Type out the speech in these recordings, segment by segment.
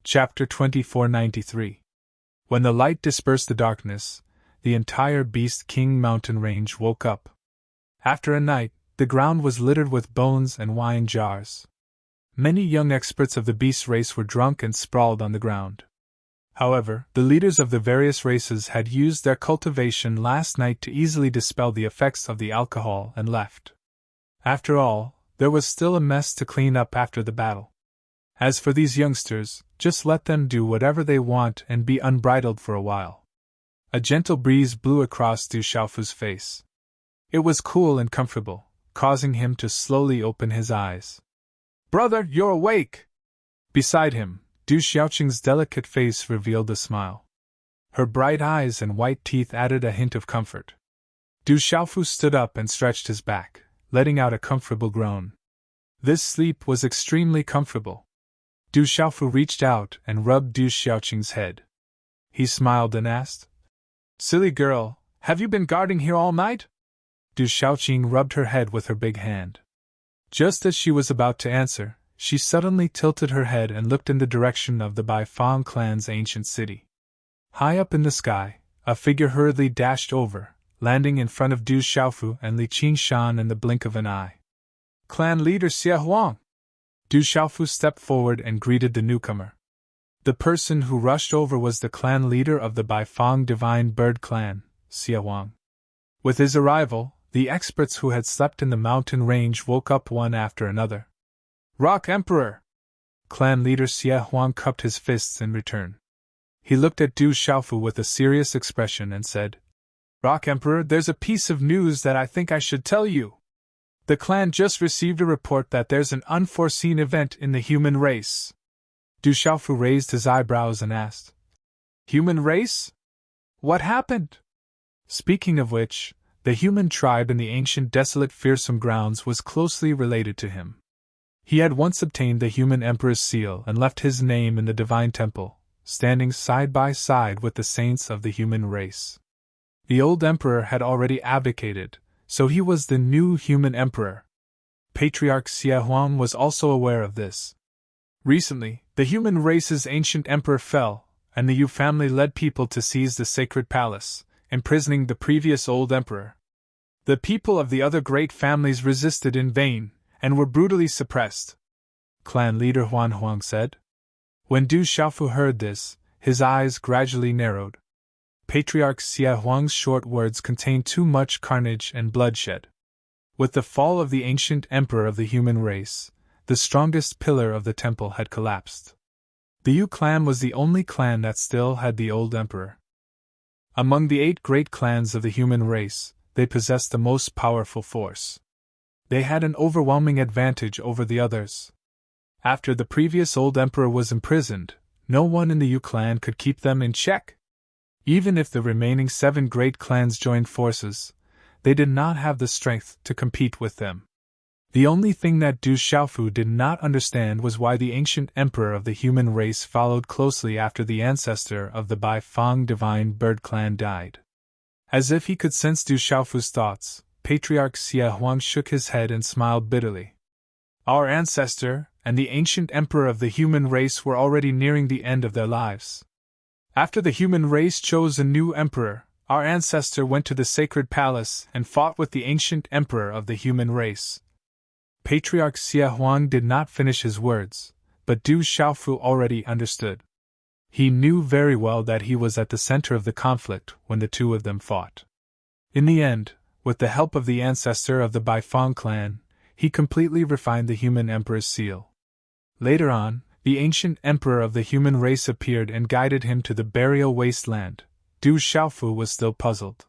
Chapter 2493. When the light dispersed the darkness, the entire Beast King mountain range woke up. After a night, the ground was littered with bones and wine jars. Many young experts of the beast race were drunk and sprawled on the ground. However, the leaders of the various races had used their cultivation last night to easily dispel the effects of the alcohol and left. After all, there was still a mess to clean up after the battle. As for these youngsters, just let them do whatever they want and be unbridled for a while. A gentle breeze blew across Du Xiaofu's face. It was cool and comfortable, causing him to slowly open his eyes. "Brother, you're awake!" Beside him, Du Xiaoqing's delicate face revealed a smile. Her bright eyes and white teeth added a hint of comfort. Du Xiaofu stood up and stretched his back, letting out a comfortable groan. This sleep was extremely comfortable. Du Xiaofu reached out and rubbed Du Xiaoqing's head. He smiled and asked, "Silly girl, have you been guarding here all night?" Du Xiaoqing rubbed her head with her big hand. Just as she was about to answer, she suddenly tilted her head and looked in the direction of the Baifang clan's ancient city. High up in the sky, a figure hurriedly dashed over, landing in front of Du Xiaofu and Li Qingshan in the blink of an eye. "Clan leader Xie Huang!" Du Xiaofu stepped forward and greeted the newcomer. The person who rushed over was the clan leader of the Baifang Divine Bird Clan, Xie Huang. With his arrival, the experts who had slept in the mountain range woke up one after another. "Rock Emperor!" Clan leader Xie Huang cupped his fists in return. He looked at Du Xiaofu with a serious expression and said, "Rock Emperor, there's a piece of news that I think I should tell you. The clan just received a report that there's an unforeseen event in the human race." Du Xiaofu raised his eyebrows and asked, "Human race? What happened?" Speaking of which, the human tribe in the ancient desolate fearsome grounds was closely related to him. He had once obtained the human emperor's seal and left his name in the divine temple, standing side by side with the saints of the human race. The old emperor had already abdicated, so he was the new human emperor. Patriarch Xie Huang was also aware of this. Recently, the human race's ancient emperor fell, and the Yu family led people to seize the sacred palace, imprisoning the previous old emperor. The people of the other great families resisted in vain, and were brutally suppressed. Clan leader Huang said. When Du Xiaofu heard this, his eyes gradually narrowed. Patriarch Xie Huang's short words contained too much carnage and bloodshed. With the fall of the ancient emperor of the human race, the strongest pillar of the temple had collapsed. The Yu clan was the only clan that still had the old emperor. Among the 8 great clans of the human race, they possessed the most powerful force. They had an overwhelming advantage over the others. After the previous old emperor was imprisoned, no one in the Yu clan could keep them in check. Even if the remaining 7 great clans joined forces, they did not have the strength to compete with them. The only thing that Du Xiaofu did not understand was why the ancient emperor of the human race followed closely after the ancestor of the Baifang Divine Bird Clan died. As if he could sense Du Xiaofu's thoughts, Patriarch Xie Huang shook his head and smiled bitterly. Our ancestor and the ancient emperor of the human race were already nearing the end of their lives. After the human race chose a new emperor, our ancestor went to the sacred palace and fought with the ancient emperor of the human race. Patriarch Xie Huang did not finish his words, but Du Xiaofu already understood. He knew very well that he was at the center of the conflict when the two of them fought. In the end, with the help of the ancestor of the Baifang clan, he completely refined the human emperor's seal. Later on, the ancient emperor of the human race appeared and guided him to the burial wasteland. Du Xiaofu was still puzzled.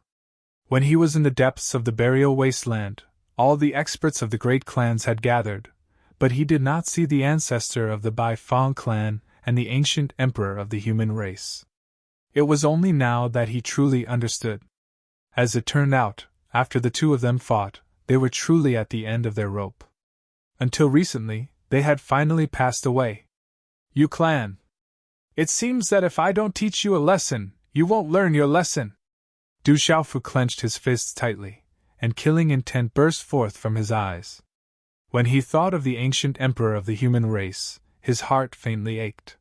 When he was in the depths of the burial wasteland, all the experts of the great clans had gathered, but he did not see the ancestor of the Baifang clan and the ancient emperor of the human race. It was only now that he truly understood. As it turned out, after the two of them fought, they were truly at the end of their rope. Until recently, they had finally passed away. Yu clan. It seems that if I don't teach you a lesson, you won't learn your lesson. Du Xiaofu clenched his fists tightly, and killing intent burst forth from his eyes. When he thought of the ancient emperor of the human race, his heart faintly ached.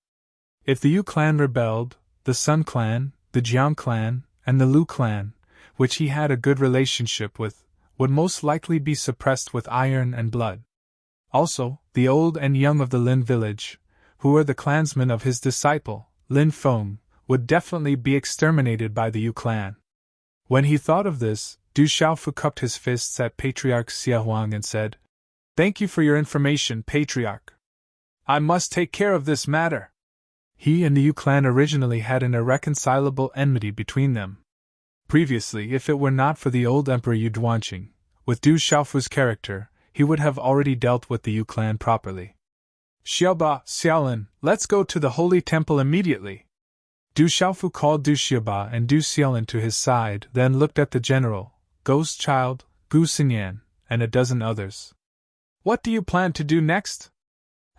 If the Yu clan rebelled, the Sun clan, the Jiang clan, and the Lu clan, which he had a good relationship with, would most likely be suppressed with iron and blood. Also, the old and young of the Lin village, who were the clansmen of his disciple, Lin Feng, would definitely be exterminated by the Yu clan. When he thought of this, Du Xiaofu cupped his fists at Patriarch Xie Huang and said, "Thank you for your information, Patriarch. I must take care of this matter." He and the Yu clan originally had an irreconcilable enmity between them. Previously, if it were not for the old Emperor Yu Duanqing, with Du Xiaofu's character, he would have already dealt with the Yu clan properly. "Xiaoba, Xiaolin, let's go to the holy temple immediately." Du Xiaofu called Du Xiaoba and Du Xiaolin to his side, then looked at the general, Ghost Child, Gu Xinyan, and a dozen others. "What do you plan to do next?"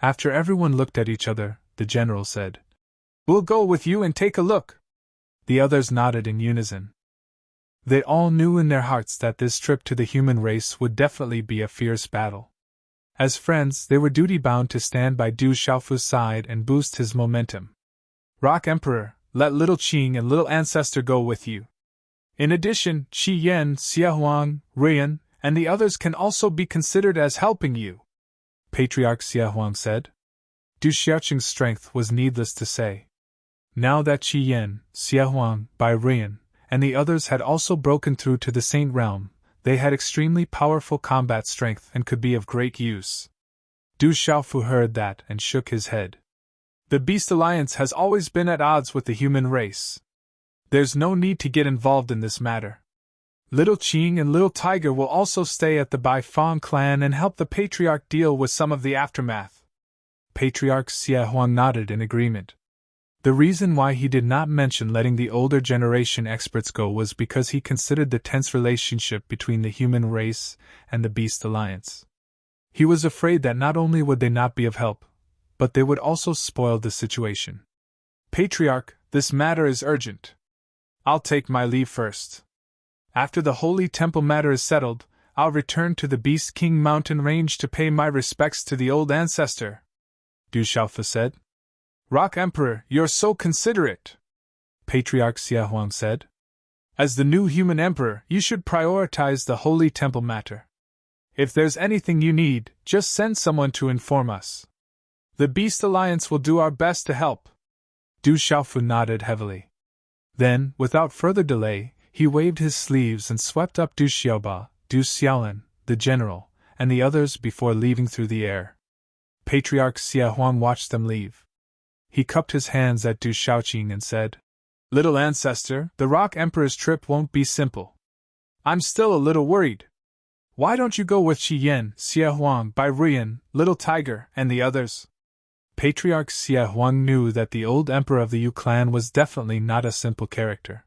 After everyone looked at each other, the general said, "We'll go with you and take a look." The others nodded in unison. They all knew in their hearts that this trip to the human race would definitely be a fierce battle. As friends, they were duty-bound to stand by Du Xiaofu's side and boost his momentum. "Rock Emperor, let Little Qing and Little Ancestor go with you. In addition, Qi Yan, Xie Huang, Ruiyan, and the others can also be considered as helping you," Patriarch Xie Huang said. Du Xiaoqing's strength was needless to say. Now that Qi Yan, Xie Huang, Bai Ruiyan, and the others had also broken through to the Saint Realm, they had extremely powerful combat strength and could be of great use. Du Xiaofu heard that and shook his head. "The Beast Alliance has always been at odds with the human race. There's no need to get involved in this matter. Little Qing and Little Tiger will also stay at the Bai Fang clan and help the Patriarch deal with some of the aftermath." Patriarch Xie Huang nodded in agreement. The reason why he did not mention letting the older generation experts go was because he considered the tense relationship between the human race and the Beast Alliance. He was afraid that not only would they not be of help, but they would also spoil the situation. "Patriarch, this matter is urgent. I'll take my leave first. After the Holy Temple matter is settled, I'll return to the Beast King mountain range to pay my respects to the old ancestor," Du Xiaofu said. "Rock Emperor, you're so considerate," Patriarch Xie Huang said. "As the new human emperor, you should prioritize the Holy Temple matter. If there's anything you need, just send someone to inform us. The Beast Alliance will do our best to help." Du Xiaofu nodded heavily. Then, without further delay, he waved his sleeves and swept up Du Xiaoba, Du Xiaolin, the general, and the others before leaving through the air. Patriarch Xie Huang watched them leave. He cupped his hands at Du Xiaoqing and said, "Little Ancestor, the Rock Emperor's trip won't be simple. I'm still a little worried. Why don't you go with Qi Yan, Xie Huang, Bai Ruiyan, Little Tiger, and the others?" Patriarch Xie Huang knew that the old emperor of the Yu clan was definitely not a simple character.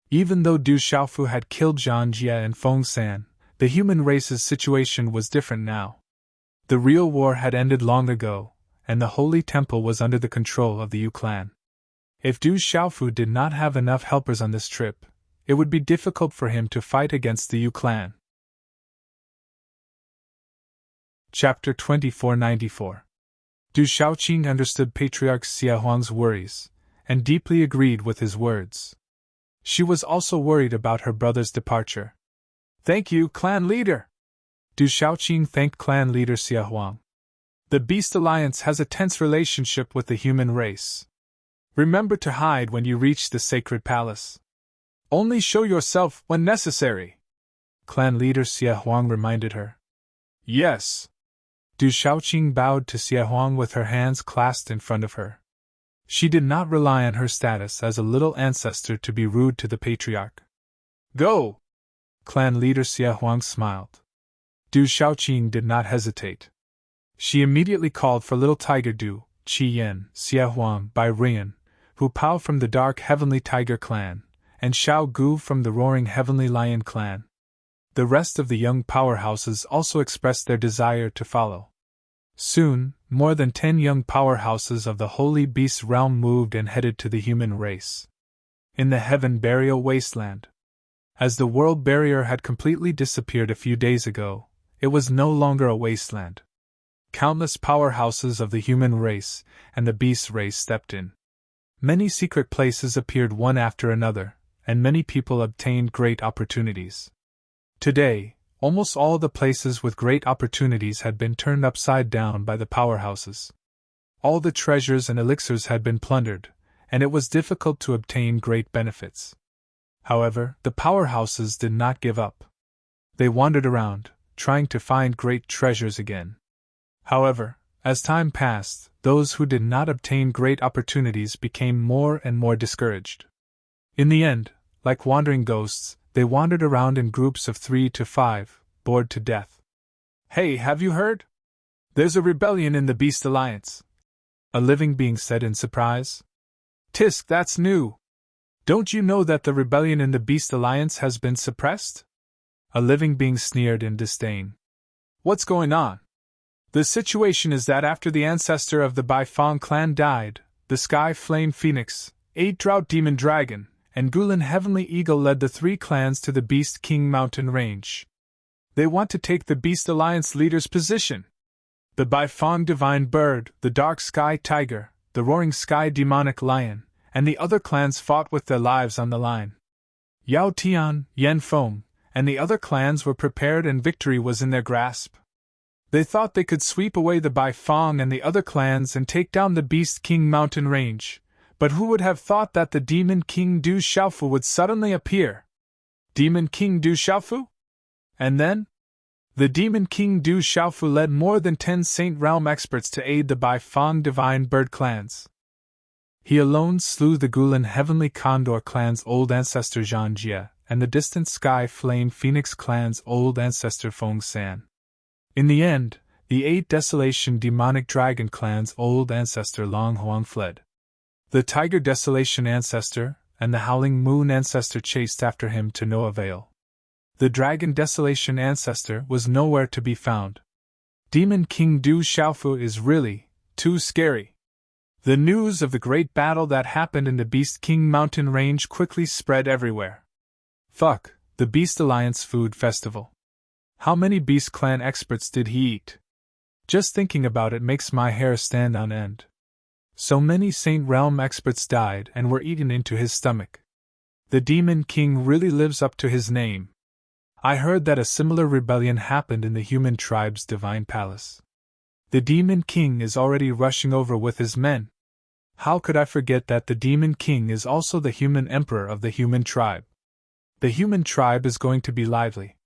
Even though Du Xiaofu had killed Zhang Jie and Feng San, the human race's situation was different now. The real war had ended long ago, and the Holy Temple was under the control of the Yu clan. If Du Xiaofu did not have enough helpers on this trip, it would be difficult for him to fight against the Yu clan. Chapter 2494. Du Xiaoqing understood Patriarch Xie Huang's worries, and deeply agreed with his words. She was also worried about her brother's departure. "Thank you, clan leader!" Du Xiaoqing thanked clan leader Xie Huang. "The Beast Alliance has a tense relationship with the human race. Remember to hide when you reach the sacred palace. Only show yourself when necessary," clan leader Xie Huang reminded her. "Yes." Du Xiaoqing bowed to Xie Huang with her hands clasped in front of her. She did not rely on her status as a little ancestor to be rude to the patriarch. "Go!" Clan leader Xie Huang smiled. Du Xiaoqing did not hesitate. She immediately called for Little Tiger Du, Qi Yan, Xie Huang, Bai Ruiyan, Hu Pao from the Dark Heavenly Tiger clan, and Xiao Gu from the Roaring Heavenly Lion clan. The rest of the young powerhouses also expressed their desire to follow. Soon, more than 10 young powerhouses of the Holy Beast realm moved and headed to the human race. In the Heaven Burial Wasteland. As the world barrier had completely disappeared a few days ago, it was no longer a wasteland. Countless powerhouses of the human race and the beast race stepped in. Many secret places appeared one after another, and many people obtained great opportunities. Today, almost all the places with great opportunities had been turned upside down by the powerhouses. All the treasures and elixirs had been plundered, and it was difficult to obtain great benefits. However, the powerhouses did not give up. They wandered around, trying to find great treasures again. However, as time passed, those who did not obtain great opportunities became more and more discouraged. In the end, like wandering ghosts, they wandered around in groups of 3 to 5, bored to death. "Hey, have you heard? There's a rebellion in the Beast Alliance," a living being said in surprise. "Tisk, that's new. Don't you know that the rebellion in the Beast Alliance has been suppressed?" A living being sneered in disdain. "What's going on?" "The situation is that after the ancestor of the Baifeng clan died, the Sky Flame Phoenix, 8 Drought Demon Dragon, and Gulen Heavenly Eagle led the 3 clans to the Beast King mountain range. They want to take the Beast Alliance leader's position. The Baifeng Divine Bird, the Dark Sky Tiger, the Roaring Sky Demonic Lion, and the other clans fought with their lives on the line. Yao Tian, Yen Feng, and the other clans were prepared and victory was in their grasp. They thought they could sweep away the Baifeng and the other clans and take down the Beast King mountain range, but who would have thought that the Demon King Du Xiaofu would suddenly appear? Demon King Du Xiaofu? And then? The Demon King Du Xiaofu led more than 10 Saint Realm experts to aid the Baifeng Divine Bird clans. He alone slew the Gulen Heavenly Condor clan's old ancestor Zhang Jie and the distant Sky Flame Phoenix clan's old ancestor Feng San. In the end, the 8 Desolation Demonic Dragon clan's old ancestor Long Huang fled. The Tiger Desolation ancestor and the Howling Moon ancestor chased after him to no avail. The Dragon Desolation ancestor was nowhere to be found. Demon King Du Xiaofu is really too scary. The news of the great battle that happened in the Beast King mountain range quickly spread everywhere. Fuck, the Beast Alliance Food Festival. How many Beast Clan experts did he eat? Just thinking about it makes my hair stand on end. So many Saint Realm experts died and were eaten into his stomach. The Demon King really lives up to his name. I heard that a similar rebellion happened in the human tribe's divine palace. The Demon King is already rushing over with his men. How could I forget that the Demon King is also the human emperor of the human tribe? The human tribe is going to be lively.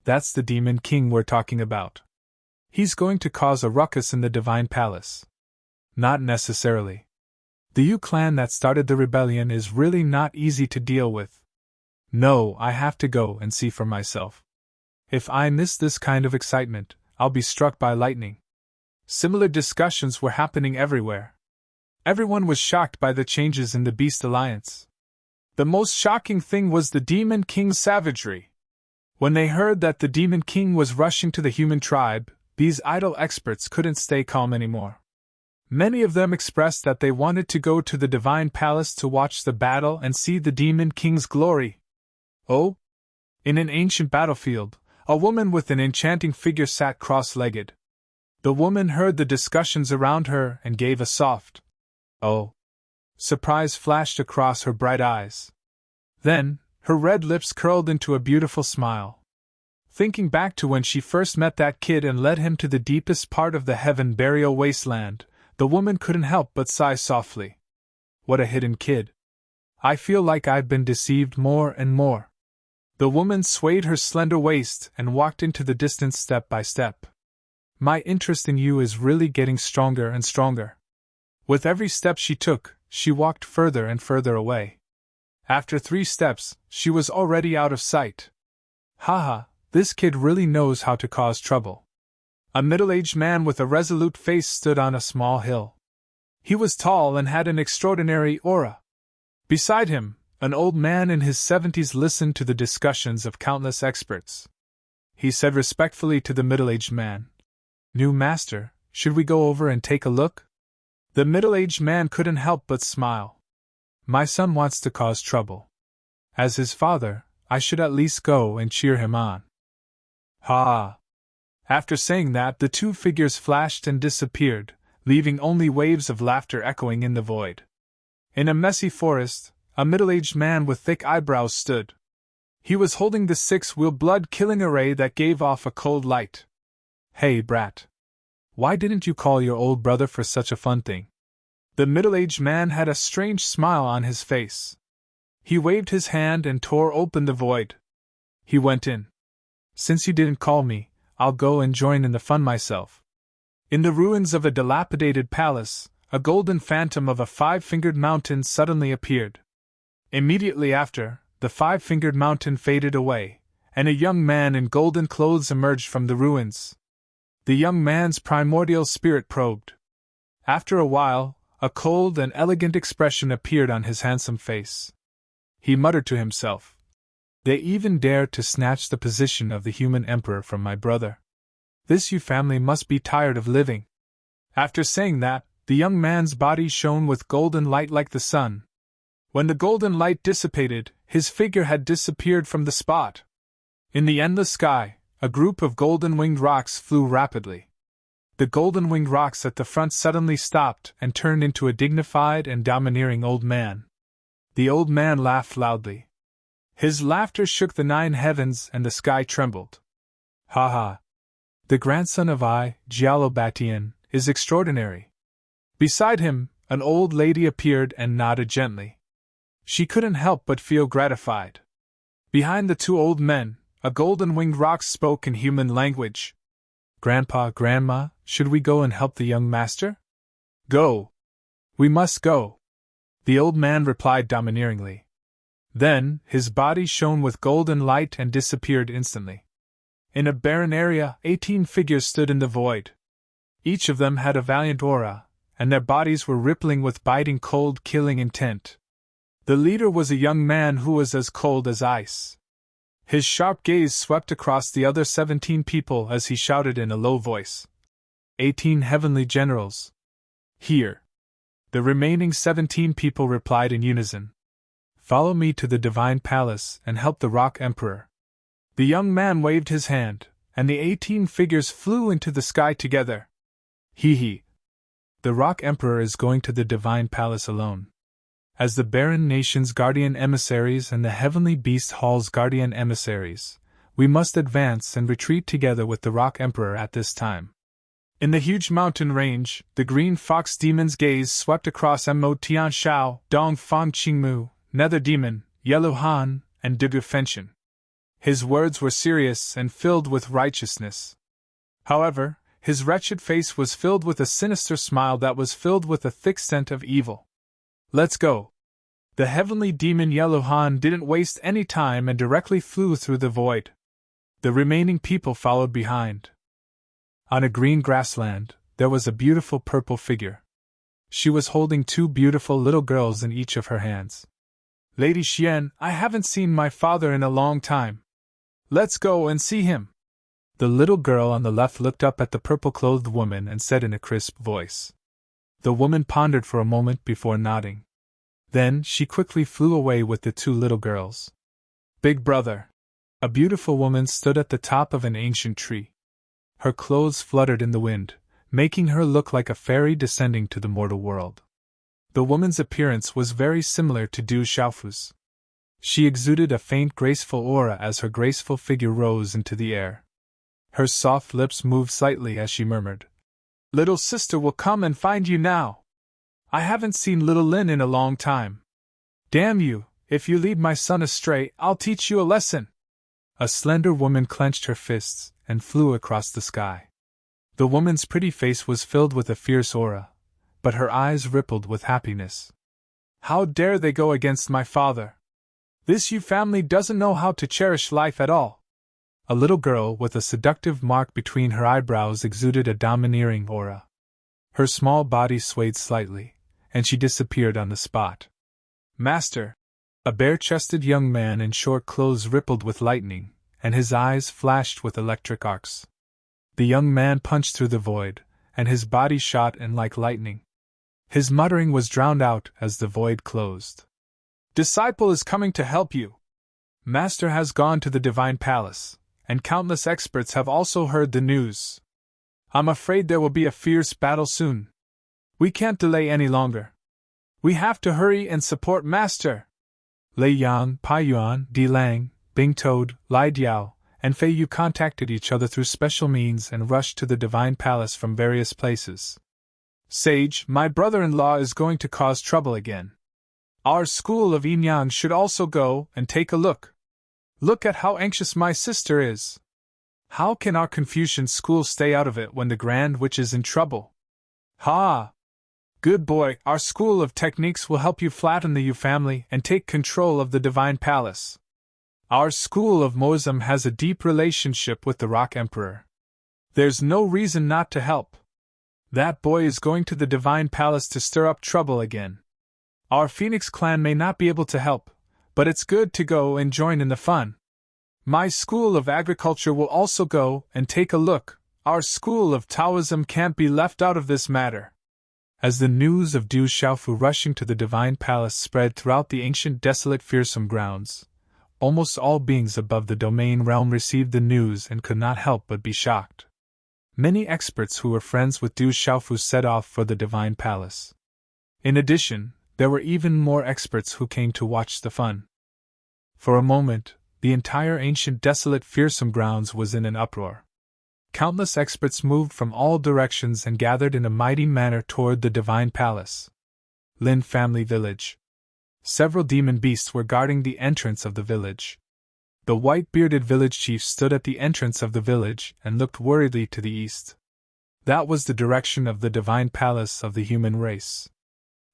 That's the Demon King we're talking about. He's going to cause a ruckus in the divine palace. Not necessarily. The Yu clan that started the rebellion is really not easy to deal with. No, I have to go and see for myself. If I miss this kind of excitement, I'll be struck by lightning. Similar discussions were happening everywhere. Everyone was shocked by the changes in the Beast Alliance. The most shocking thing was the Demon King's savagery. When they heard that the Demon King was rushing to the human tribe, these idle experts couldn't stay calm anymore. Many of them expressed that they wanted to go to the divine palace to watch the battle and see the Demon King's glory. Oh? In an ancient battlefield, a woman with an enchanting figure sat cross-legged. The woman heard the discussions around her and gave a soft, "Oh." Surprise flashed across her bright eyes. Then, her red lips curled into a beautiful smile. Thinking back to when she first met that kid and led him to the deepest part of the heaven burial wasteland, the woman couldn't help but sigh softly. What a hidden kid. I feel like I've been deceived more and more. The woman swayed her slender waist and walked into the distance step by step. My interest in you is really getting stronger and stronger. With every step she took, she walked further and further away. After 3 steps, she was already out of sight. Haha, this kid really knows how to cause trouble. A middle-aged man with a resolute face stood on a small hill. He was tall and had an extraordinary aura. Beside him, an old man in his 70s listened to the discussions of countless experts. He said respectfully to the middle-aged man, "New master, should we go over and take a look?" The middle-aged man couldn't help but smile. My son wants to cause trouble. As his father, I should at least go and cheer him on. Ha! After saying that, the 2 figures flashed and disappeared, leaving only waves of laughter echoing in the void. In a messy forest, a middle-aged man with thick eyebrows stood. He was holding the six-wheel blood-killing array that gave off a cold light. "Hey, brat. Why didn't you call your old brother for such a fun thing?" The middle-aged man had a strange smile on his face. He waved his hand and tore open the void. He went in. "Since you didn't call me, I'll go and join in the fun myself." In the ruins of a dilapidated palace, a golden phantom of a five-fingered mountain suddenly appeared. Immediately after, the five-fingered mountain faded away, and a young man in golden clothes emerged from the ruins. The young man's primordial spirit probed. After a while, a cold and elegant expression appeared on his handsome face. He muttered to himself, "They even dare to snatch the position of the human emperor from my brother. This Yu family must be tired of living." After saying that, the young man's body shone with golden light like the sun. When the golden light dissipated, his figure had disappeared from the spot. In the endless sky, a group of golden-winged rocks flew rapidly. The golden-winged rocks at the front suddenly stopped and turned into a dignified and domineering old man. The old man laughed loudly. His laughter shook the nine heavens and the sky trembled. "Ha ha! The grandson of Jialobatian is extraordinary." Beside him, an old lady appeared and nodded gently. She couldn't help but feel gratified. Behind the two old men, a golden-winged rock spoke in human language. "Grandpa, Grandma, should we go and help the young master?" "Go. We must go," the old man replied domineeringly. Then, his body shone with golden light and disappeared instantly. In a barren area, 18 figures stood in the void. Each of them had a valiant aura, and their bodies were rippling with biting cold, killing intent. The leader was a young man who was as cold as ice. His sharp gaze swept across the other 17 people as he shouted in a low voice, 18 heavenly generals. Here. The remaining 17 people replied in unison. "Follow me to the divine palace and help the Rock Emperor." The young man waved his hand, and the 18 figures flew into the sky together. He. The Rock Emperor is going to the divine palace alone. As the barren nation's guardian emissaries and the heavenly beast hall's guardian emissaries, we must advance and retreat together with the Rock Emperor at this time. In the huge mountain range, the green fox demon's gaze swept across Mo Tian Shao, Dong Fang Qingmu, Nether Demon, Yellow Han, and Dugu Fenshin. His words were serious and filled with righteousness. However, his wretched face was filled with a sinister smile that was filled with a thick scent of evil. "Let's go." The heavenly demon Yellow Han didn't waste any time and directly flew through the void. The remaining people followed behind. On a green grassland, there was a beautiful purple figure. She was holding 2 beautiful little girls in each of her hands. "Lady Xian, I haven't seen my father in a long time. Let's go and see him." The little girl on the left looked up at the purple-clothed woman and said in a crisp voice. The woman pondered for a moment before nodding. Then she quickly flew away with the 2 little girls. "Big brother." A beautiful woman stood at the top of an ancient tree. Her clothes fluttered in the wind, making her look like a fairy descending to the mortal world. The woman's appearance was very similar to Du Xiaofu's. She exuded a faint graceful aura as her graceful figure rose into the air. Her soft lips moved slightly as she murmured, "Little sister will come and find you now. I haven't seen little Lin in a long time. Damn you, if you lead my son astray, I'll teach you a lesson." A slender woman clenched her fists and flew across the sky. The woman's pretty face was filled with a fierce aura, but her eyes rippled with happiness. "How dare they go against my father? This Yu family doesn't know how to cherish life at all." A little girl with a seductive mark between her eyebrows exuded a domineering aura. Her small body swayed slightly, and she disappeared on the spot. "Master!" A bare-chested young man in short clothes rippled with lightning, and his eyes flashed with electric arcs. The young man punched through the void, and his body shot in like lightning. His muttering was drowned out as the void closed. "Disciple is coming to help you. Master has gone to the divine palace, and countless experts have also heard the news. I'm afraid there will be a fierce battle soon. We can't delay any longer." We have to hurry and support Master! Lei Yan, Pai Yuan, Di Lang, Bing Toad, Lai Diao, and Fei Yu contacted each other through special means and rushed to the Divine Palace from various places. Sage, my brother-in-law is going to cause trouble again. Our school of Yinyang should also go and take a look. Look at how anxious my sister is. How can our Confucian school stay out of it when the Grand Witch is in trouble? Ha! Good boy, our school of techniques will help you flatten the Yu family and take control of the Divine Palace. Our school of Mozum has a deep relationship with the Rock Emperor. There's no reason not to help. That boy is going to the Divine Palace to stir up trouble again. Our Phoenix clan may not be able to help, but it's good to go and join in the fun. My school of agriculture will also go and take a look. Our school of Taoism can't be left out of this matter. As the news of Du Xiaofu rushing to the Divine Palace spread throughout the ancient desolate fearsome grounds, almost all beings above the domain realm received the news and could not help but be shocked. Many experts who were friends with Du Xiaofu set off for the Divine Palace. In addition, there were even more experts who came to watch the fun. For a moment, the entire ancient desolate fearsome grounds was in an uproar. Countless experts moved from all directions and gathered in a mighty manner toward the Divine Palace. Lin Family Village. Several demon beasts were guarding the entrance of the village. The white-bearded village chief stood at the entrance of the village and looked worriedly to the east. That was the direction of the Divine Palace of the human race.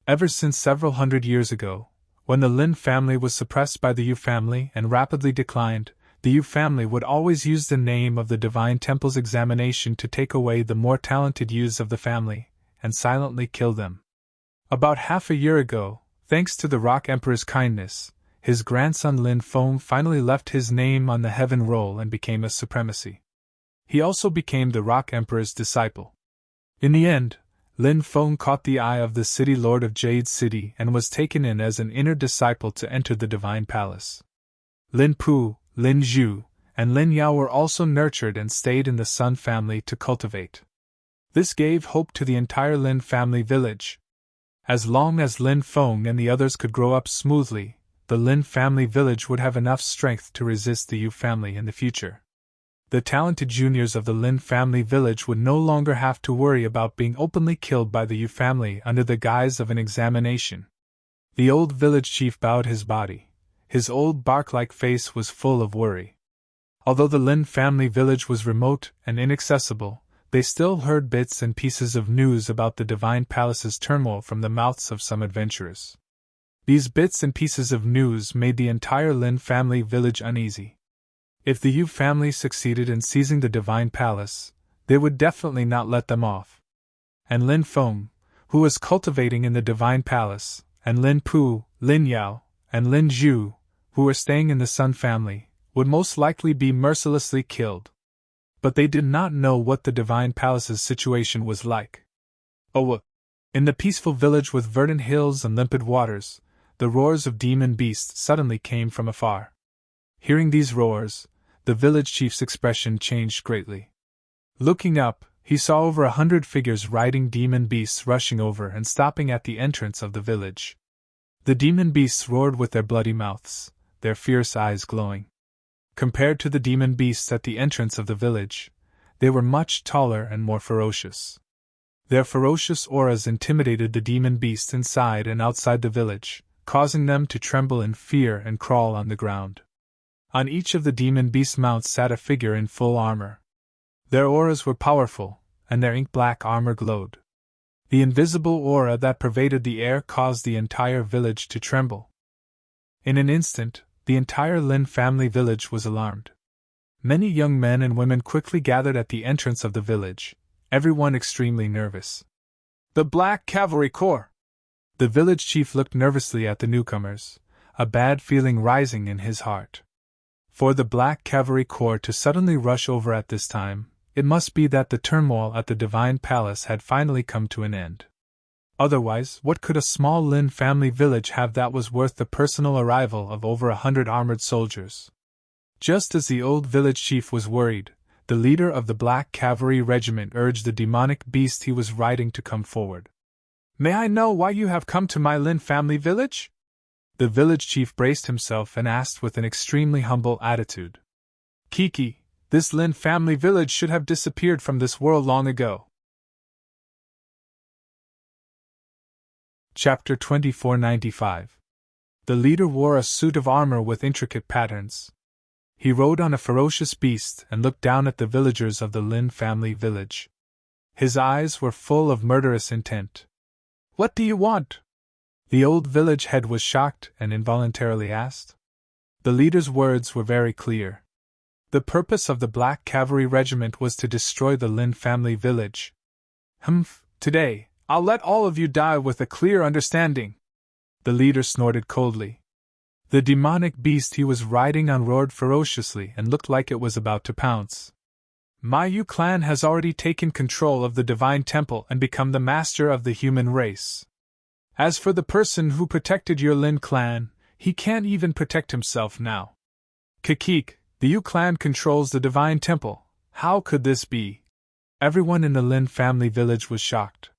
Ever since several hundred years ago, when the Lin family was suppressed by the Yu family and rapidly declined, the Yu family would always use the name of the Divine Temple's examination to take away the more talented Yus of the family, and silently kill them. About half a year ago, thanks to the Rock Emperor's kindness, his grandson Lin Feng finally left his name on the heaven roll and became a supremacy. He also became the Rock Emperor's disciple. In the end, Lin Feng caught the eye of the city lord of Jade City and was taken in as an inner disciple to enter the Divine Palace. Lin Pu, Lin Zhu, and Lin Yao were also nurtured and stayed in the Sun family to cultivate. This gave hope to the entire Lin family village. As long as Lin Feng and the others could grow up smoothly, the Lin family village would have enough strength to resist the Yu family in the future. The talented juniors of the Lin family village would no longer have to worry about being openly killed by the Yu family under the guise of an examination. The old village chief bowed his body. His old bark-like face was full of worry. Although the Lin family village was remote and inaccessible, they still heard bits and pieces of news about the Divine Palace's turmoil from the mouths of some adventurers. These bits and pieces of news made the entire Lin family village uneasy. If the Yu family succeeded in seizing the Divine Palace, they would definitely not let them off. And Lin Feng, who was cultivating in the Divine Palace, and Lin Pu, Lin Yao, and Lin Zhu, who were staying in the Sun family, would most likely be mercilessly killed. But they did not know what the Divine Palace's situation was like. Oh, in the peaceful village with verdant hills and limpid waters, the roars of demon beasts suddenly came from afar. Hearing these roars, the village chief's expression changed greatly. Looking up, he saw over 100 figures riding demon beasts rushing over and stopping at the entrance of the village. The demon beasts roared with their bloody mouths, their fierce eyes glowing. Compared to the demon beasts at the entrance of the village, they were much taller and more ferocious. Their ferocious auras intimidated the demon beasts inside and outside the village, causing them to tremble in fear and crawl on the ground. On each of the demon beast mounts sat a figure in full armor. Their auras were powerful, and their ink-black armor glowed. The invisible aura that pervaded the air caused the entire village to tremble. In an instant, the entire Lin family village was alarmed. Many young men and women quickly gathered at the entrance of the village, everyone extremely nervous. The Black Cavalry Corps! The village chief looked nervously at the newcomers, a bad feeling rising in his heart. For the Black Cavalry Corps to suddenly rush over at this time, it must be that the turmoil at the Divine Palace had finally come to an end. Otherwise, what could a small Lin family village have that was worth the personal arrival of over 100 armored soldiers? Just as the old village chief was worried, the leader of the Black Cavalry Regiment urged the demonic beast he was riding to come forward. May I know why you have come to my Lin family village? The village chief braced himself and asked with an extremely humble attitude. Kiki, this Lin family village should have disappeared from this world long ago. Chapter 2495. The leader wore a suit of armor with intricate patterns. He rode on a ferocious beast and looked down at the villagers of the Lin family village. His eyes were full of murderous intent. What do you want? The old village head was shocked and involuntarily asked. The leader's words were very clear. The purpose of the Black Cavalry Regiment was to destroy the Lin family village. Today, I'll let all of you die with a clear understanding. The leader snorted coldly. The demonic beast he was riding on roared ferociously and looked like it was about to pounce. My Yu clan has already taken control of the Divine Temple and become the master of the human race. As for the person who protected your Lin clan, he can't even protect himself now. Kikik, the Yu clan controls the Divine Temple. How could this be? Everyone in the Lin family village was shocked.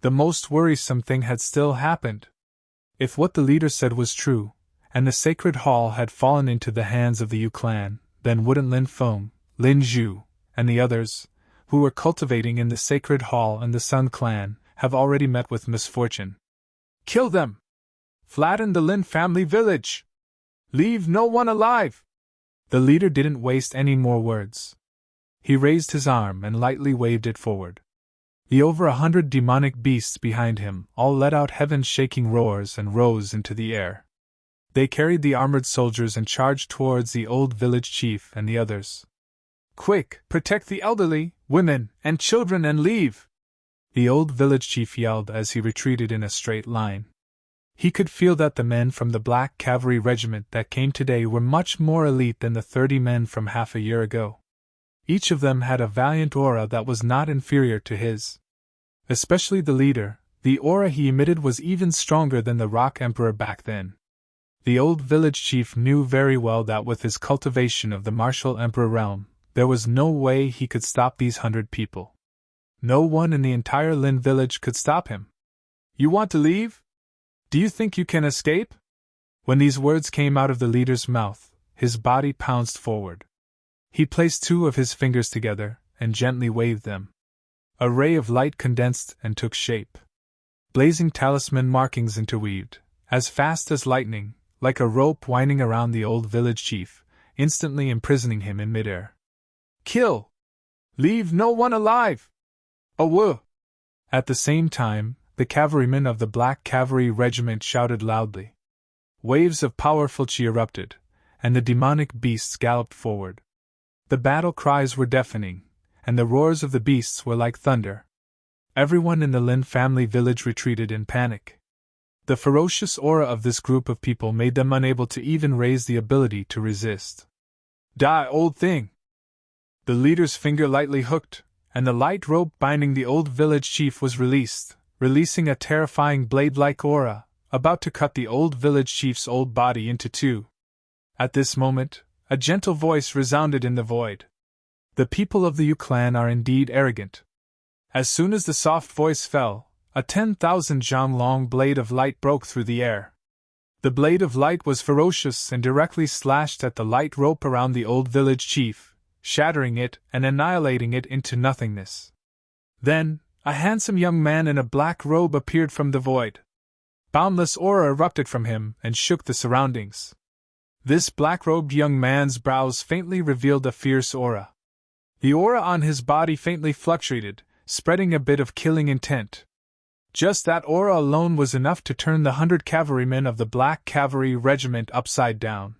The most worrisome thing had still happened. If what the leader said was true, and the sacred hall had fallen into the hands of the Yu clan, then wouldn't Lin Feng, Lin Zhu, and the others, who were cultivating in the sacred hall and the Sun clan, have already met with misfortune? Kill them! Flatten the Lin family village! Leave no one alive! The leader didn't waste any more words. He raised his arm and lightly waved it forward. The over 100 demonic beasts behind him all let out heaven-shaking roars and rose into the air. They carried the armored soldiers and charged towards the old village chief and the others. Quick, protect the elderly, women, and children and leave! The old village chief yelled as he retreated in a straight line. He could feel that the men from the Black Cavalry Regiment that came today were much more elite than the 30 men from half a year ago. Each of them had a valiant aura that was not inferior to his. Especially the leader, the aura he emitted was even stronger than the Rock Emperor back then. The old village chief knew very well that with his cultivation of the martial emperor realm, there was no way he could stop these 100 people. No one in the entire Lin village could stop him. You want to leave? Do you think you can escape? When these words came out of the leader's mouth, his body pounced forward. He placed 2 of his fingers together and gently waved them. A ray of light condensed and took shape. Blazing talisman markings interweaved, as fast as lightning, like a rope winding around the old village chief, instantly imprisoning him in midair. Kill! Leave no one alive! Awoo! At the same time, the cavalrymen of the Black Cavalry Regiment shouted loudly. Waves of powerful chi erupted, and the demonic beasts galloped forward. The battle cries were deafening, and the roars of the beasts were like thunder. Everyone in the Lin family village retreated in panic. The ferocious aura of this group of people made them unable to even raise the ability to resist. Die, old thing! The leader's finger lightly hooked, and the light rope binding the old village chief was released, releasing a terrifying blade-like aura, about to cut the old village chief's old body into 2. At this moment, a gentle voice resounded in the void. The people of the Yu clan are indeed arrogant. As soon as the soft voice fell, a 10,000 zhang long blade of light broke through the air. The blade of light was ferocious and directly slashed at the light rope around the old village chief, shattering it and annihilating it into nothingness. Then, a handsome young man in a black robe appeared from the void. Boundless aura erupted from him and shook the surroundings. This black-robed young man's brows faintly revealed a fierce aura. The aura on his body faintly fluctuated, spreading a bit of killing intent. Just that aura alone was enough to turn the 100 cavalrymen of the Black Cavalry Regiment upside down.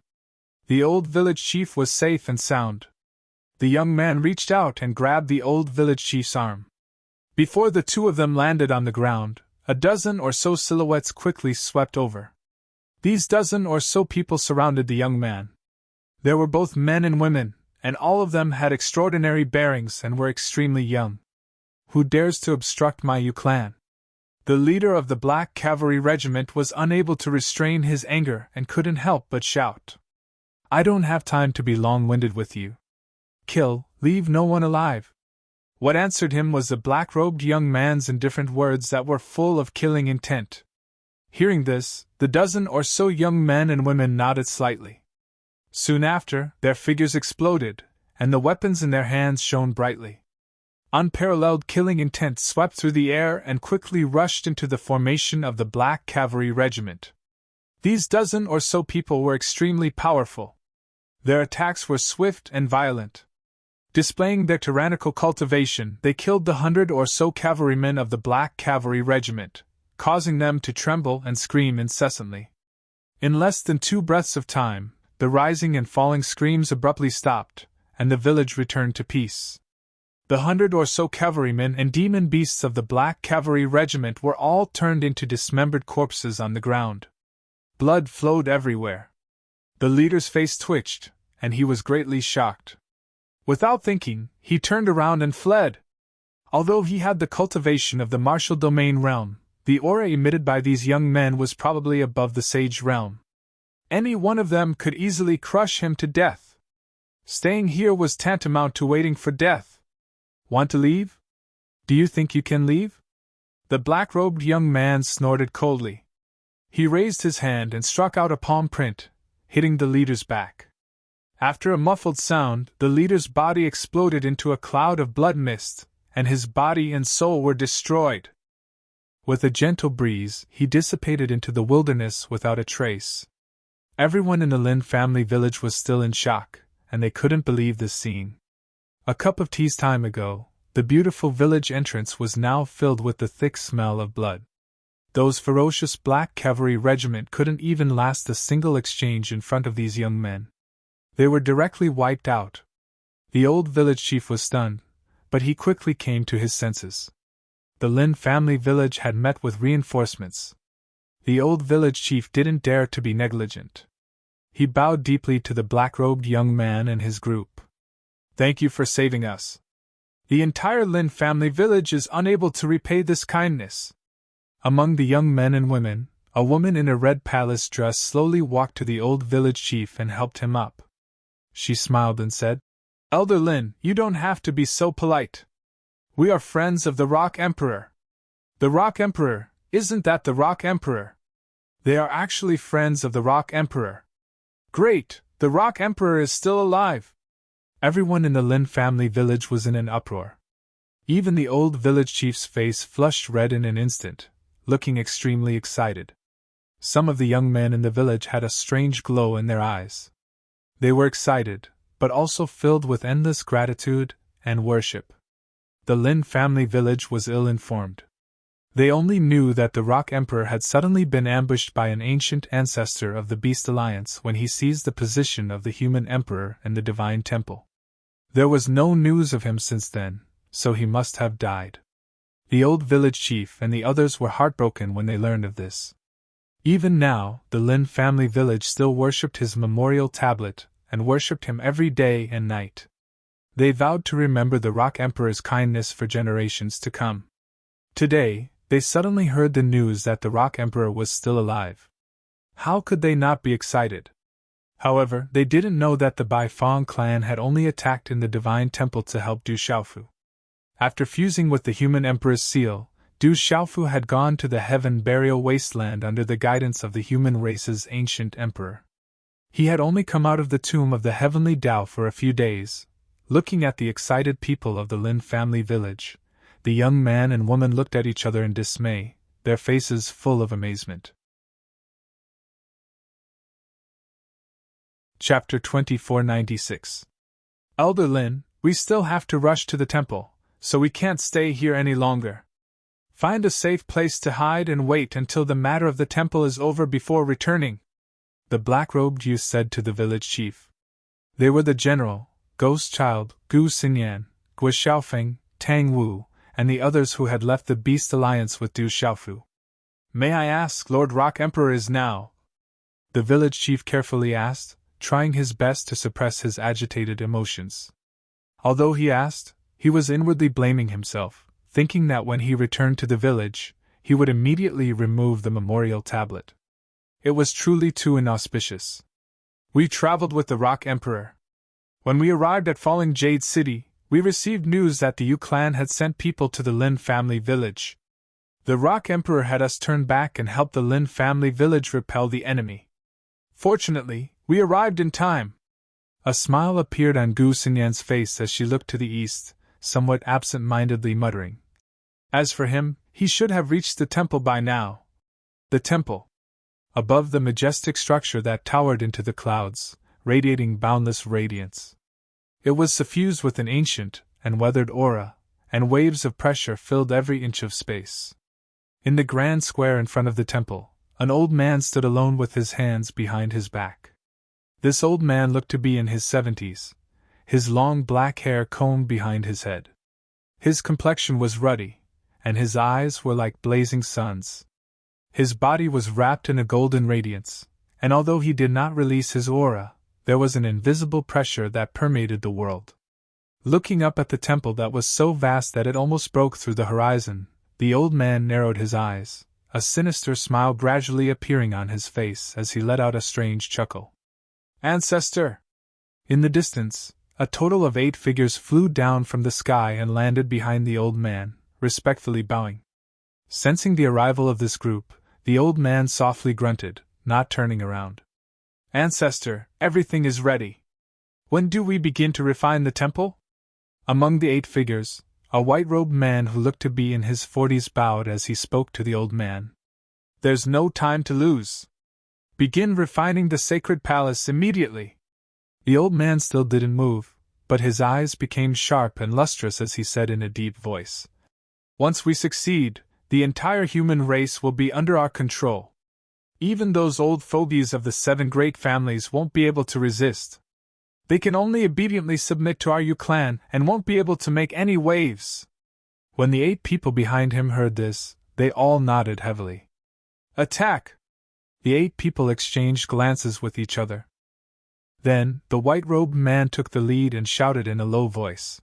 The old village chief was safe and sound. The young man reached out and grabbed the old village chief's arm. Before the 2 of them landed on the ground, a dozen or so silhouettes quickly swept over. These dozen or so people surrounded the young man. There were both men and women, and all of them had extraordinary bearings and were extremely young. Who dares to obstruct my Yu clan? The leader of the Black Cavalry Regiment was unable to restrain his anger and couldn't help but shout. I don't have time to be long-winded with you. Kill, leave no one alive. What answered him was the black-robed young man's indifferent words that were full of killing intent. Hearing this, the dozen or so young men and women nodded slightly. Soon after, their figures exploded, and the weapons in their hands shone brightly. Unparalleled killing intent swept through the air and quickly rushed into the formation of the Black Cavalry Regiment. These dozen or so people were extremely powerful. Their attacks were swift and violent. Displaying their tyrannical cultivation, they killed the 100 or so cavalrymen of the Black Cavalry Regiment, causing them to tremble and scream incessantly. In less than 2 breaths of time, the rising and falling screams abruptly stopped, and the village returned to peace. The 100 or so cavalrymen and demon beasts of the Black Cavalry Regiment were all turned into dismembered corpses on the ground. Blood flowed everywhere. The leader's face twitched, and he was greatly shocked. Without thinking, he turned around and fled. Although he had the cultivation of the martial domain realm, the aura emitted by these young men was probably above the sage realm. Any one of them could easily crush him to death. Staying here was tantamount to waiting for death. Want to leave? Do you think you can leave? The black-robed young man snorted coldly. He raised his hand and struck out a palm print, hitting the leader's back. After a muffled sound, the leader's body exploded into a cloud of blood mist, and his body and soul were destroyed. With a gentle breeze, he dissipated into the wilderness without a trace. Everyone in the Lin family village was still in shock, and they couldn't believe this scene. A cup of tea's time ago, the beautiful village entrance was now filled with the thick smell of blood. Those ferocious Black Cavalry Regiment couldn't even last a single exchange in front of these young men. They were directly wiped out. The old village chief was stunned, but he quickly came to his senses. The Lin family village had met with reinforcements. The old village chief didn't dare to be negligent. He bowed deeply to the black-robed young man and his group. "Thank you for saving us. The entire Lin family village is unable to repay this kindness." Among the young men and women, a woman in a red palace dress slowly walked to the old village chief and helped him up. She smiled and said, "Elder Lin, you don't have to be so polite. We are friends of the Rock Emperor." "The Rock Emperor? Isn't that the Rock Emperor?" "They are actually friends of the Rock Emperor." "Great! The Rock Emperor is still alive!" Everyone in the Lin family village was in an uproar. Even the old village chief's face flushed red in an instant, looking extremely excited. Some of the young men in the village had a strange glow in their eyes. They were excited, but also filled with endless gratitude and worship. The Lin family village was ill-informed. They only knew that the Rock Emperor had suddenly been ambushed by an ancient ancestor of the Beast Alliance when he seized the position of the human emperor in the Divine Temple. There was no news of him since then, so he must have died. The old village chief and the others were heartbroken when they learned of this. Even now, the Lin family village still worshipped his memorial tablet, and worshipped him every day and night. They vowed to remember the Rock Emperor's kindness for generations to come. Today, they suddenly heard the news that the Rock Emperor was still alive. How could they not be excited? However, they didn't know that the Bai Fong clan had only attacked in the Divine Temple to help Du Xiaofu. After fusing with the human emperor's seal, Du Xiaofu had gone to the heaven burial wasteland under the guidance of the human race's ancient emperor. He had only come out of the tomb of the heavenly Tao for a few days. Looking at the excited people of the Lin family village, the young man and woman looked at each other in dismay, their faces full of amazement. Chapter 2496. Elder Lin, we still have to rush to the temple, so we can't stay here any longer. Find a safe place to hide and wait until the matter of the temple is over before returning, the black-robed youth said to the village chief. They were the general, Ghost Child, Gu Xinyan, Gui Xiaofeng, Tang Wu, and the others who had left the Beast Alliance with Du Xiaofu. "May I ask, Lord Rock Emperor is now?" the village chief carefully asked, trying his best to suppress his agitated emotions. Although he asked, he was inwardly blaming himself, thinking that when he returned to the village, he would immediately remove the memorial tablet. It was truly too inauspicious. "We traveled with the Rock Emperor. When we arrived at Falling Jade City, We received news that the Yu clan had sent people to the Lin family village. The Rock Emperor had us turn back and help the Lin family village repel the enemy. Fortunately, we arrived in time. A smile appeared on Gu Xinyan's face as she looked to the east, somewhat absent-mindedly muttering. As for him, he should have reached the temple by now. The temple. Above the majestic structure that towered into the clouds, radiating boundless radiance. It was suffused with an ancient and weathered aura, and waves of pressure filled every inch of space. In the grand square in front of the temple, an old man stood alone with his hands behind his back. This old man looked to be in his 70s, his long black hair combed behind his head. His complexion was ruddy, and his eyes were like blazing suns. His body was wrapped in a golden radiance, and although he did not release his aura, there was an invisible pressure that permeated the world. Looking up at the temple that was so vast that it almost broke through the horizon, the old man narrowed his eyes, a sinister smile gradually appearing on his face as he let out a strange chuckle. Ancestor! In the distance, a total of 8 figures flew down from the sky and landed behind the old man, respectfully bowing. Sensing the arrival of this group, the old man softly grunted, not turning around. Ancestor, everything is ready. When do we begin to refine the temple? Among the 8 figures, a white-robed man who looked to be in his 40s bowed as he spoke to the old man. There's no time to lose. Begin refining the sacred palace immediately. The old man still didn't move, but his eyes became sharp and lustrous as he said in a deep voice. Once we succeed, the entire human race will be under our control. Even those old fogies of the 7 great families won't be able to resist. They can only obediently submit to our Yu clan and won't be able to make any waves. When the 8 people behind him heard this, they all nodded heavily. Attack! The 8 people exchanged glances with each other. Then, the white-robed man took the lead and shouted in a low voice.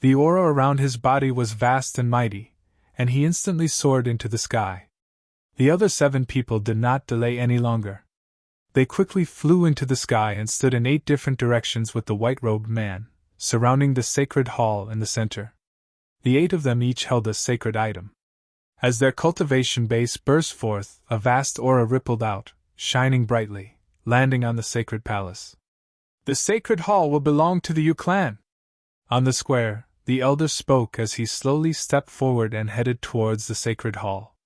The aura around his body was vast and mighty, and he instantly soared into the sky. The other 7 people did not delay any longer. They quickly flew into the sky and stood in 8 different directions with the white-robed man, surrounding the sacred hall in the center. The 8 of them each held a sacred item. As their cultivation base burst forth, a vast aura rippled out, shining brightly, landing on the sacred palace. The sacred hall will belong to the Yu clan. On the square, the elder spoke as he slowly stepped forward and headed towards the sacred hall.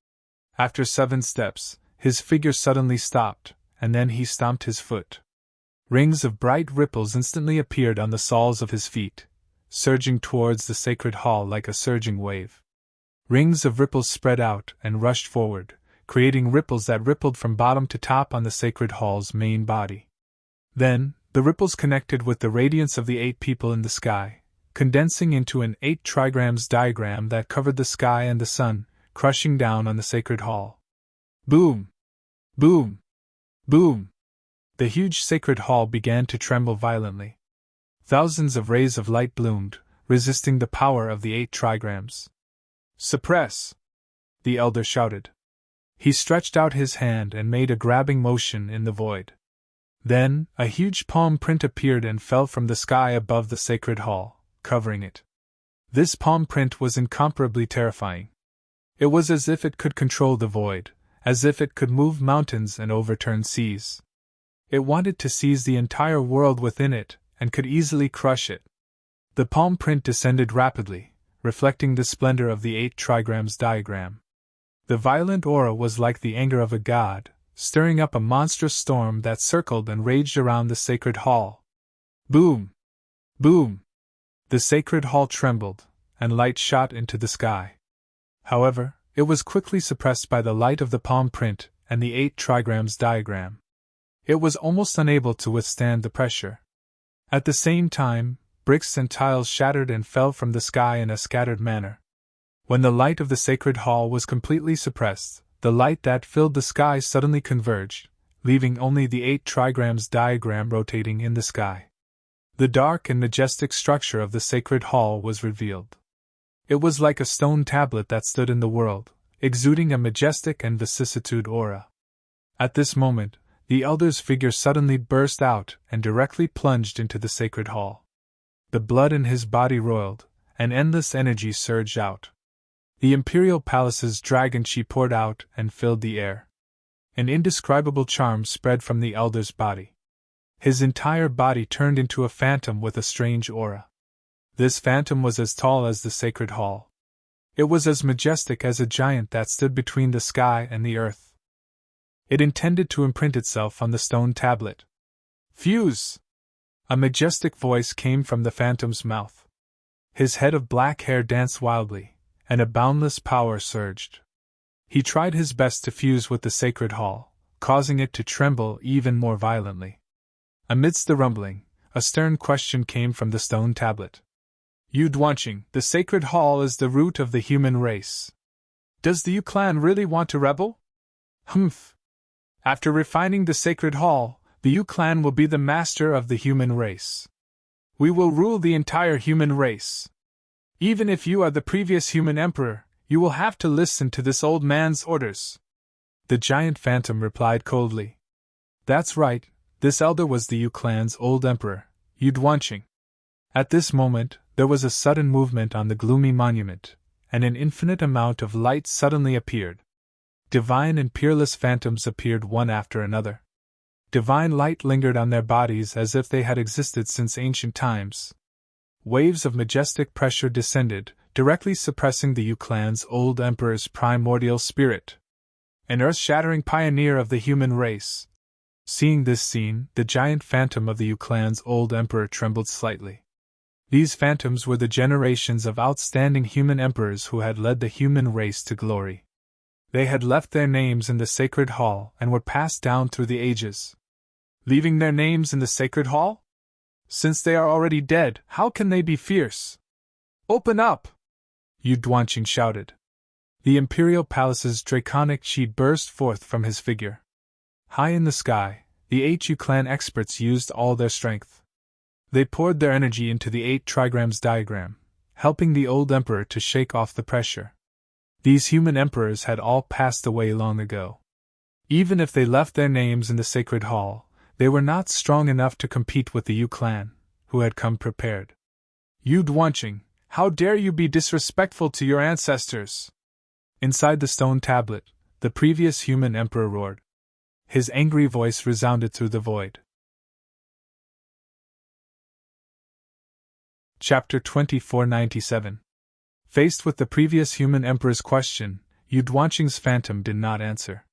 After 7 steps, his figure suddenly stopped, and then he stomped his foot. Rings of bright ripples instantly appeared on the soles of his feet, surging towards the sacred hall like a surging wave. Rings of ripples spread out and rushed forward, creating ripples that rippled from bottom to top on the sacred hall's main body. Then, the ripples connected with the radiance of the 8 people in the sky, condensing into an 8 trigrams diagram that covered the sky and the sun, crushing down on the sacred hall. Boom! Boom! Boom! The huge sacred hall began to tremble violently. Thousands of rays of light bloomed, resisting the power of the 8 trigrams. Suppress! The elder shouted. He stretched out his hand and made a grabbing motion in the void. Then, a huge palm print appeared and fell from the sky above the sacred hall, covering it. This palm print was incomparably terrifying. It was as if it could control the void, as if it could move mountains and overturn seas. It wanted to seize the entire world within it, and could easily crush it. The palm print descended rapidly, reflecting the splendor of the 8 trigrams diagram. The violent aura was like the anger of a god, stirring up a monstrous storm that circled and raged around the sacred hall. Boom! Boom! The sacred hall trembled, and light shot into the sky. However, it was quickly suppressed by the light of the palm print and the 8 trigrams diagram. It was almost unable to withstand the pressure. At the same time, bricks and tiles shattered and fell from the sky in a scattered manner. When the light of the sacred hall was completely suppressed, the light that filled the sky suddenly converged, leaving only the 8 trigrams diagram rotating in the sky. The dark and majestic structure of the sacred hall was revealed. It was like a stone tablet that stood in the world, exuding a majestic and vicissitude aura. At this moment, the elder's figure suddenly burst out and directly plunged into the sacred hall. The blood in his body roiled, and endless energy surged out. The imperial palace's dragon chi poured out and filled the air. An indescribable charm spread from the elder's body. His entire body turned into a phantom with a strange aura. This phantom was as tall as the sacred hall. It was as majestic as a giant that stood between the sky and the earth. It intended to imprint itself on the stone tablet. Fuse! A majestic voice came from the phantom's mouth. His head of black hair danced wildly, and a boundless power surged. He tried his best to fuse with the sacred hall, causing it to tremble even more violently. Amidst the rumbling, a stern question came from the stone tablet. Yu Duanqing, the sacred hall is the root of the human race. Does the Yu clan really want to rebel? Humph! After refining the sacred hall, the Yu clan will be the master of the human race. We will rule the entire human race. Even if you are the previous human emperor, you will have to listen to this old man's orders. The giant phantom replied coldly. That's right, this elder was the Yu clan's old emperor, Yu Duanqing. At this moment, there was a sudden movement on the gloomy monument, and an infinite amount of light suddenly appeared. Divine and peerless phantoms appeared one after another. Divine light lingered on their bodies as if they had existed since ancient times. Waves of majestic pressure descended, directly suppressing the Yu clan's old emperor's primordial spirit. An earth-shattering pioneer of the human race. Seeing this scene, the giant phantom of the Yu clan's old emperor trembled slightly. These phantoms were the generations of outstanding human emperors who had led the human race to glory. They had left their names in the sacred hall and were passed down through the ages. Leaving their names in the sacred hall? Since they are already dead, how can they be fierce? Open up! Yu Duanqing shouted. The imperial palace's draconic chi burst forth from his figure. High in the sky, the 8 Yu clan experts used all their strength. They poured their energy into the 8 trigrams diagram, helping the old emperor to shake off the pressure. These human emperors had all passed away long ago. Even if they left their names in the sacred hall, they were not strong enough to compete with the Yu clan, who had come prepared. Yu Duanqing, how dare you be disrespectful to your ancestors? Inside the stone tablet, the previous human emperor roared. His angry voice resounded through the void. Chapter 2497. Faced with the previous human emperor's question, Yu Duanqing's phantom did not answer.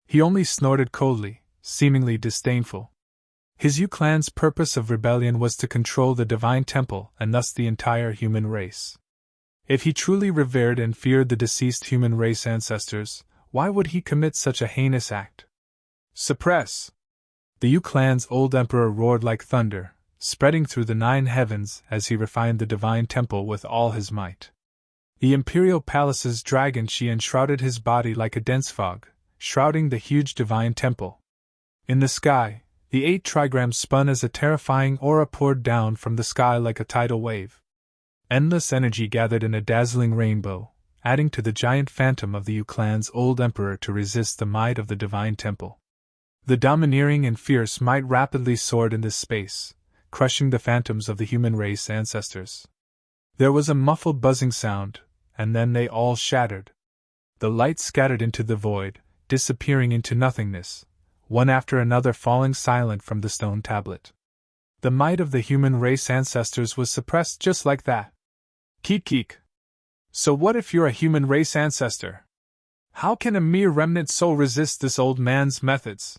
He only snorted coldly, seemingly disdainful. His Yu clan's purpose of rebellion was to control the divine temple and thus the entire human race. If he truly revered and feared the deceased human race ancestors, why would he commit such a heinous act? Suppress! The Yu clan's old emperor roared like thunder, spreading through the 9 heavens as he refined the divine temple with all his might. The imperial palace's dragon chi enshrouded his body like a dense fog, shrouding the huge divine temple. In the sky, the 8 trigrams spun as a terrifying aura poured down from the sky like a tidal wave. Endless energy gathered in a dazzling rainbow, adding to the giant phantom of the Yu clan's old emperor to resist the might of the divine temple. The domineering and fierce might rapidly soared in this space, crushing the phantoms of the human race ancestors. There was a muffled buzzing sound, and then they all shattered. The light scattered into the void, disappearing into nothingness, one after another falling silent from the stone tablet. The might of the human race ancestors was suppressed just like that. Keek. So what if you're a human race ancestor? How can a mere remnant soul resist this old man's methods?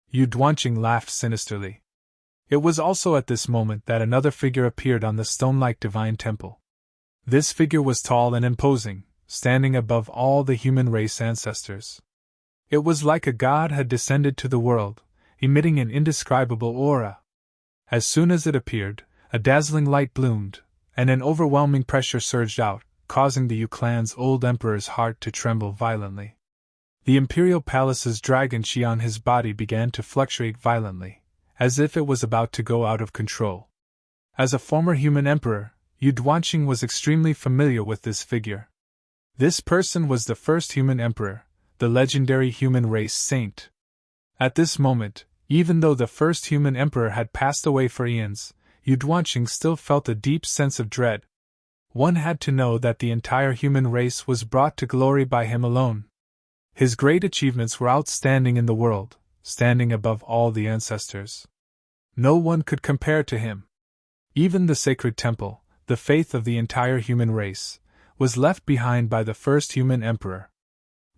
Yu Duanqing laughed sinisterly. It was also at this moment that another figure appeared on the stone-like divine temple. This figure was tall and imposing, standing above all the human race ancestors. It was like a god had descended to the world, emitting an indescribable aura. As soon as it appeared, a dazzling light bloomed, and an overwhelming pressure surged out, causing the Yu clan's old emperor's heart to tremble violently. The imperial palace's dragon chi on his body began to fluctuate violently, as if it was about to go out of control. As a former human emperor, Yu Duanqing was extremely familiar with this figure. This person was the first human emperor, the legendary human race saint. At this moment, even though the first human emperor had passed away for eons, Yuduanqing still felt a deep sense of dread. One had to know that the entire human race was brought to glory by him alone. His great achievements were outstanding in the world, standing above all the ancestors. No one could compare to him. Even the sacred temple, the faith of the entire human race, was left behind by the first human emperor.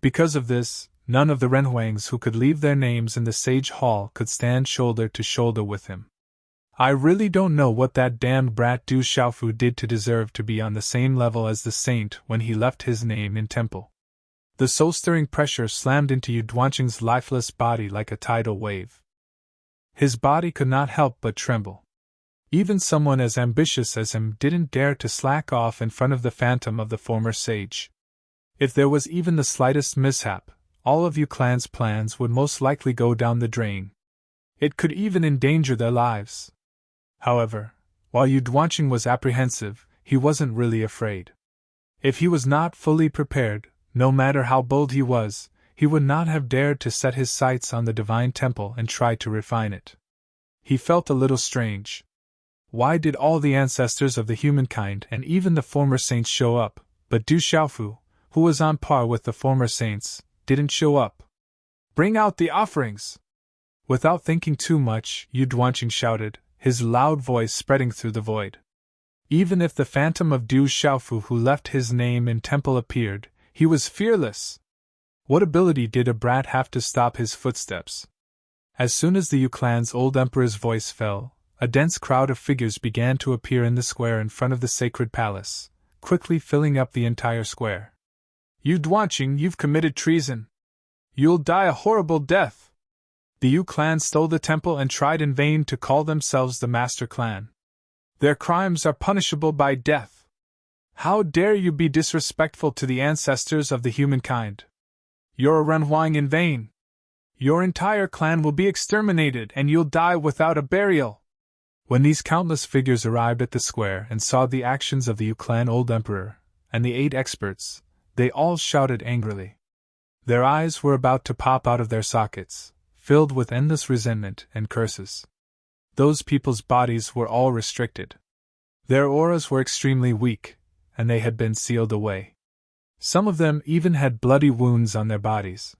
Because of this, none of the Renhuangs who could leave their names in the sage hall could stand shoulder to shoulder with him. I really don't know what that damned brat Du Xiaofu did to deserve to be on the same level as the saint when he left his name in temple. The soul-stirring pressure slammed into Yuduanqing's lifeless body like a tidal wave. His body could not help but tremble. Even someone as ambitious as him didn't dare to slack off in front of the phantom of the former sage. If there was even the slightest mishap, all of Yu Clan's plans would most likely go down the drain. It could even endanger their lives. However, while Yuduanqing was apprehensive, he wasn't really afraid. If he was not fully prepared, no matter how bold he was, he would not have dared to set his sights on the divine temple and try to refine it. He felt a little strange. Why did all the ancestors of the humankind and even the former saints show up, but Du Xiaofu, who was on par with the former saints, didn't show up? Bring out the offerings! Without thinking too much, Yuduanqing shouted, his loud voice spreading through the void. Even if the phantom of Du Xiaofu who left his name in temple appeared, he was fearless. What ability did a brat have to stop his footsteps? As soon as the Yu Clan's old emperor's voice fell, a dense crowd of figures began to appear in the square in front of the sacred palace, quickly filling up the entire square. Yuduanqing, you've committed treason. You'll die a horrible death. The Yu Clan stole the temple and tried in vain to call themselves the Master Clan. Their crimes are punishable by death. How dare you be disrespectful to the ancestors of the humankind? You're a Renhuang in vain. Your entire clan will be exterminated and you'll die without a burial. When these countless figures arrived at the square and saw the actions of the Yu Clan old emperor and the 8 experts, they all shouted angrily. Their eyes were about to pop out of their sockets, filled with endless resentment and curses. Those people's bodies were all restricted. Their auras were extremely weak, and they had been sealed away. Some of them even had bloody wounds on their bodies.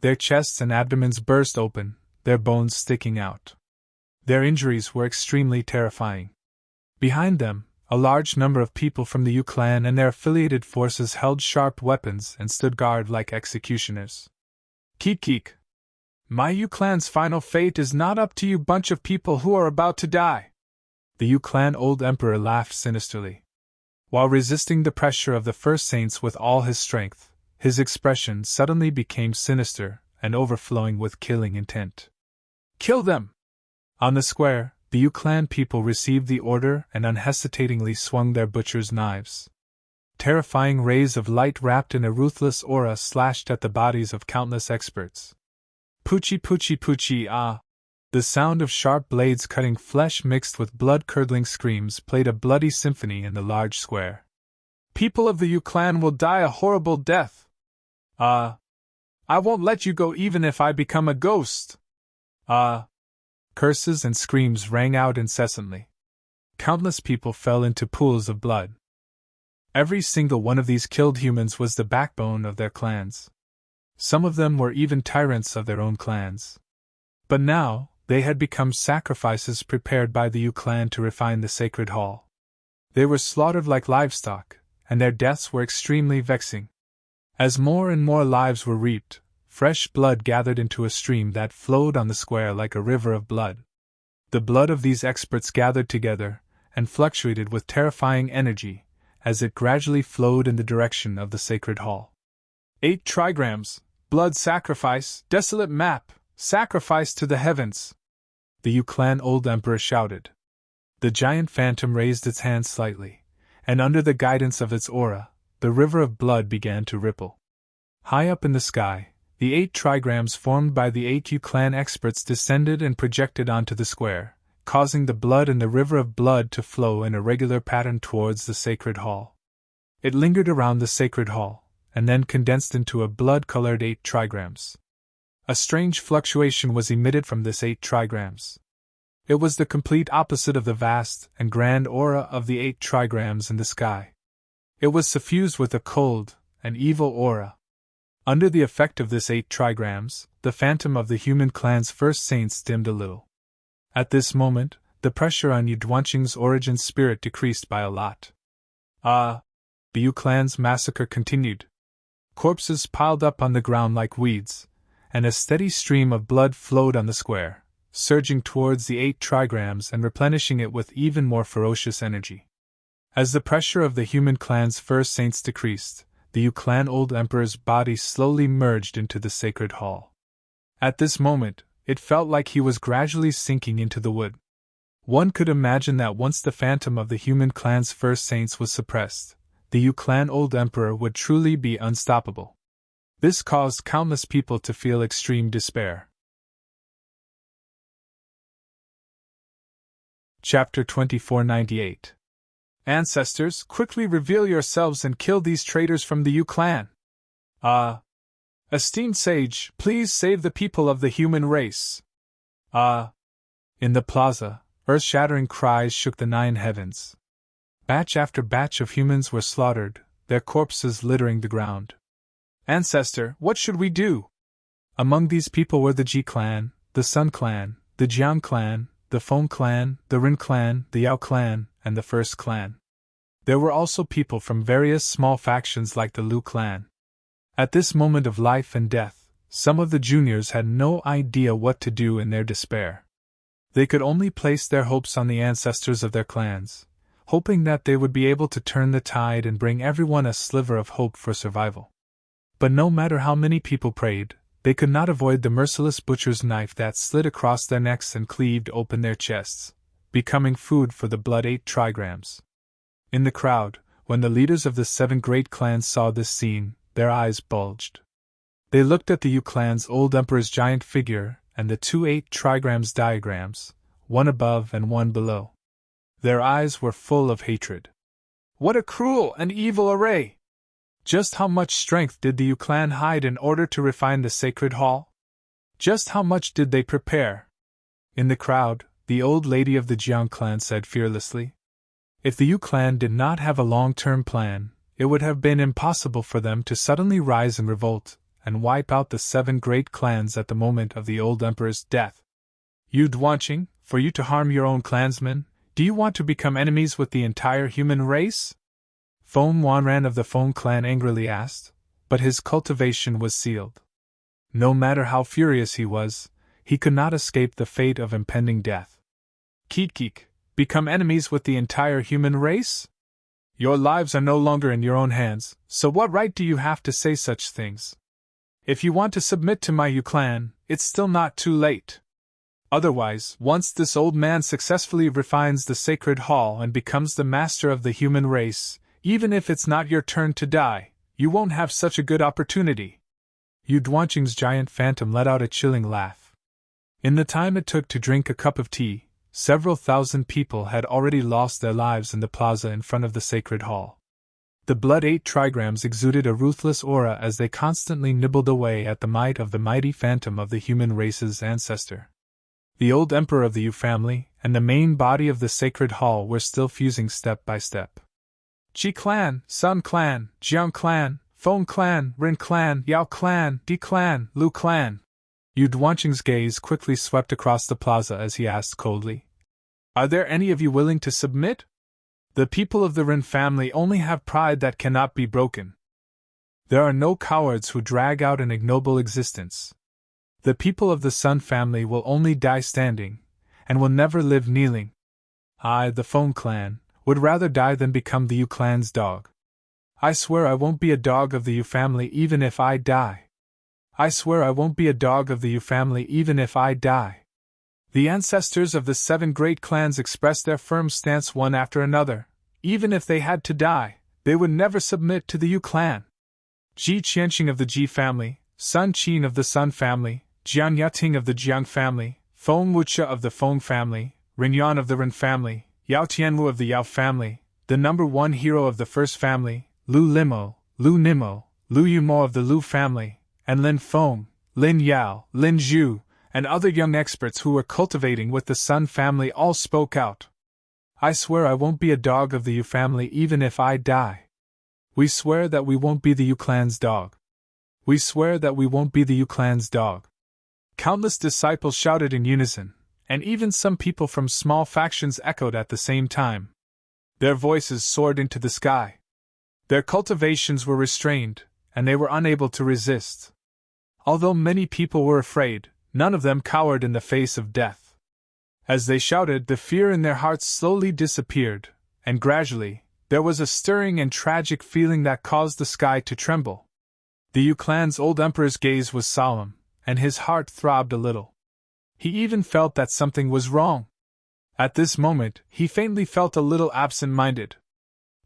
Their chests and abdomens burst open, their bones sticking out. Their injuries were extremely terrifying. Behind them, a large number of people from the Yu Clan and their affiliated forces held sharp weapons and stood guard like executioners. Keek. My Yu Clan's final fate is not up to you bunch of people who are about to die. The Yu Clan old emperor laughed sinisterly. While resisting the pressure of the first saints with all his strength, his expression suddenly became sinister and overflowing with killing intent. Kill them! On the square, the Yu Clan people received the order and unhesitatingly swung their butcher's knives. Terrifying rays of light wrapped in a ruthless aura slashed at the bodies of countless experts. Poochie, ah! The sound of sharp blades cutting flesh mixed with blood-curdling screams played a bloody symphony in the large square. People of the Yu Clan will die a horrible death. I won't let you go even if I become a ghost. Curses and screams rang out incessantly. Countless people fell into pools of blood. Every single one of these killed humans was the backbone of their clans. Some of them were even tyrants of their own clans. But now, they had become sacrifices prepared by the Yu Clan to refine the sacred hall. They were slaughtered like livestock, and their deaths were extremely vexing. As more and more lives were reaped, fresh blood gathered into a stream that flowed on the square like a river of blood. The blood of these experts gathered together, and fluctuated with terrifying energy, as it gradually flowed in the direction of the sacred hall. 8 trigrams, blood sacrifice, desolate map, sacrifice to the heavens! The Yu Clan old emperor shouted. The giant phantom raised its hand slightly, and under the guidance of its aura, the river of blood began to ripple. High up in the sky, the 8 trigrams formed by the 8 Yu Clan experts descended and projected onto the square, causing the blood in the river of blood to flow in a regular pattern towards the sacred hall. It lingered around the sacred hall, and then condensed into a blood-colored 8 trigrams. A strange fluctuation was emitted from this 8 trigrams. It was the complete opposite of the vast and grand aura of the 8 trigrams in the sky. It was suffused with a cold and evil aura. Under the effect of this 8 trigrams, the phantom of the human clan's first saints dimmed a little. At this moment, the pressure on Yudwanching's origin spirit decreased by a lot. Bu clan's massacre continued. Corpses piled up on the ground like weeds, and a steady stream of blood flowed on the square, surging towards the 8 trigrams and replenishing it with even more ferocious energy. As the pressure of the human clan's first saints decreased, the Yu clan old emperor's body slowly merged into the sacred hall. At this moment, it felt like he was gradually sinking into the wood. One could imagine that once the phantom of the human clan's first saints was suppressed, the Yu clan old emperor would truly be unstoppable. This caused countless people to feel extreme despair. Chapter 2498. Ancestors, quickly reveal yourselves and kill these traitors from the Yu clan. Esteemed sage, please save the people of the human race. In the plaza, earth-shattering cries shook the 9 heavens. Batch after batch of humans were slaughtered, their corpses littering the ground. Ancestor, what should we do? Among these people were the Ji clan, the Sun clan, the Jiang clan, the Feng clan, the Rin clan, the Yao clan, and the First clan. There were also people from various small factions like the Lu clan. At this moment of life and death, some of the juniors had no idea what to do in their despair. They could only place their hopes on the ancestors of their clans, hoping that they would be able to turn the tide and bring everyone a sliver of hope for survival. But no matter how many people prayed, they could not avoid the merciless butcher's knife that slid across their necks and cleaved open their chests, becoming food for the blood 8 trigrams. In the crowd, when the leaders of the 7 great clans saw this scene, their eyes bulged. They looked at the Yu clan's old emperor's giant figure and the 2 8 trigrams diagrams, one above and one below. Their eyes were full of hatred. What a cruel and evil array! Just how much strength did the Yu clan hide in order to refine the sacred hall? Just how much did they prepare? In the crowd, the old lady of the Jiang clan said fearlessly, if the Yu clan did not have a long-term plan, it would have been impossible for them to suddenly rise in revolt and wipe out the 7 great clans at the moment of the old emperor's death. Yu Duanqing, for you to harm your own clansmen, do you want to become enemies with the entire human race? Feng Wanran of the Feng clan angrily asked, but his cultivation was sealed. No matter how furious he was, he could not escape the fate of impending death. Keek, become enemies with the entire human race? Your lives are no longer in your own hands, so what right do you have to say such things? If you want to submit to my Yu clan, it's still not too late. Otherwise, once this old man successfully refines the sacred hall and becomes the master of the human race, even if it's not your turn to die, you won't have such a good opportunity. Yu Duanqing's giant phantom let out a chilling laugh. In the time it took to drink a cup of tea, several thousand people had already lost their lives in the plaza in front of the sacred hall. The blood 8 trigrams exuded a ruthless aura as they constantly nibbled away at the might of the mighty phantom of the human race's ancestor. The old emperor of the Yu family and the main body of the sacred hall were still fusing step by step. Ji clan, Sun clan, Jiang clan, Feng clan, Rin clan, Yao clan, Di clan, Lu clan. Yu Duanqing's gaze quickly swept across the plaza as he asked coldly, are there any of you willing to submit? The people of the Rin family only have pride that cannot be broken. There are no cowards who drag out an ignoble existence. The people of the Sun family will only die standing, and will never live kneeling. I, the Feng clan, would rather die than become the Yu clan's dog. I swear I won't be a dog of the Yu family even if I die. I swear I won't be a dog of the Yu family even if I die. The ancestors of the 7 great clans expressed their firm stance one after another. Even if they had to die, they would never submit to the Yu clan. Ji Qianqing of the Ji family, Sun Qin of the Sun family, Jiang Yating of the Jiang family, Feng Wucha of the Feng family, Rin Yan of the Rin family, Yao Tianwu of the Yao family, the number 1 hero of the First family, Lu Limo, Lu Nimo, Lu Yumo of the Lu family, and Lin Feng, Lin Yao, Lin Zhu, and other young experts who were cultivating with the Sun family all spoke out. I swear I won't be a dog of the Yu family even if I die. We swear that we won't be the Yu clan's dog. We swear that we won't be the Yu clan's dog. Countless disciples shouted in unison, and even some people from small factions echoed at the same time. Their voices soared into the sky. Their cultivations were restrained, and they were unable to resist. Although many people were afraid, none of them cowered in the face of death. As they shouted, the fear in their hearts slowly disappeared, and gradually, there was a stirring and tragic feeling that caused the sky to tremble. The Yu clan's old emperor's gaze was solemn, and his heart throbbed a little. He even felt that something was wrong. At this moment, he faintly felt a little absent-minded.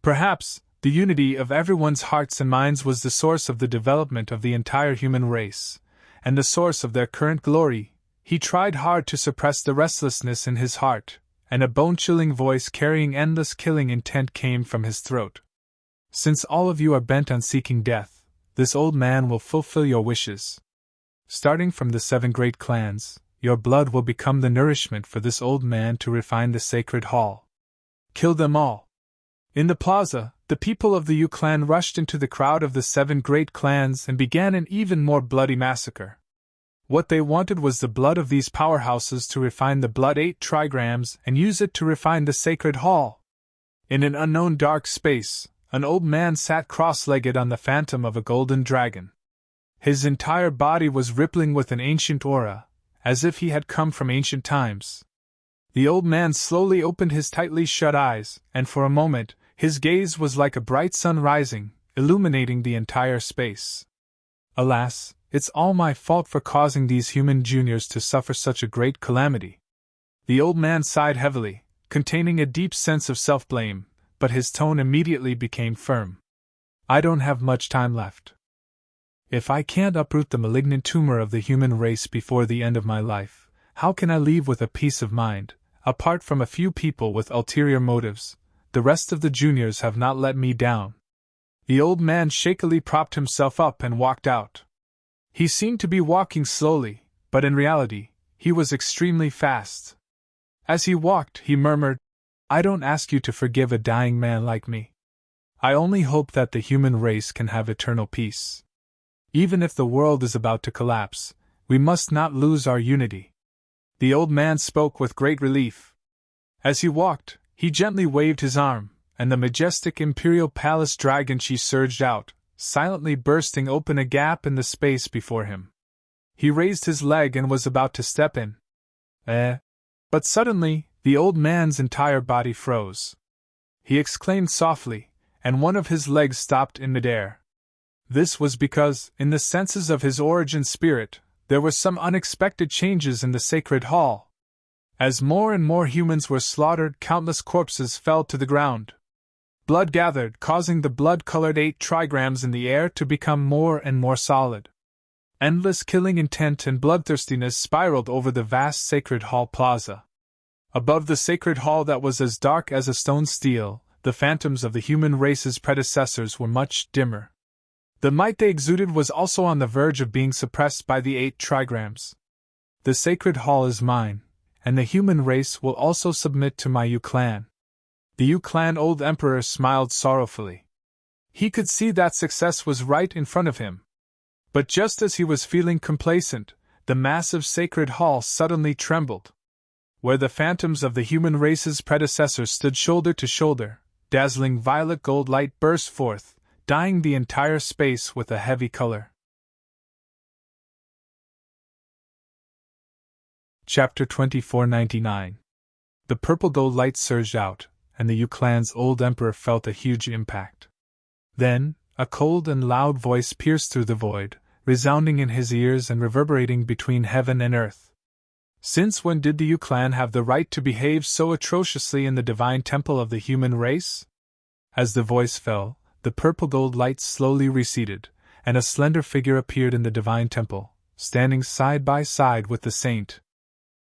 Perhaps, the unity of everyone's hearts and minds was the source of the development of the entire human race, and the source of their current glory. He tried hard to suppress the restlessness in his heart, and a bone-chilling voice carrying endless killing intent came from his throat. Since all of you are bent on seeking death, this old man will fulfill your wishes. Starting from the 7 great clans, your blood will become the nourishment for this old man to refine the sacred hall. Kill them all. In the plaza, the people of the Yu clan rushed into the crowd of the 7 great clans and began an even more bloody massacre. What they wanted was the blood of these powerhouses to refine the blood 8 trigrams and use it to refine the sacred hall. In an unknown dark space, an old man sat cross-legged on the phantom of a golden dragon. His entire body was rippling with an ancient aura, as if he had come from ancient times. The old man slowly opened his tightly shut eyes, and for a moment, his gaze was like a bright sun rising, illuminating the entire space. Alas, it's all my fault for causing these human juniors to suffer such a great calamity. The old man sighed heavily, containing a deep sense of self-blame, but his tone immediately became firm. I don't have much time left. If I can't uproot the malignant tumor of the human race before the end of my life, how can I leave with a peace of mind? Apart from a few people with ulterior motives, the rest of the juniors have not let me down. The old man shakily propped himself up and walked out. He seemed to be walking slowly, but in reality, he was extremely fast. As he walked, he murmured, I don't ask you to forgive a dying man like me. I only hope that the human race can have eternal peace. Even if the world is about to collapse, we must not lose our unity. The old man spoke with great relief. As he walked, he gently waved his arm, and the majestic imperial palace dragon she surged out, silently bursting open a gap in the space before him. He raised his leg and was about to step in. But suddenly, the old man's entire body froze. He exclaimed softly, and one of his legs stopped in midair. This was because, in the senses of his origin spirit, there were some unexpected changes in the sacred hall. As more and more humans were slaughtered, countless corpses fell to the ground. Blood gathered, causing the blood-colored 8 trigrams in the air to become more and more solid. Endless killing intent and bloodthirstiness spiraled over the vast sacred hall plaza. Above the sacred hall that was as dark as a stone steel, the phantoms of the human race's predecessors were much dimmer. The might they exuded was also on the verge of being suppressed by the 8 trigrams. The sacred hall is mine, and the human race will also submit to my Yu clan. The Yu clan old emperor smiled sorrowfully. He could see that success was right in front of him. But just as he was feeling complacent, the massive sacred hall suddenly trembled. Where the phantoms of the human race's predecessors stood shoulder to shoulder, dazzling violet gold light burst forth, dyeing the entire space with a heavy color. Chapter 2499. The purple gold light surged out, and the Yu clan's old emperor felt a huge impact. Then, a cold and loud voice pierced through the void, resounding in his ears and reverberating between heaven and earth. Since when did the Yu clan have the right to behave so atrociously in the divine temple of the human race? As the voice fell, the purple gold light slowly receded, and a slender figure appeared in the divine temple, standing side by side with the saint.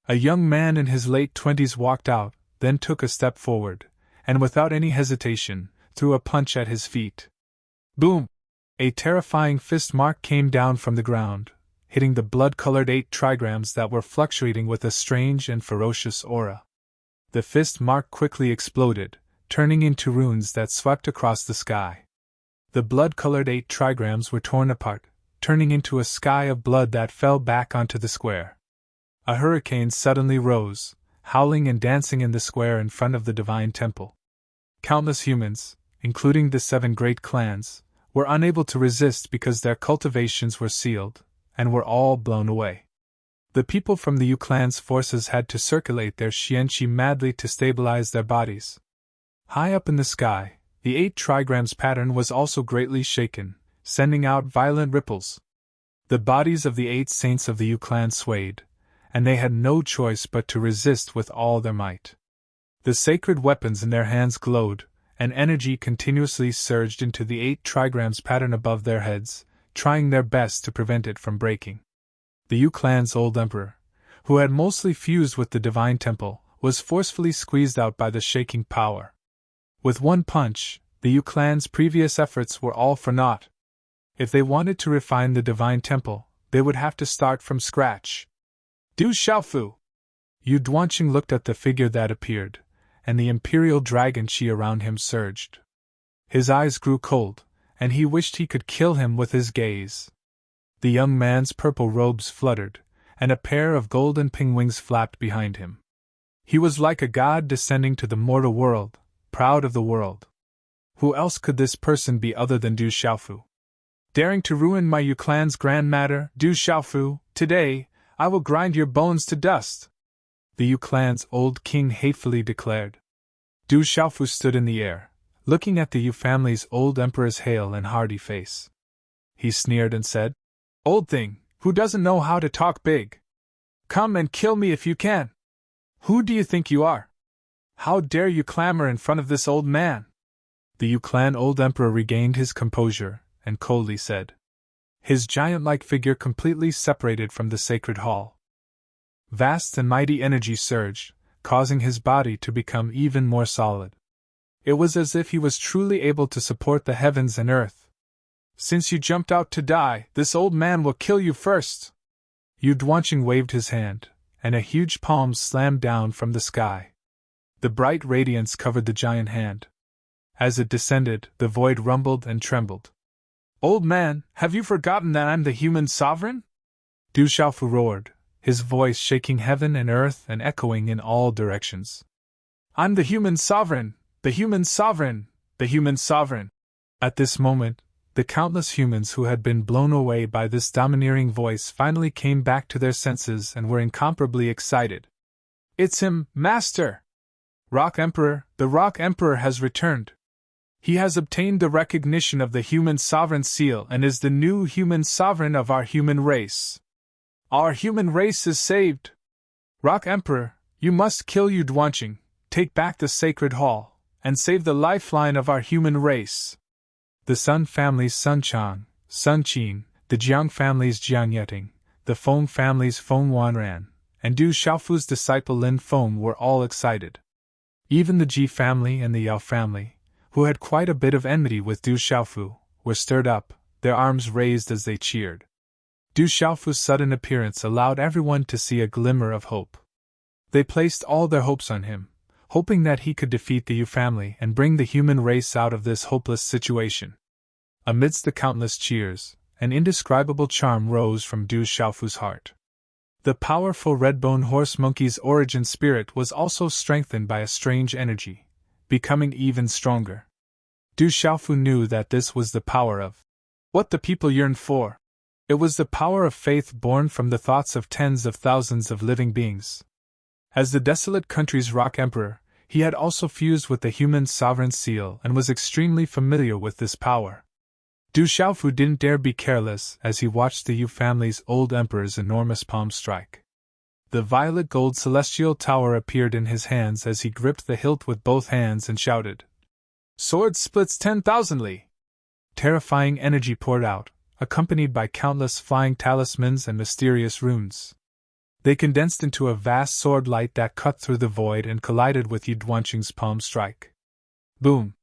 A young man in his late 20s walked out, then took a step forward, and without any hesitation, threw a punch at his feet. Boom! A terrifying fist mark came down from the ground, hitting the blood-colored 8 trigrams that were fluctuating with a strange and ferocious aura. The fist mark quickly exploded, turning into runes that swept across the sky. The blood-colored 8 trigrams were torn apart, turning into a sky of blood that fell back onto the square. A hurricane suddenly rose, howling and dancing in the square in front of the divine temple. Countless humans, including the 7 great clans, were unable to resist because their cultivations were sealed, and were all blown away. The people from the Yu clan's forces had to circulate their xianqi madly to stabilize their bodies. High up in the sky, the 8 trigrams pattern was also greatly shaken, sending out violent ripples. The bodies of the 8 saints of the Yu clan swayed, and they had no choice but to resist with all their might. The sacred weapons in their hands glowed, and energy continuously surged into the 8 trigrams pattern above their heads, trying their best to prevent it from breaking. The Yu clan's old emperor, who had mostly fused with the divine temple, was forcefully squeezed out by the shaking power. With one punch, the Yu clan's previous efforts were all for naught. If they wanted to refine the divine temple, they would have to start from scratch. Du Xiaofu! Yu Duanqing looked at the figure that appeared, and the imperial dragon qi around him surged. His eyes grew cold, and he wished he could kill him with his gaze. The young man's purple robes fluttered, and a pair of golden ping wings flapped behind him. He was like a god descending to the mortal world, proud of the world. Who else could this person be other than Du Xiaofu? Daring to ruin my Yu clan's grand matter, Du Xiaofu, today, I will grind your bones to dust, the Yu clan's old king hatefully declared. Du Xiaofu stood in the air, looking at the Yu family's old emperor's hale and hearty face. He sneered and said, "Old thing, who doesn't know how to talk big? Come and kill me if you can. Who do you think you are? How dare you clamor in front of this old man?" The Yu clan old emperor regained his composure, and coldly said. His giant-like figure completely separated from the sacred hall. Vast and mighty energy surged, causing his body to become even more solid. It was as if he was truly able to support the heavens and earth. "Since you jumped out to die, this old man will kill you first!" Yu Duanqing waved his hand, and a huge palm slammed down from the sky. The bright radiance covered the giant hand. As it descended, the void rumbled and trembled. "Old man, have you forgotten that I'm the human sovereign?" Du Xiaofu roared, his voice shaking heaven and earth and echoing in all directions. "I'm the human sovereign! The human sovereign! The human sovereign!" At this moment, the countless humans who had been blown away by this domineering voice finally came back to their senses and were incomparably excited. "It's him, Master! Rock Emperor, the Rock Emperor has returned! He has obtained the recognition of the human sovereign seal and is the new human sovereign of our human race. Our human race is saved! Rock Emperor, you must kill Yu Duanqing, take back the sacred hall, and save the lifeline of our human race." The Sun family's Sun Chang, Sun Qin, the Jiang family's Jiang Yeting, the Feng family's Feng Wanran, and Du Xiaofu's disciple Lin Feng were all excited. Even the Ji family and the Yao family, who had quite a bit of enmity with Du Xiaofu, were stirred up, their arms raised as they cheered. Du Xiaofu's sudden appearance allowed everyone to see a glimmer of hope. They placed all their hopes on him, hoping that he could defeat the Yu family and bring the human race out of this hopeless situation. Amidst the countless cheers, an indescribable charm rose from Du Xiaofu's heart. The powerful red-bone horse monkey's origin spirit was also strengthened by a strange energy, becoming even stronger. Du Xiaofu knew that this was the power of what the people yearned for. It was the power of faith born from the thoughts of tens of thousands of living beings. As the desolate country's Rock Emperor, he had also fused with the human sovereign seal and was extremely familiar with this power. Du Xiaofu didn't dare be careless as he watched the Yu family's old emperor's enormous palm strike. The violet gold celestial tower appeared in his hands as he gripped the hilt with both hands and shouted, "Sword splits 10,000 li!" Terrifying energy poured out, accompanied by countless flying talismans and mysterious runes. They condensed into a vast sword light that cut through the void and collided with Yu Duanqing's palm strike. Boom!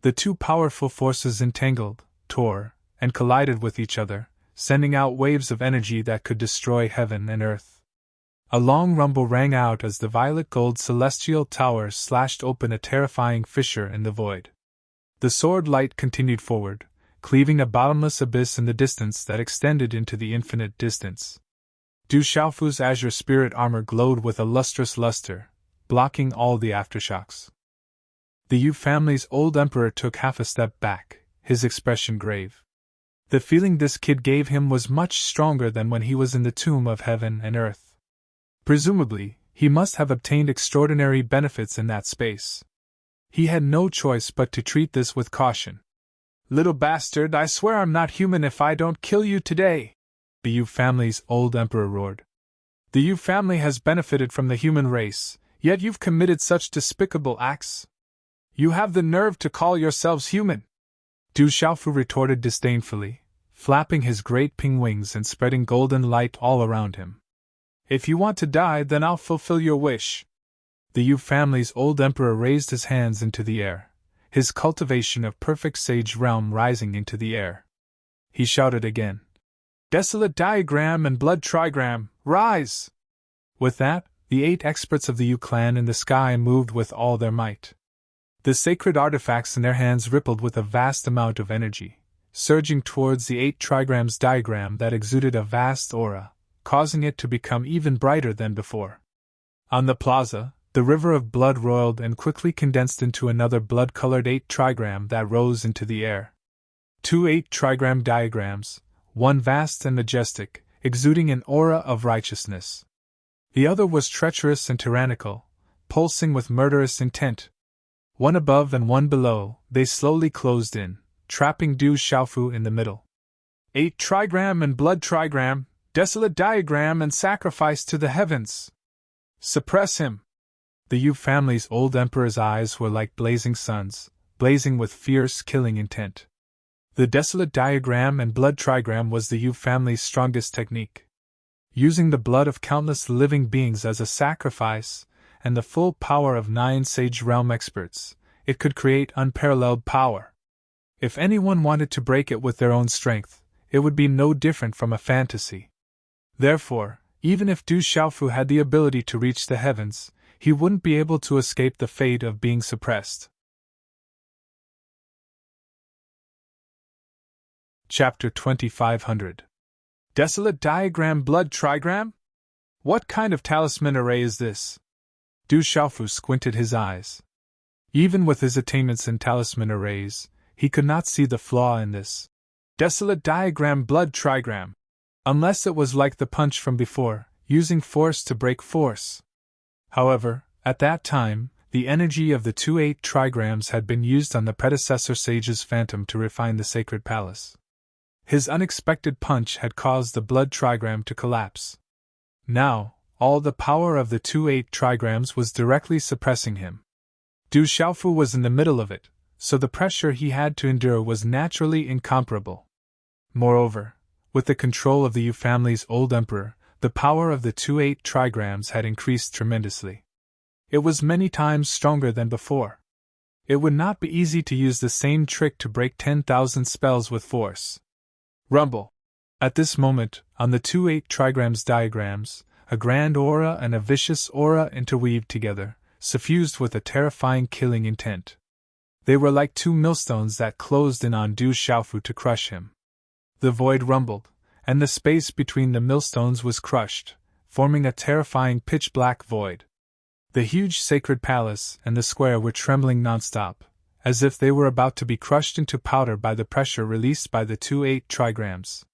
The two powerful forces entangled, tore, and collided with each other, sending out waves of energy that could destroy heaven and earth. A long rumble rang out as the violet gold celestial towers slashed open a terrifying fissure in the void. The sword light continued forward, cleaving a bottomless abyss in the distance that extended into the infinite distance. Du Xiaofu's azure spirit armor glowed with a lustrous luster, blocking all the aftershocks. The Yu family's old emperor took half a step back, his expression grave. The feeling this kid gave him was much stronger than when he was in the tomb of heaven and earth. Presumably, he must have obtained extraordinary benefits in that space. He had no choice but to treat this with caution. "Little bastard, I swear I'm not human if I don't kill you today!" the Yu family's old emperor roared. "The Yu family has benefited from the human race, yet you've committed such despicable acts. You have the nerve to call yourselves human!" Du Xiaofu retorted disdainfully, flapping his great ping wings and spreading golden light all around him. "If you want to die, then I'll fulfill your wish." The Yu family's old emperor raised his hands into the air, his cultivation of perfect sage realm rising into the air. He shouted again, "Desolate diagram and blood trigram, rise!" With that, the 8 experts of the Yu clan in the sky moved with all their might. The sacred artifacts in their hands rippled with a vast amount of energy, surging towards the 8 trigrams diagram that exuded a vast aura, causing it to become even brighter than before. On the plaza, the river of blood roiled and quickly condensed into another blood-colored 8 trigram that rose into the air. 2 8 trigram diagrams, one vast and majestic, exuding an aura of righteousness. The other was treacherous and tyrannical, pulsing with murderous intent. One above and one below, they slowly closed in, trapping Du Xiaofu in the middle. 8 trigram and blood trigram, desolate diagram and sacrifice to the heavens! Suppress him! The Yu family's old emperor's eyes were like blazing suns, blazing with fierce, killing intent. The desolate diagram and blood trigram was the Yu family's strongest technique. Using the blood of countless living beings as a sacrifice, and the full power of 9 Sage Realm experts, it could create unparalleled power. If anyone wanted to break it with their own strength, it would be no different from a fantasy. Therefore, even if Du Xiaofu had the ability to reach the heavens, he wouldn't be able to escape the fate of being suppressed. Chapter 2500. Desolate diagram blood trigram? What kind of talisman array is this? Du Xiaofu squinted his eyes. Even with his attainments in talisman arrays, he could not see the flaw in this. Desolate diagram blood trigram. Unless it was like the punch from before, using force to break force. However, at that time, the energy of the 2 8 trigrams had been used on the predecessor sage's phantom to refine the sacred palace. His unexpected punch had caused the blood trigram to collapse. Now, all the power of the 2 8 trigrams was directly suppressing him. Du Xiaofu was in the middle of it, so the pressure he had to endure was naturally incomparable. Moreover, with the control of the Yu family's old emperor, the power of the 2 8 trigrams had increased tremendously. It was many times stronger than before. It would not be easy to use the same trick to break 10,000 spells with force. Rumble! At this moment, on the 2 8 trigrams diagrams, a grand aura and a vicious aura interweaved together, suffused with a terrifying killing intent. They were like 2 millstones that closed in on Du Xiaofu to crush him. The void rumbled, and the space between the millstones was crushed, forming a terrifying pitch-black void. The huge sacred palace and the square were trembling nonstop, as if they were about to be crushed into powder by the pressure released by the 2 8 trigrams.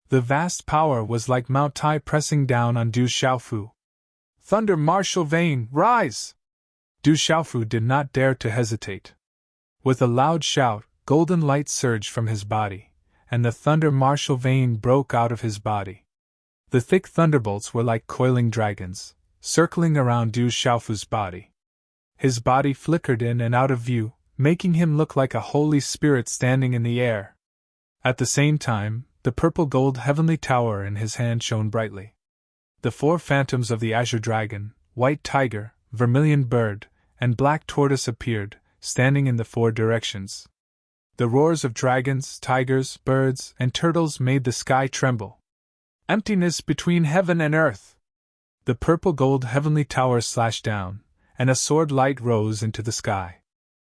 The vast power was like Mount Tai pressing down on Du Xiaofu. Thunder martial vein, rise! Du Xiaofu did not dare to hesitate. With a loud shout, golden light surged from his body, and the thunder martial vein broke out of his body. The thick thunderbolts were like coiling dragons, circling around Du Xiaofu's body. His body flickered in and out of view, making him look like a holy spirit standing in the air. At the same time, the purple-gold heavenly tower in his hand shone brightly. The 4 phantoms of the azure dragon, white tiger, vermilion bird, and black tortoise appeared, standing in the 4 directions. The roars of dragons, tigers, birds, and turtles made the sky tremble. Emptiness between heaven and earth! The purple-gold heavenly tower slashed down, and a sword light rose into the sky.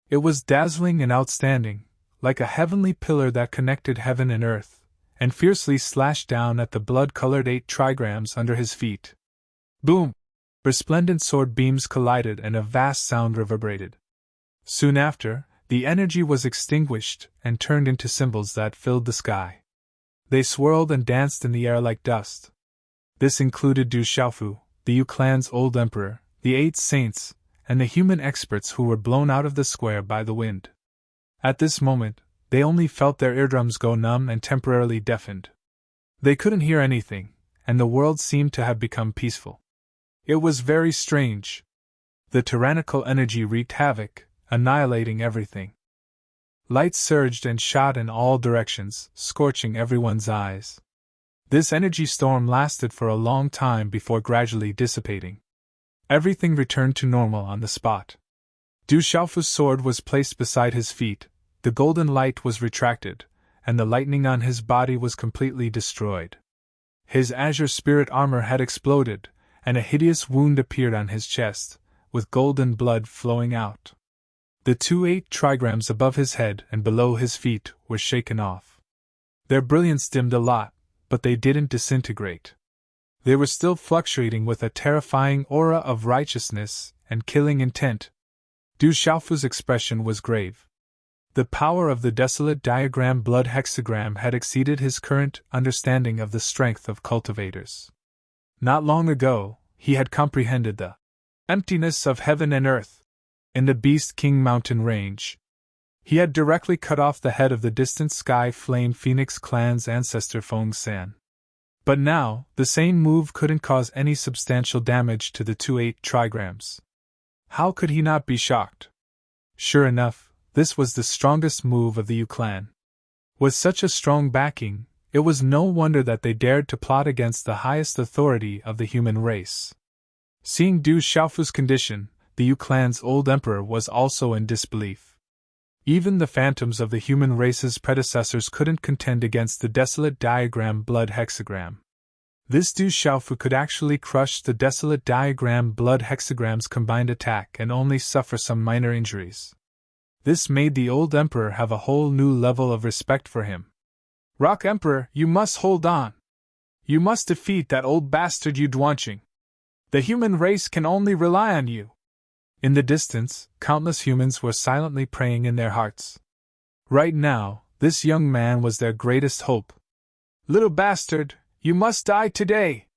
It was dazzling and outstanding, like a heavenly pillar that connected heaven and earth, and fiercely slashed down at the blood-colored 8 trigrams under his feet. Boom! Resplendent sword beams collided and a vast sound reverberated. Soon after, the energy was extinguished and turned into symbols that filled the sky. They swirled and danced in the air like dust. This included Du Xiaofu, the Yu clan's old emperor, the 8 saints, and the human experts who were blown out of the square by the wind. At this moment, they only felt their eardrums go numb and temporarily deafened. They couldn't hear anything, and the world seemed to have become peaceful. It was very strange. The tyrannical energy wreaked havoc, annihilating everything. Light surged and shot in all directions, scorching everyone's eyes. This energy storm lasted for a long time before gradually dissipating. Everything returned to normal on the spot. Du Xiaofu's sword was placed beside his feet, the golden light was retracted, and the lightning on his body was completely destroyed. His azure spirit armor had exploded, and a hideous wound appeared on his chest, with golden blood flowing out. The 2 8 trigrams above his head and below his feet were shaken off. Their brilliance dimmed a lot, but they didn't disintegrate. They were still fluctuating with a terrifying aura of righteousness and killing intent. Du Xiaofu's expression was grave. The power of the desolate diagram blood hexagram had exceeded his current understanding of the strength of cultivators. Not long ago, he had comprehended the emptiness of heaven and earth. In the Beast King mountain range, he had directly cut off the head of the distant Sky Flame Phoenix clan's ancestor Feng San. But now, the same move couldn't cause any substantial damage to the 2 8 trigrams. How could he not be shocked? Sure enough, this was the strongest move of the Yu clan. With such a strong backing, it was no wonder that they dared to plot against the highest authority of the human race. Seeing Du Xiaofu's condition, the Yu clan's old emperor was also in disbelief. Even the phantoms of the human race's predecessors couldn't contend against the desolate diagram blood hexagram. This Du Xiaofu could actually crush the desolate diagram blood hexagram's combined attack and only suffer some minor injuries. This made the old emperor have a whole new level of respect for him. Rock Emperor, you must hold on. You must defeat that old bastard Yu Duanqing. The human race can only rely on you. In the distance, countless humans were silently praying in their hearts. Right now, this young man was their greatest hope. Little bastard, you must die today!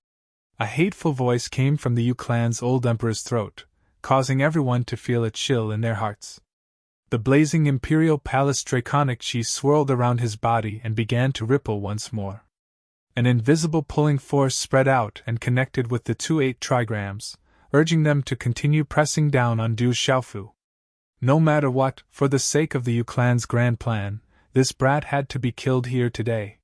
A hateful voice came from the Yu clan's old emperor's throat, causing everyone to feel a chill in their hearts. The blazing imperial palace draconic chi swirled around his body and began to ripple once more. An invisible pulling force spread out and connected with the 2 8 trigrams, urging them to continue pressing down on Du Xiaofu. No matter what, for the sake of the Yu clan's grand plan, this brat had to be killed here today.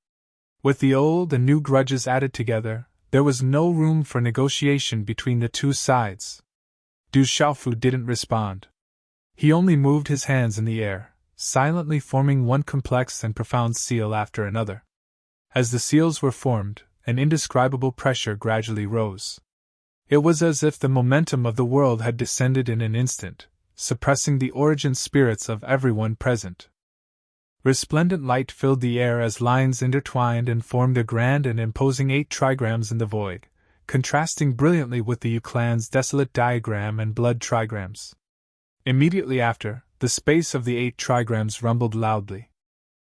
With the old and new grudges added together, there was no room for negotiation between the two sides. Du Xiaofu didn't respond. He only moved his hands in the air, silently forming one complex and profound seal after another. As the seals were formed, an indescribable pressure gradually rose. It was as if the momentum of the world had descended in an instant, suppressing the origin spirits of everyone present. Resplendent light filled the air as lines intertwined and formed a grand and imposing 8 trigrams in the void, contrasting brilliantly with the Yu clan's desolate diagram and blood trigrams. Immediately after, the space of the 8 trigrams rumbled loudly.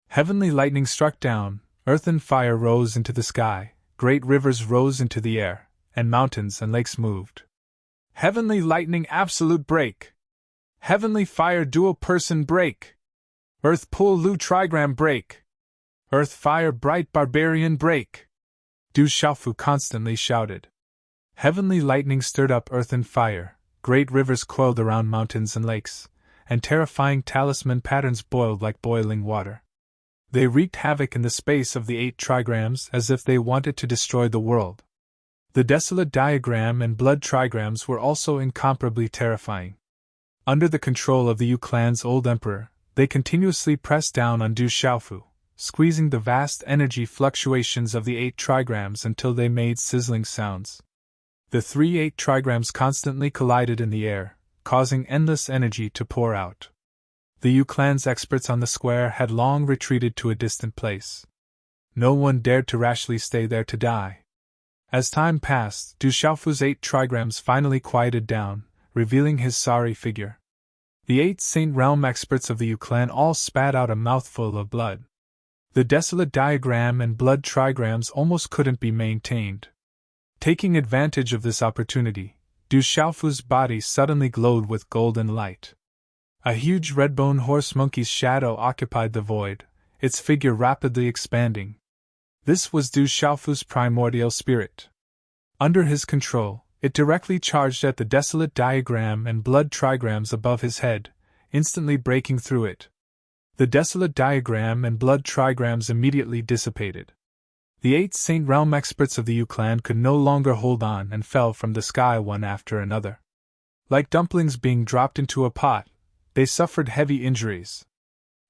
Heavenly lightning struck down, earth and fire rose into the sky, great rivers rose into the air, and mountains and lakes moved. Heavenly lightning absolute break! Heavenly fire dual person break! Earth pull Lu trigram break! Earth fire bright barbarian break! Du Xiaofu constantly shouted. Heavenly lightning stirred up earth and fire, great rivers coiled around mountains and lakes, and terrifying talisman patterns boiled like boiling water. They wreaked havoc in the space of the 8 trigrams as if they wanted to destroy the world. The desolate diagram and blood trigrams were also incomparably terrifying. Under the control of the Yu clan's old emperor, They continuously pressed down on Du Xiaofu, squeezing the vast energy fluctuations of the 8 trigrams until they made sizzling sounds. The 8 trigrams constantly collided in the air, causing endless energy to pour out. The Yu clan's experts on the square had long retreated to a distant place. No one dared to rashly stay there to die. As time passed, Du Xiaofu's 8 trigrams finally quieted down, revealing his sorry figure. The 8 Saint Realm experts of the Yu clan all spat out a mouthful of blood. The desolate diagram and blood trigrams almost couldn't be maintained. Taking advantage of this opportunity, Du Xiaofu's body suddenly glowed with golden light. A huge red-bone horse monkey's shadow occupied the void, its figure rapidly expanding. This was Du Xiaofu's primordial spirit. Under his control, it directly charged at the desolate diagram and blood trigrams above his head, instantly breaking through it. The desolate diagram and blood trigrams immediately dissipated. The 8 Saint Realm experts of the Yu clan could no longer hold on and fell from the sky one after another. Like dumplings being dropped into a pot, they suffered heavy injuries.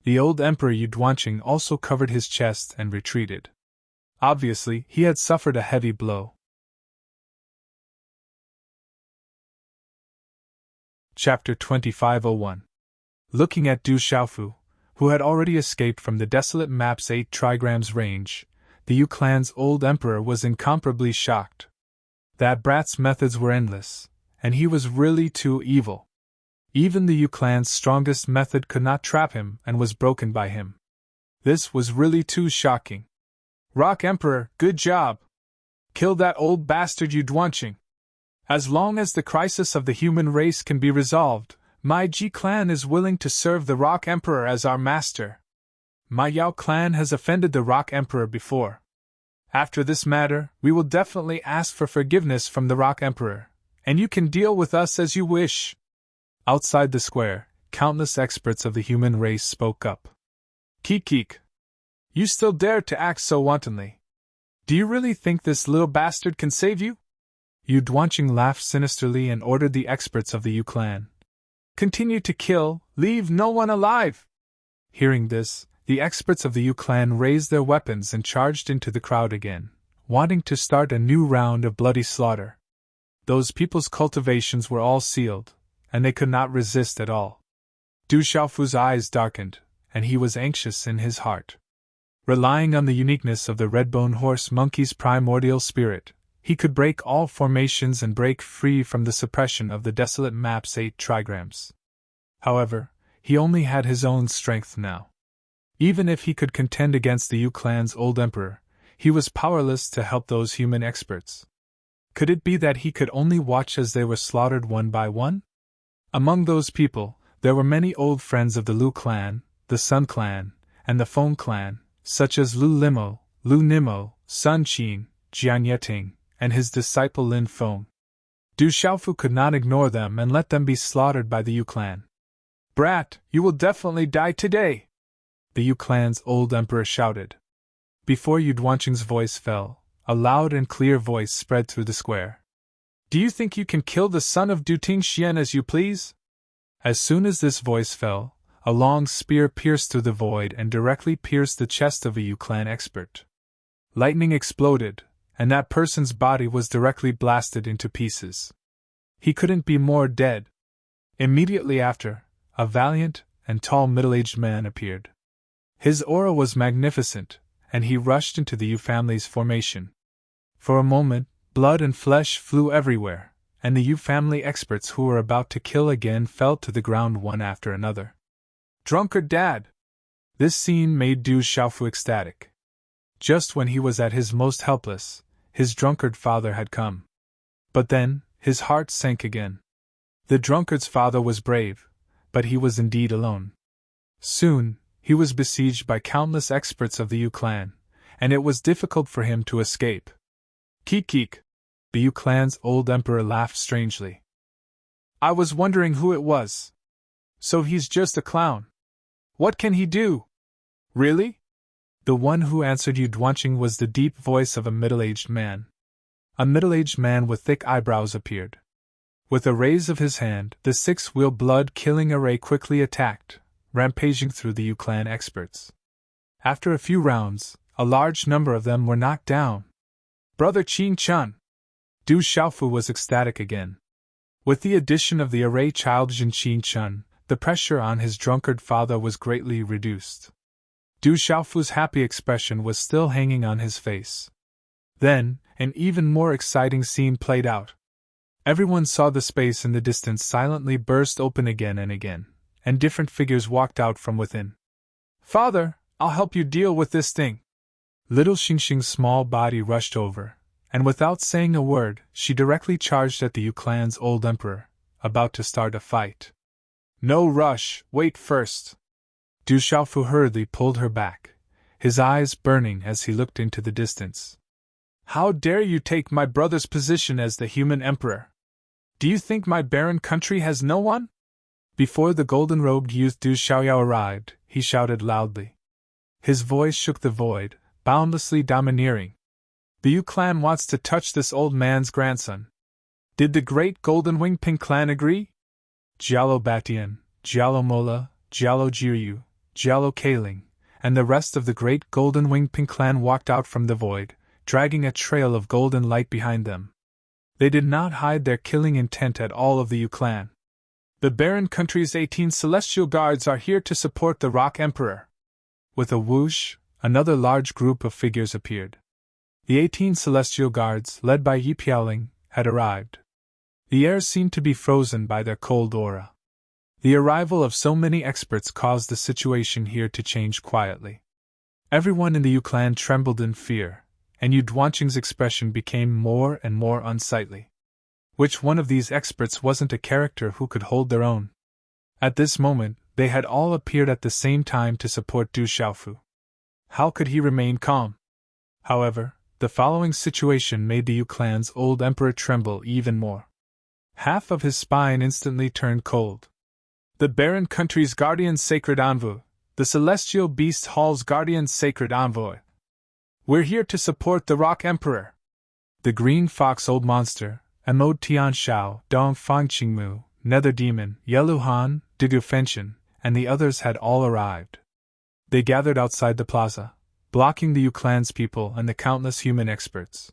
The old Emperor Yu Duanqing also covered his chest and retreated. Obviously, he had suffered a heavy blow. Chapter 2501. Looking at Du Xiaofu, who had already escaped from the desolate map's 8 trigrams range, the Yu clan's old emperor was incomparably shocked. That brat's methods were endless, and he was really too evil. Even the Yu clan's strongest method could not trap him and was broken by him. This was really too shocking. Rock Emperor, good job! Kill that old bastard Yu Duanqing. As long as the crisis of the human race can be resolved, my Ji clan is willing to serve the Rock Emperor as our master. My Yao clan has offended the Rock Emperor before. After this matter, we will definitely ask for forgiveness from the Rock Emperor, and you can deal with us as you wish. Outside the square, countless experts of the human race spoke up. Keek. You still dare to act so wantonly. Do you really think this little bastard can save you? Yu Duanqing laughed sinisterly and ordered the experts of the Yu clan. Continue to kill, leave no one alive! Hearing this, the experts of the Yu clan raised their weapons and charged into the crowd again, wanting to start a new round of bloody slaughter. Those people's cultivations were all sealed, and they could not resist at all. Du Xiaofu's eyes darkened, and he was anxious in his heart. Relying on the uniqueness of the red-bone horse monkey's primordial spirit, he could break all formations and break free from the suppression of the desolate map's 8 trigrams. However, he only had his own strength now. Even if he could contend against the Yu clan's old emperor, he was powerless to help those human experts. Could it be that he could only watch as they were slaughtered one by one? Among those people, there were many old friends of the Lu clan, the Sun clan, and the Feng clan, such as Lu Limo, Lu Nimo, Sun Qin, Jian Yeting, and his disciple Lin Feng. Du Xiaofu could not ignore them and let them be slaughtered by the Yu clan. Brat, you will definitely die today! The Yu clan's old emperor shouted. Before Yu Duanqing's voice fell, a loud and clear voice spread through the square. Do you think you can kill the son of Du Tingxian as you please? As soon as this voice fell, a long spear pierced through the void and directly pierced the chest of a Yu clan expert. Lightning exploded, and that person's body was directly blasted into pieces. He couldn't be more dead. Immediately after, a valiant and tall middle-aged man appeared. His aura was magnificent, and he rushed into the Yu family's formation. For a moment, blood and flesh flew everywhere, and the Yu family experts who were about to kill again fell to the ground one after another. Drunkard dad! This scene made Du Xiaofu ecstatic. Just when he was at his most helpless, his drunkard father had come. But then, his heart sank again. The drunkard's father was brave, but he was indeed alone. Soon, he was besieged by countless experts of the Yu clan, and it was difficult for him to escape. Keek. The Yu clan's old emperor laughed strangely. I was wondering who it was. So he's just a clown. What can he do? Really? The one who answered Yu Duanqing was the deep voice of a middle-aged man. A middle-aged man with thick eyebrows appeared. With a raise of his hand, the 6-wheel blood-killing array quickly attacked, rampaging through the Yu-clan experts. After a few rounds, a large number of them were knocked down. "Brother Qin-chun!" Du Xiaofu was ecstatic again. With the addition of the array child Jin Qin-chun, the pressure on his drunkard father was greatly reduced. Du Xiaofu's happy expression was still hanging on his face. Then, an even more exciting scene played out. Everyone saw the space in the distance silently burst open again, and different figures walked out from within. "Father, I'll help you deal with this thing." Little Xingxing's small body rushed over, and without saying a word, she directly charged at the Yu-clan's old emperor, about to start a fight. "No rush, wait first." Du Xiaofu hurriedly pulled her back, his eyes burning as he looked into the distance. "How dare you take my brother's position as the human emperor? Do you think my barren country has no one?" Before the golden-robed youth Du Xiaoyao arrived, he shouted loudly. His voice shook the void, boundlessly domineering. "The Yu clan wants to touch this old man's grandson. Did the great Golden Wing Ping clan agree?" Jialo Batian, Jialo Mola, Jialo Jiryu, Jialo Kaling, and the rest of the great Golden Wing Ping clan walked out from the void, dragging a trail of golden light behind them. They did not hide their killing intent at all of the Yu clan. "The barren country's 18 celestial guards are here to support the Rock Emperor." With a whoosh, another large group of figures appeared. The 18 celestial guards, led by Yi Piaoling, had arrived. The air seemed to be frozen by their cold aura. The arrival of so many experts caused the situation here to change quietly. Everyone in the Yu clan trembled in fear, and Yu Duanqing's expression became more and more unsightly. Which one of these experts wasn't a character who could hold their own? At this moment, they had all appeared at the same time to support Du Xiaofu. How could he remain calm? However, the following situation made the Yu clan's old emperor tremble even more. Half of his spine instantly turned cold. "The barren country's guardian sacred envoy, the celestial beast hall's guardian sacred envoy. We're here to support the Rock Emperor." The green fox old monster, Amode Tian Shao, Dong Fangqingmu, Nether Demon, Yelu Han, Digu Fenshin, and the others had all arrived. They gathered outside the plaza, blocking the Yu clan's people and the countless human experts.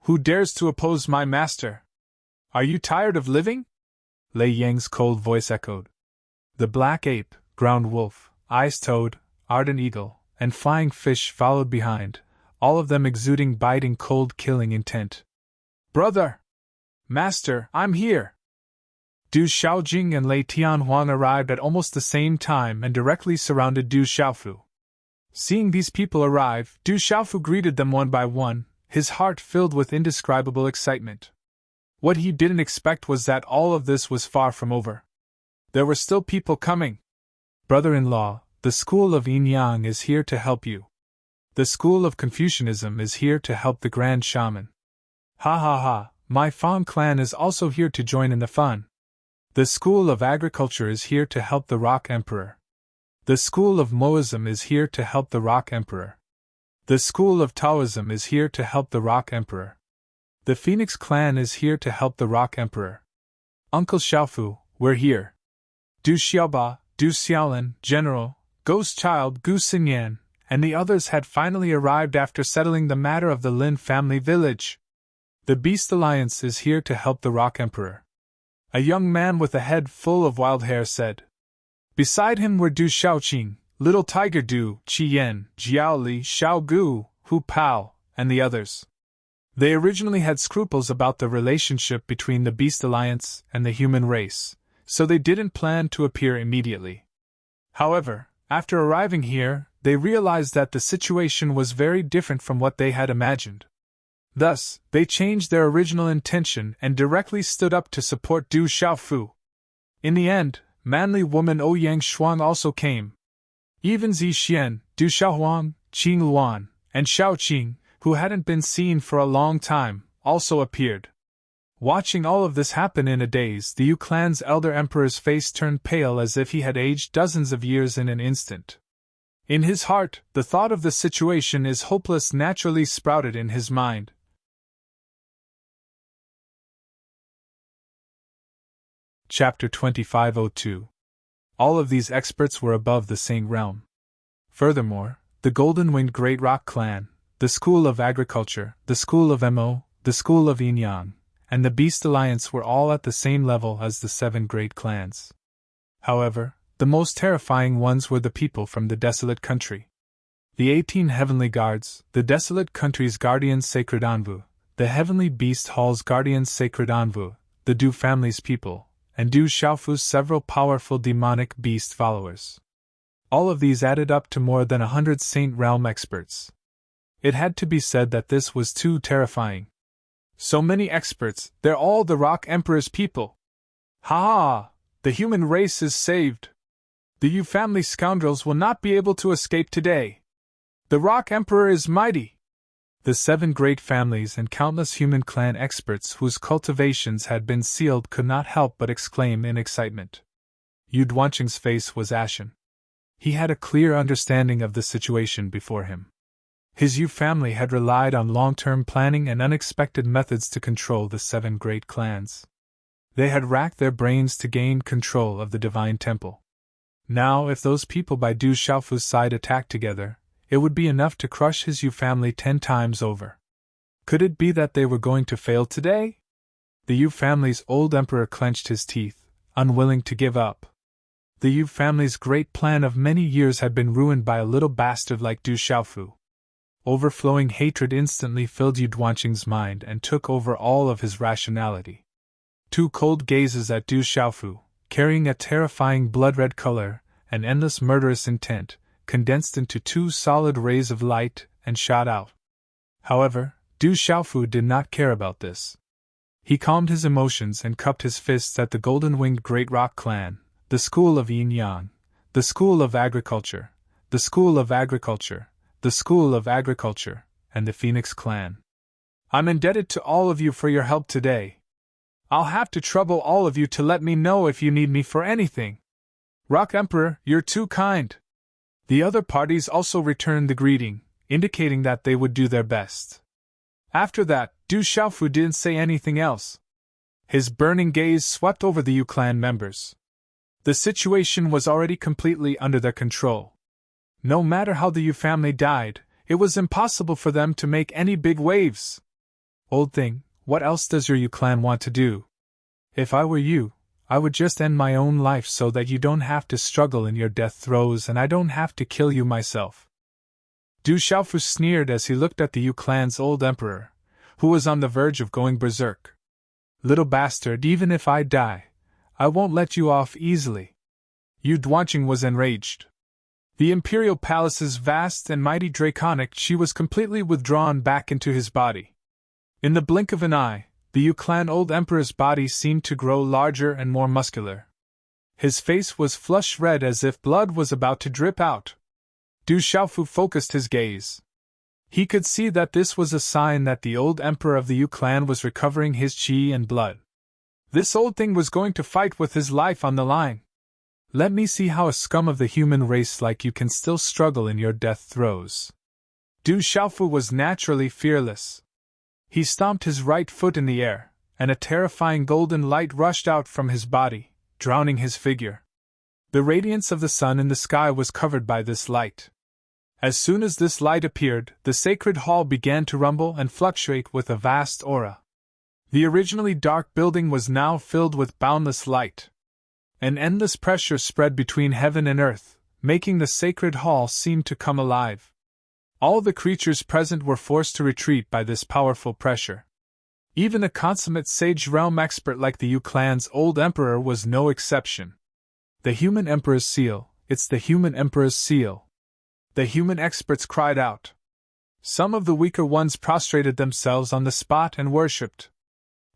"Who dares to oppose my master? Are you tired of living?" Lei Yang's cold voice echoed. The black ape, ground wolf, ice toad, ardent eagle, and flying fish followed behind, all of them exuding biting cold killing intent. "Brother! Master, I'm here!" Du Xiaojing and Lei Tianhuan arrived at almost the same time and directly surrounded Du Xiaofu. Seeing these people arrive, Du Xiaofu greeted them one by one, his heart filled with indescribable excitement. What he didn't expect was that all of this was far from over. There were still people coming. "Brother-in-law, the school of Yin-Yang is here to help you. The school of Confucianism is here to help the Grand Shaman. Ha ha ha, my Fang clan is also here to join in the fun. The school of Agriculture is here to help the Rock Emperor. The school of Moism is here to help the Rock Emperor. The school of Taoism is here to help the Rock Emperor. The Phoenix clan is here to help the Rock Emperor. Uncle Xiaofu, we're here. Du Xiaoba, Du Xiaolin, General, Ghost Child Gu Xinyan, and the others had finally arrived after settling the matter of the Lin family village. The Beast Alliance is here to help the Rock Emperor. A young man with a head full of wild hair said. Beside him were Du Xiaoqing, Little Tiger Du, Qi Yan, Jiao Li, Xiao Gu, Hu Pao, and the others. They originally had scruples about the relationship between the Beast Alliance and the human race, so they didn't plan to appear immediately. However, after arriving here, they realized that the situation was very different from what they had imagined. Thus, they changed their original intention and directly stood up to support Du Xiaofu. In the end, manly woman Ouyang Shuang also came. Even Zi Xian, Du Xiaohuang, Qing Luan, and Xiao Qing, who hadn't been seen for a long time, also appeared. Watching all of this happen in a daze, the Yu clan's elder emperor's face turned pale as if he had aged dozens of years in an instant. In his heart, the thought of the situation is hopeless naturally sprouted in his mind. Chapter 2502. All of these experts were above the Saint realm. Furthermore, the Golden-Winged Great Rock Clan, the School of Agriculture, the School of Mo, the School of Yin Yang, and the Beast Alliance were all at the same level as the 7 great clans. However, the most terrifying ones were the people from the Desolate Country. The 18 Heavenly Guards, the Desolate Country's Guardians Sacred Envoy, the Heavenly Beast Hall's Guardians Sacred Envoy, the Du family's people, and Du Xiaofu's several powerful demonic beast followers. All of these added up to more than 100 Saint Realm experts. It had to be said that this was too terrifying. So many experts, they're all the Rock Emperor's people. Ha ha! The human race is saved. The Yu family scoundrels will not be able to escape today. The Rock Emperor is mighty. The 7 great families and countless human clan experts whose cultivations had been sealed could not help but exclaim in excitement. Yu Duanqing's face was ashen. He had a clear understanding of the situation before him. His Yu family had relied on long-term planning and unexpected methods to control the 7 great clans. They had racked their brains to gain control of the Divine Temple. Now, if those people by Du Xiaofu's side attacked together, it would be enough to crush his Yu family 10 times over. Could it be that they were going to fail today? The Yu family's old emperor clenched his teeth, unwilling to give up. The Yu family's great plan of many years had been ruined by a little bastard like Du Xiaofu. Overflowing hatred instantly filled Yu Duanqing's mind and took over all of his rationality. 2 cold gazes at Du Xiaofu, carrying a terrifying blood-red color and endless murderous intent, condensed into 2 solid rays of light and shot out. However, Du Xiaofu did not care about this. He calmed his emotions and cupped his fists at the Golden-Winged Great Rock Clan, the School of Yin Yang, the School of Agriculture, the School of Agriculture, the School of Agriculture, and the Phoenix Clan. I'm indebted to all of you for your help today. I'll have to trouble all of you to let me know if you need me for anything. Rock Emperor, you're too kind. The other parties also returned the greeting, indicating that they would do their best. After that, Du Xiaofu didn't say anything else. His burning gaze swept over the Yu clan members. The situation was already completely under their control. No matter how the Yu family died, it was impossible for them to make any big waves. Old thing, what else does your Yu clan want to do? If I were you, I would just end my own life so that you don't have to struggle in your death throes and I don't have to kill you myself. Du Xiaofu sneered as he looked at the Yu clan's old emperor, who was on the verge of going berserk. Little bastard, even if I die, I won't let you off easily. Yu Duanqing was enraged. The imperial palace's vast and mighty draconic chi was completely withdrawn back into his body. In the blink of an eye, the Yu clan old emperor's body seemed to grow larger and more muscular. His face was flush red as if blood was about to drip out. Du Xiaofu focused his gaze. He could see that this was a sign that the old emperor of the Yu clan was recovering his chi and blood. This old thing was going to fight with his life on the line. Let me see how a scum of the human race like you can still struggle in your death throes. Du Xiaofu was naturally fearless. He stomped his right foot in the air, and a terrifying golden light rushed out from his body, drowning his figure. The radiance of the sun in the sky was covered by this light. As soon as this light appeared, the sacred hall began to rumble and fluctuate with a vast aura. The originally dark building was now filled with boundless light. An endless pressure spread between heaven and earth, making the sacred hall seem to come alive. All the creatures present were forced to retreat by this powerful pressure. Even a consummate sage realm expert like the Yu clan's old emperor was no exception. The human emperor's seal, it's the human emperor's seal. The human experts cried out. Some of the weaker ones prostrated themselves on the spot and worshipped.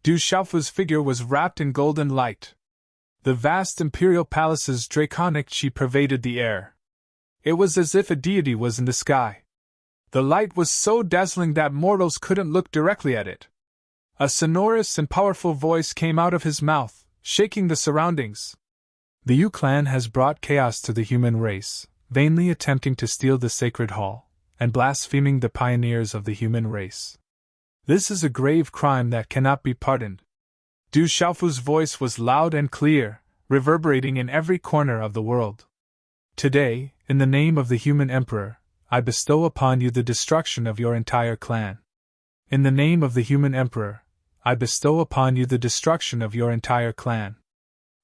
Du Xiaofu's figure was wrapped in golden light. The vast imperial palace's draconic chi pervaded the air. It was as if a deity was in the sky. The light was so dazzling that mortals couldn't look directly at it. A sonorous and powerful voice came out of his mouth, shaking the surroundings. The Yu clan has brought chaos to the human race, vainly attempting to steal the sacred hall, and blaspheming the pioneers of the human race. This is a grave crime that cannot be pardoned. Du Xiaofu's voice was loud and clear, reverberating in every corner of the world. Today, in the name of the human emperor, I bestow upon you the destruction of your entire clan. In the name of the human emperor, I bestow upon you the destruction of your entire clan.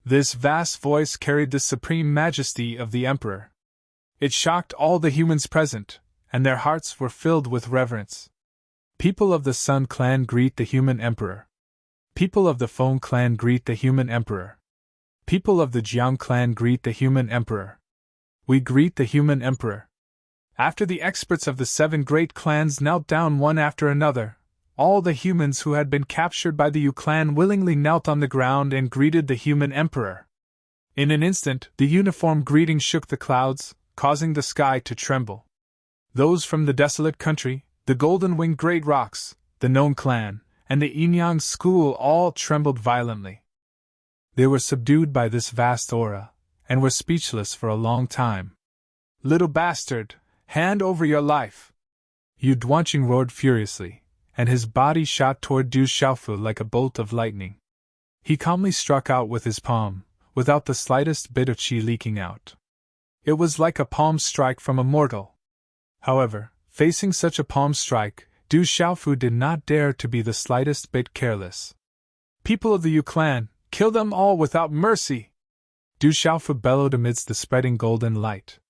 This vast voice carried the supreme majesty of the emperor. It shocked all the humans present, and their hearts were filled with reverence. People of the Sun clan greet the human emperor. People of the Feng clan greet the human emperor. People of the Jiang clan greet the human emperor. We greet the human emperor. After the experts of the 7 great clans knelt down one after another, all the humans who had been captured by the Yu clan willingly knelt on the ground and greeted the human emperor. In an instant, the uniform greeting shook the clouds, causing the sky to tremble. Those from the desolate country, the golden-winged great rocks, the Known clan, and the Yinyang school all trembled violently. They were subdued by this vast aura, and were speechless for a long time. "Little bastard, hand over your life!" Yu Duanqing roared furiously, and his body shot toward Du Xiaofu like a bolt of lightning. He calmly struck out with his palm, without the slightest bit of qi leaking out. It was like a palm strike from a mortal. However, facing such a palm strike, Du Xiaofu did not dare to be the slightest bit careless. "People of the Yu clan, kill them all without mercy!" Du Xiaofu bellowed amidst the spreading golden light.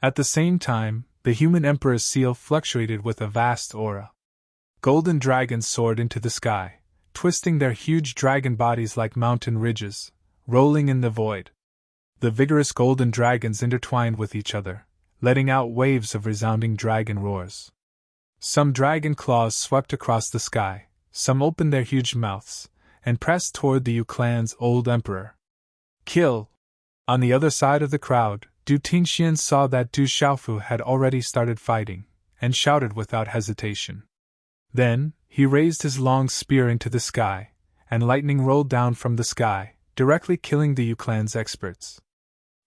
At the same time, the human emperor's seal fluctuated with a vast aura. Golden dragons soared into the sky, twisting their huge dragon bodies like mountain ridges, rolling in the void. The vigorous golden dragons intertwined with each other, letting out waves of resounding dragon roars. Some dragon claws swept across the sky, some opened their huge mouths, and pressed toward the Yu clan's old emperor. "Kill!" On the other side of the crowd, Du Tingxian saw that Du Xiaofu had already started fighting, and shouted without hesitation. Then, he raised his long spear into the sky, and lightning rolled down from the sky, directly killing the Yu clan's experts.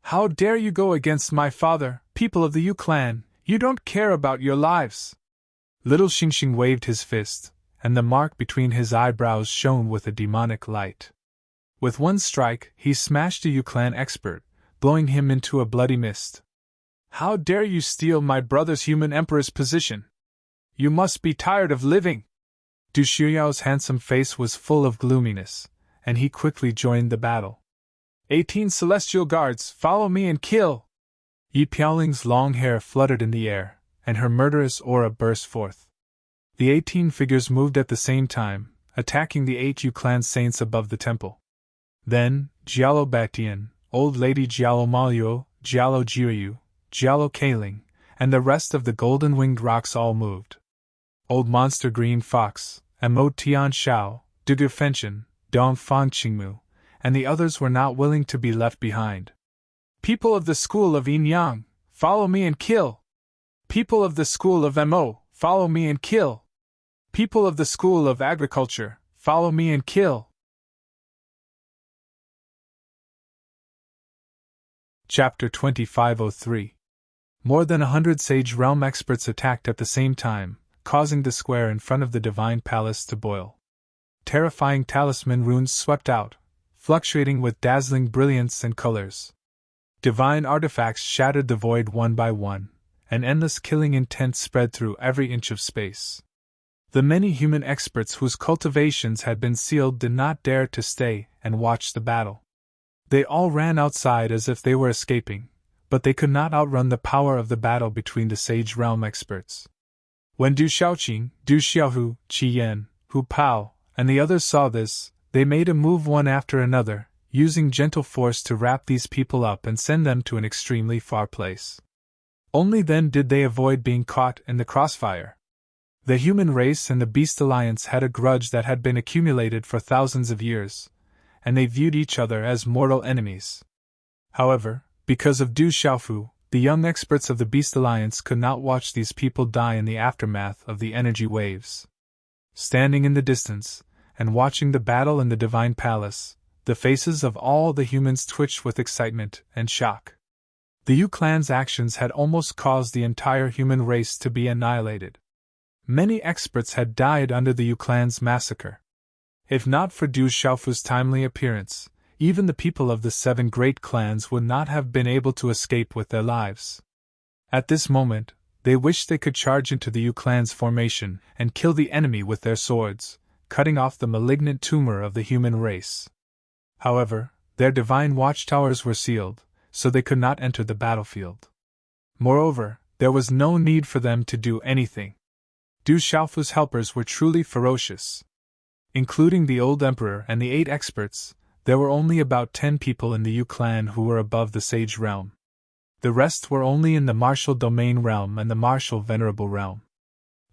"How dare you go against my father, people of the Yu clan? You don't care about your lives!" Little Xingxing waved his fist, and the mark between his eyebrows shone with a demonic light. With one strike, he smashed a Yu clan expert, blowing him into a bloody mist. "How dare you steal my brother's human emperor's position? You must be tired of living!" Du Xiao's handsome face was full of gloominess, and he quickly joined the battle. 18 celestial guards, follow me and kill!" Yi Piaoling's long hair fluttered in the air, and her murderous aura burst forth. The 18 figures moved at the same time, attacking the 8 Yu clan saints above the temple. Then, Jialo Batian, Old Lady Jialo Maluo, Jialo Jiryu, Jialo Kaling, and the rest of the golden-winged rocks all moved. Old Monster Green Fox, Amo Tian Shao, Dugu Fenchen, Dong Fang Qingmu, and the others were not willing to be left behind. "People of the school of Yin Yang, follow me and kill! People of the school of Mo, follow me and kill! People of the school of agriculture, follow me and kill!" Chapter 2503. More than 100 Sage Realm experts attacked at the same time, causing the square in front of the Divine Palace to boil. Terrifying talisman runes swept out, fluctuating with dazzling brilliance and colors. Divine artifacts shattered the void one by one, and endless killing intent spread through every inch of space. The many human experts whose cultivations had been sealed did not dare to stay and watch the battle. They all ran outside as if they were escaping, but they could not outrun the power of the battle between the Sage Realm experts. When Du Xiaoqing, Du Xiaohu, Qi Yan, Hu Pao, and the others saw this, they made a move one after another, using gentle force to wrap these people up and send them to an extremely far place. Only then did they avoid being caught in the crossfire. The human race and the Beast Alliance had a grudge that had been accumulated for thousands of years, and they viewed each other as mortal enemies. However, because of Du Xiaofu, the young experts of the Beast Alliance could not watch these people die in the aftermath of the energy waves. Standing in the distance, and watching the battle in the Divine Palace, the faces of all the humans twitched with excitement and shock. The Yu clan's actions had almost caused the entire human race to be annihilated. Many experts had died under the Yu clan's massacre. If not for Du Xiaofu's timely appearance, even the people of the 7 great clans would not have been able to escape with their lives. At this moment, they wished they could charge into the Yu clan's formation and kill the enemy with their swords, cutting off the malignant tumor of the human race. However, their divine watchtowers were sealed, so they could not enter the battlefield. Moreover, there was no need for them to do anything. Du Xiaofu's helpers were truly ferocious. Including the old emperor and the 8 experts, there were only about 10 people in the Yu clan who were above the sage realm. The rest were only in the martial domain realm and the martial venerable realm.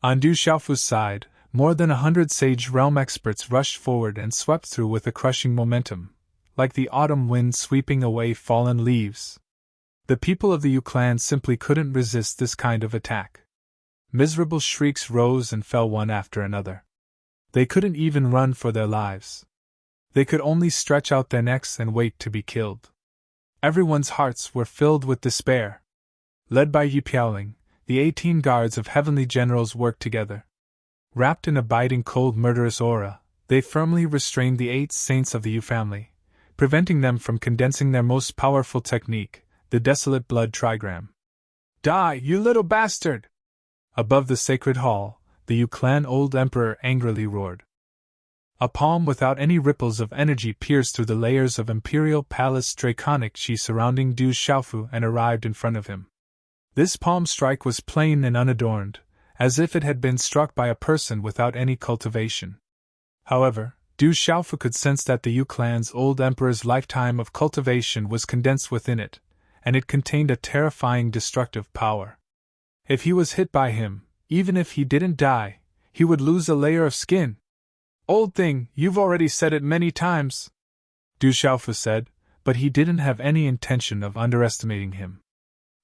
On Du Xiaofu's side, more than 100 sage realm experts rushed forward and swept through with a crushing momentum, like the autumn wind sweeping away fallen leaves. The people of the Yu clan simply couldn't resist this kind of attack. Miserable shrieks rose and fell one after another. They couldn't even run for their lives. They could only stretch out their necks and wait to be killed. Everyone's hearts were filled with despair. Led by Yi Piaoling, the 18 guards of heavenly generals worked together. Wrapped in a biting cold murderous aura, they firmly restrained the 8 saints of the Yu family, preventing them from condensing their most powerful technique, the desolate blood trigram. Die, you little bastard! Above the sacred hall, the Yu clan old emperor angrily roared. A palm without any ripples of energy pierced through the layers of imperial palace draconic chi surrounding Du Xiaofu and arrived in front of him. This palm strike was plain and unadorned, as if it had been struck by a person without any cultivation. However, Du Xiaofu could sense that the Yu clan's old emperor's lifetime of cultivation was condensed within it, and it contained a terrifying destructive power. If he was hit by him, even if he didn't die, he would lose a layer of skin. Old thing, you've already said it many times, Du Xiaofu said, but he didn't have any intention of underestimating him.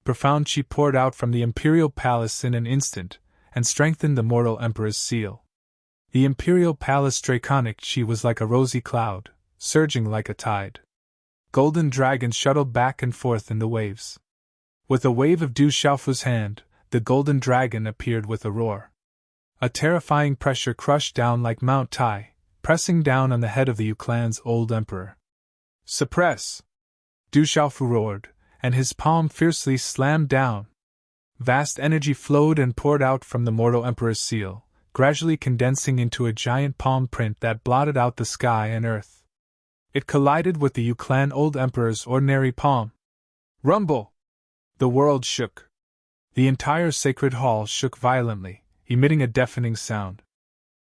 Profound chi poured out from the imperial palace in an instant, and strengthened the mortal emperor's seal. The imperial palace draconic chi was like a rosy cloud, surging like a tide. Golden dragons shuttled back and forth in the waves. With a wave of Du Xiaofu's hand, the golden dragon appeared with a roar. A terrifying pressure crushed down like Mount Tai, pressing down on the head of the Yu clan's old emperor. Suppress! Du Xiaofu roared, and his palm fiercely slammed down. Vast energy flowed and poured out from the mortal emperor's seal, gradually condensing into a giant palm print that blotted out the sky and earth. It collided with the Yu clan old emperor's ordinary palm. Rumble! The world shook. The entire sacred hall shook violently, emitting a deafening sound.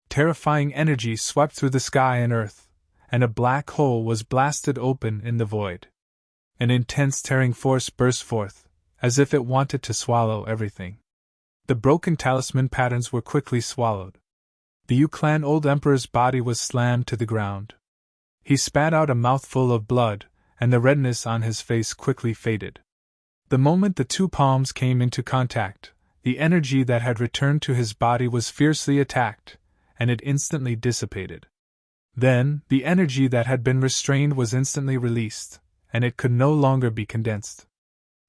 Terrifying energy swept through the sky and earth, and a black hole was blasted open in the void. An intense tearing force burst forth, as if it wanted to swallow everything. The broken talisman patterns were quickly swallowed. The Yu clan old emperor's body was slammed to the ground. He spat out a mouthful of blood, and the redness on his face quickly faded. The moment the 2 palms came into contact, the energy that had returned to his body was fiercely attacked, and it instantly dissipated. Then, the energy that had been restrained was instantly released, and it could no longer be condensed.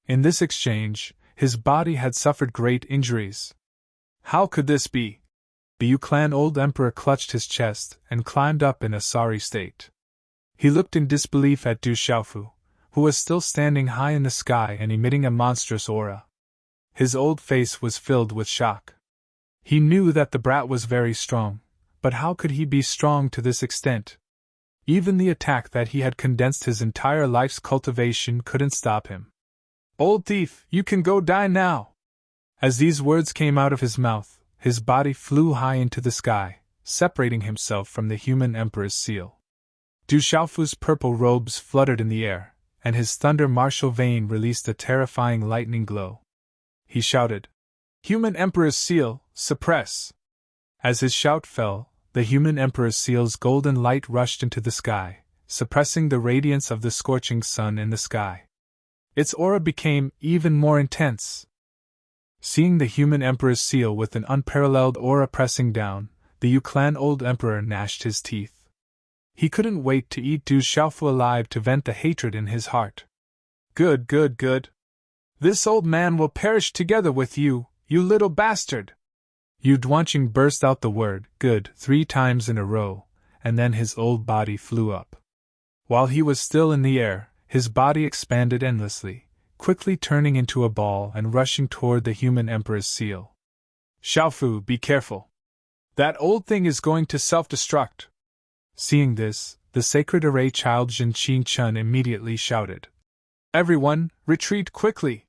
In this exchange, his body had suffered great injuries. How could this be? The Yu clan old emperor clutched his chest and climbed up in a sorry state. He looked in disbelief at Du Xiaofu, who was still standing high in the sky and emitting a monstrous aura. His old face was filled with shock. He knew that the brat was very strong, but how could he be strong to this extent? Even the attack that he had condensed his entire life's cultivation couldn't stop him. Old thief, you can go die now! As these words came out of his mouth, his body flew high into the sky, separating himself from the human emperor's seal. Du Xiaofu's purple robes fluttered in the air, and his thunder martial vein released a terrifying lightning glow. He shouted, "Human Emperor's seal, suppress!" As his shout fell, the human Emperor's seal's golden light rushed into the sky, suppressing the radiance of the scorching sun in the sky. Its aura became even more intense. Seeing the human Emperor's seal with an unparalleled aura pressing down, the Yu clan old emperor gnashed his teeth. He couldn't wait to eat Du Xiaofu alive to vent the hatred in his heart. Good, good, good. This old man will perish together with you, you little bastard! Yu Duanqing burst out the word, good, 3 times in a row, and then his old body flew up. While he was still in the air, his body expanded endlessly, quickly turning into a ball and rushing toward the human emperor's seal. Xiaofu, be careful! That old thing is going to self-destruct! Seeing this, the sacred array child Jin Qingchun immediately shouted. Everyone, retreat quickly!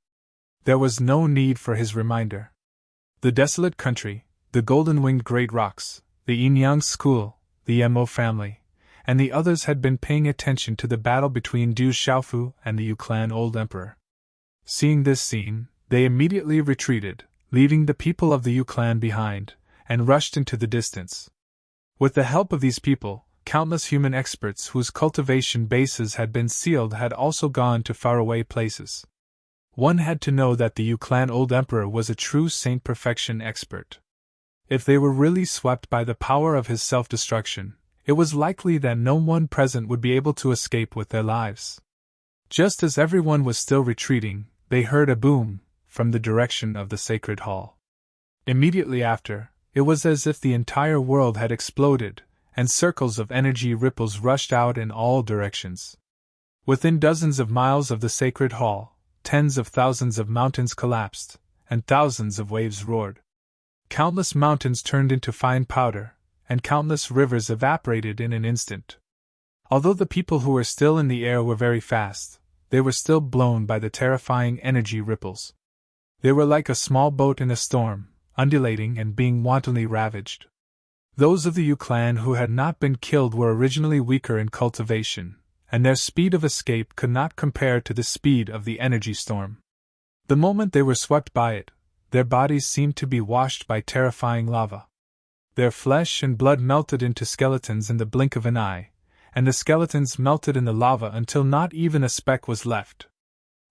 There was no need for his reminder. The desolate country, the golden-winged great rocks, the Yin-Yang school, the Mo family, and the others had been paying attention to the battle between Du Xiaofu and the Yu clan old emperor. Seeing this scene, they immediately retreated, leaving the people of the Yu clan behind, and rushed into the distance. With the help of these people, countless human experts whose cultivation bases had been sealed had also gone to faraway places. One had to know that the Yu clan old emperor was a true saint perfection expert. If they were really swept by the power of his self-destruction, it was likely that no one present would be able to escape with their lives. Just as everyone was still retreating, they heard a boom from the direction of the sacred hall. Immediately after, it was as if the entire world had exploded, and circles of energy ripples rushed out in all directions. Within dozens of miles of the sacred hall, tens of thousands of mountains collapsed, and thousands of waves roared. Countless mountains turned into fine powder, and countless rivers evaporated in an instant. Although the people who were still in the air were very fast, they were still blown by the terrifying energy ripples. They were like a small boat in a storm, undulating and being wantonly ravaged. Those of the Yu clan who had not been killed were originally weaker in cultivation, and their speed of escape could not compare to the speed of the energy storm. The moment they were swept by it, their bodies seemed to be washed by terrifying lava. Their flesh and blood melted into skeletons in the blink of an eye, and the skeletons melted in the lava until not even a speck was left.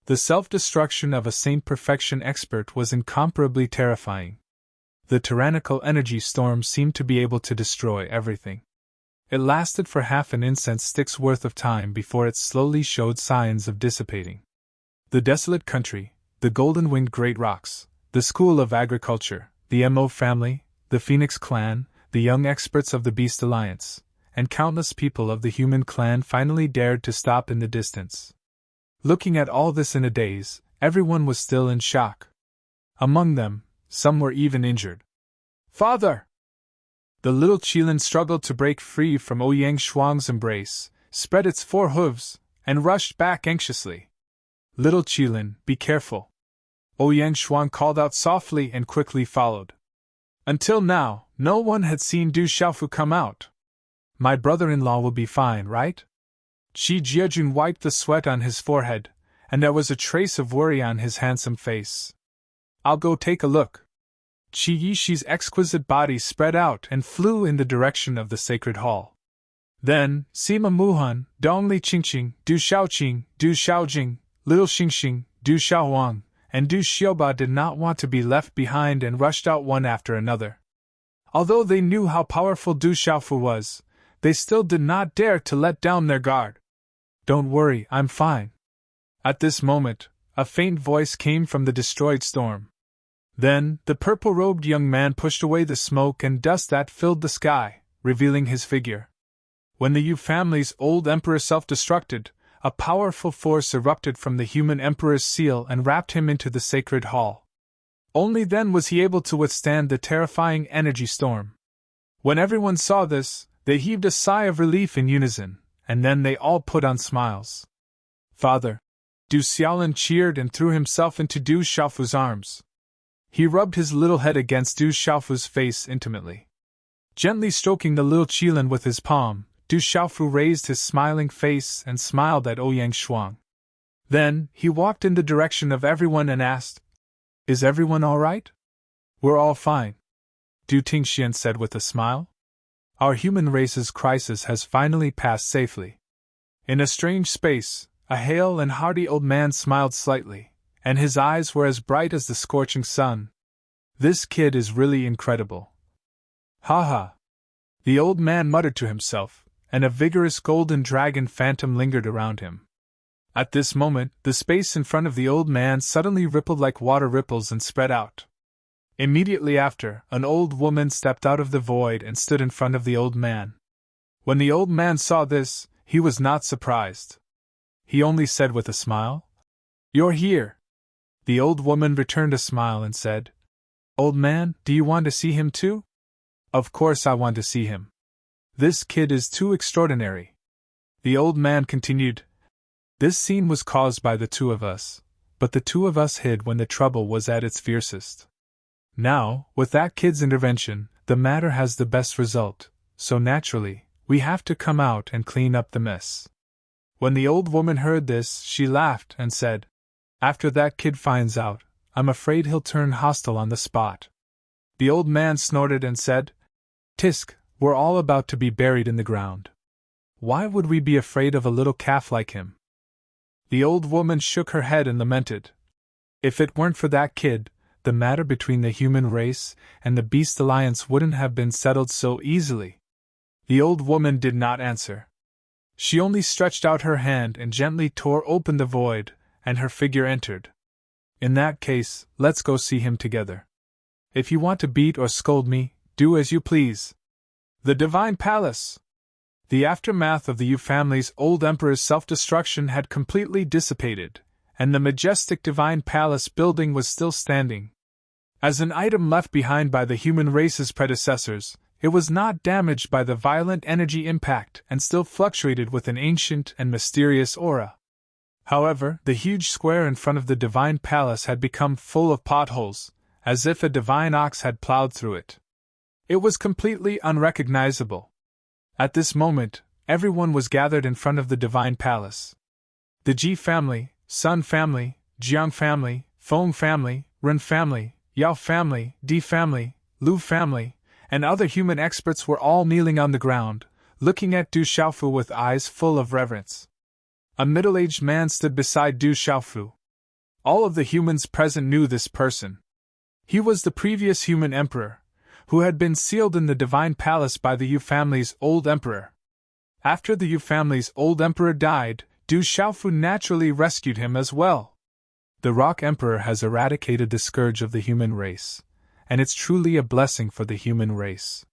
The self-destruction of a saint perfection expert was incomparably terrifying. The tyrannical energy storm seemed to be able to destroy everything. It lasted for half an incense stick's worth of time before it slowly showed signs of dissipating. The desolate country, the golden-winged great rocks, the school of agriculture, the Mo family, the Phoenix clan, the young experts of the Beast Alliance, and countless people of the human clan finally dared to stop in the distance. Looking at all this in a daze, everyone was still in shock. Among them, some were even injured. Father! The little Qilin struggled to break free from Ouyang Shuang's embrace, spread its 4 hooves, and rushed back anxiously. Little Qilin, be careful! Ouyang Shuang called out softly and quickly followed. Until now, no one had seen Du Xiaofu come out. My brother-in-law will be fine, right? Qi Jiajun wiped the sweat on his forehead, and there was a trace of worry on his handsome face. I'll go take a look. Qi Yishi's exquisite body spread out and flew in the direction of the sacred hall. Then, Sima Muhan, Dongli Qingqing, Du Xiaoqing, Du Xiaojing, Little Xingxing, Du Xiaohuang, and Du Xiaoba did not want to be left behind and rushed out one after another. Although they knew how powerful Du Xiaofu was, they still did not dare to let down their guard. Don't worry, I'm fine. At this moment, a faint voice came from the destroyed storm. Then, the purple-robed young man pushed away the smoke and dust that filled the sky, revealing his figure. When the Yu family's old emperor self-destructed, a powerful force erupted from the human emperor's seal and wrapped him into the sacred hall. Only then was he able to withstand the terrifying energy storm. When everyone saw this, they heaved a sigh of relief in unison, and then they all put on smiles. Father! Du Xiaolin cheered and threw himself into Du Xiaofu's arms. He rubbed his little head against Du Xiaofu's face intimately. Gently stroking the little Qilin with his palm, Du Xiaofu raised his smiling face and smiled at Ouyang Shuang. Then, he walked in the direction of everyone and asked, Is everyone all right? We're all fine, Du Tingxian said with a smile. Our human race's crisis has finally passed safely. In a strange space, a hale and hearty old man smiled slightly, and his eyes were as bright as the scorching sun. This kid is really incredible. Ha ha! The old man muttered to himself, and a vigorous golden dragon phantom lingered around him. At this moment, the space in front of the old man suddenly rippled like water ripples and spread out. Immediately after, an old woman stepped out of the void and stood in front of the old man. When the old man saw this, He was not surprised. He only said with a smile, "You're here." The old woman returned a smile and said, "Old man, do you want to see him too?" "Of course I want to see him. This kid is too extraordinary." The old man continued, "This scene was caused by the two of us, but the two of us hid when the trouble was at its fiercest. Now, with that kid's intervention, the matter has the best result, so naturally, we have to come out and clean up the mess." When the old woman heard this, she laughed and said, "After that kid finds out, I'm afraid he'll turn hostile on the spot." The old man snorted and said, "Tisk, we're all about to be buried in the ground. Why would we be afraid of a little calf like him?" The old woman shook her head and lamented. If it weren't for that kid, the matter between the human race and the beast alliance wouldn't have been settled so easily. The old woman did not answer. She only stretched out her hand and gently tore open the void, and her figure entered. "In that case, let's go see him together. If you want to beat or scold me, do as you please." The Divine Palace. The aftermath of the Yu family's old emperor's self-destruction had completely dissipated, and the majestic Divine Palace building was still standing. As an item left behind by the human race's predecessors, it was not damaged by the violent energy impact and still fluctuated with an ancient and mysterious aura. However, the huge square in front of the Divine Palace had become full of potholes, as if a divine ox had plowed through it. It was completely unrecognizable. At this moment, everyone was gathered in front of the Divine Palace. The Ji family, Sun family, Jiang family, Feng family, Ren family, Yao family, Di family, Lu family, and other human experts were all kneeling on the ground, looking at Du Xiaofu with eyes full of reverence. A middle-aged man stood beside Du Xiaofu. All of the humans present knew this person. He was the previous human emperor, who had been sealed in the Divine Palace by the Yu family's old emperor. After the Yu family's old emperor died, Du Xiaofu naturally rescued him as well. The Rock Emperor has eradicated the scourge of the human race, and it's truly a blessing for the human race.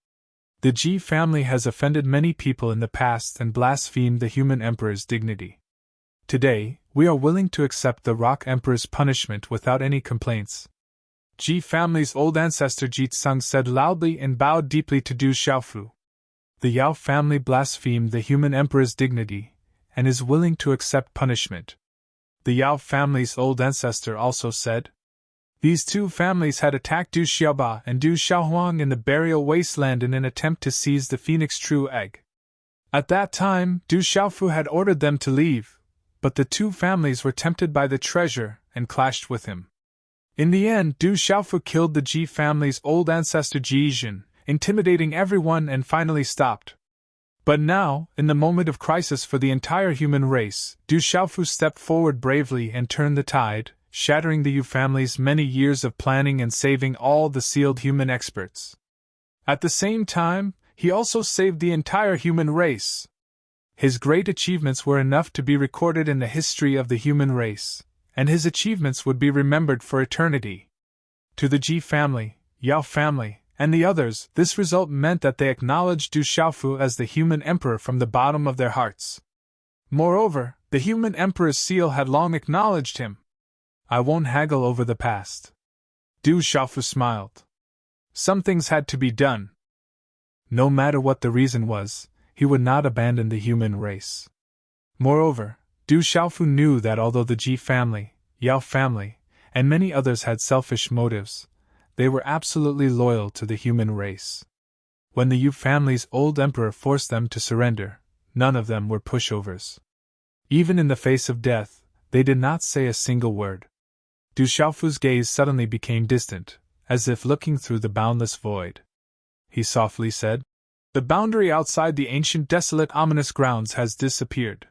The Ji family has offended many people in the past and blasphemed the human emperor's dignity. Today, we are willing to accept the Rock Emperor's punishment without any complaints. Ji family's old ancestor Ji Tsung said loudly and bowed deeply to Du Xiaofu. The Yao family blasphemed the human emperor's dignity, and is willing to accept punishment. The Yao family's old ancestor also said, "These two families had attacked Du Xiaoba and Du Xiaohuang in the burial wasteland in an attempt to seize the Phoenix True Egg. At that time, Du Xiaofu had ordered them to leave, but the two families were tempted by the treasure and clashed with him. In the end, Du Xiaofu killed the Ji family's old ancestor Ji Yijin, intimidating everyone and finally stopped. But now, in the moment of crisis for the entire human race, Du Xiaofu stepped forward bravely and turned the tide, shattering the Yu family's many years of planning and saving all the sealed human experts. At the same time, he also saved the entire human race. His great achievements were enough to be recorded in the history of the human race, and his achievements would be remembered for eternity. To the Ji family, Yao family, and the others, this result meant that they acknowledged Du Xiaofu as the human emperor from the bottom of their hearts. Moreover, the human emperor's seal had long acknowledged him. "I won't haggle over the past." Du Xiaofu smiled. Some things had to be done. No matter what the reason was, he would not abandon the human race. Moreover, Du Xiaofu knew that although the Ji family, Yao family, and many others had selfish motives, they were absolutely loyal to the human race. When the Yu family's old emperor forced them to surrender, none of them were pushovers. Even in the face of death, they did not say a single word. Du Xiaofu's gaze suddenly became distant, as if looking through the boundless void. He softly said, "The boundary outside the ancient desolate ominous grounds has disappeared.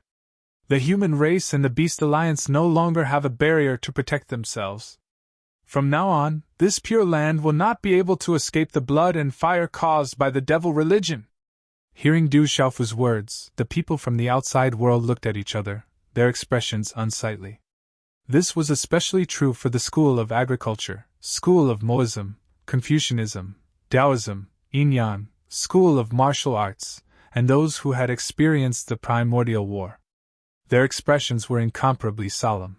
The human race and the beast alliance no longer have a barrier to protect themselves. From now on, this pure land will not be able to escape the blood and fire caused by the devil religion." Hearing Du Xiaofu's words, the people from the outside world looked at each other, their expressions unsightly. This was especially true for the school of agriculture, school of Moism, Confucianism, Taoism, Yin-Yang, school of martial arts, and those who had experienced the primordial war. Their expressions were incomparably solemn.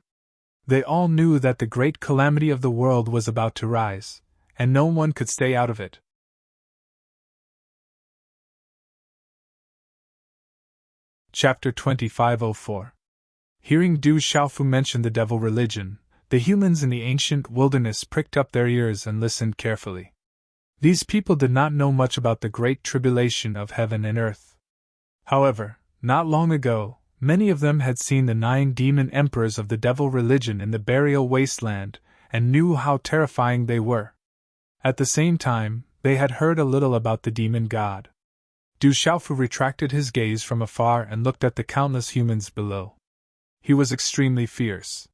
They all knew that the great calamity of the world was about to rise, and no one could stay out of it. Chapter 2504. Hearing Du Xiaofu mention the devil religion, the humans in the ancient wilderness pricked up their ears and listened carefully. These people did not know much about the great tribulation of heaven and earth. However, not long ago, many of them had seen the 9 demon emperors of the devil religion in the burial wasteland, and knew how terrifying they were. At the same time, they had heard a little about the demon god. Du Xiaofu retracted his gaze from afar and looked at the countless humans below. He was extremely fierce.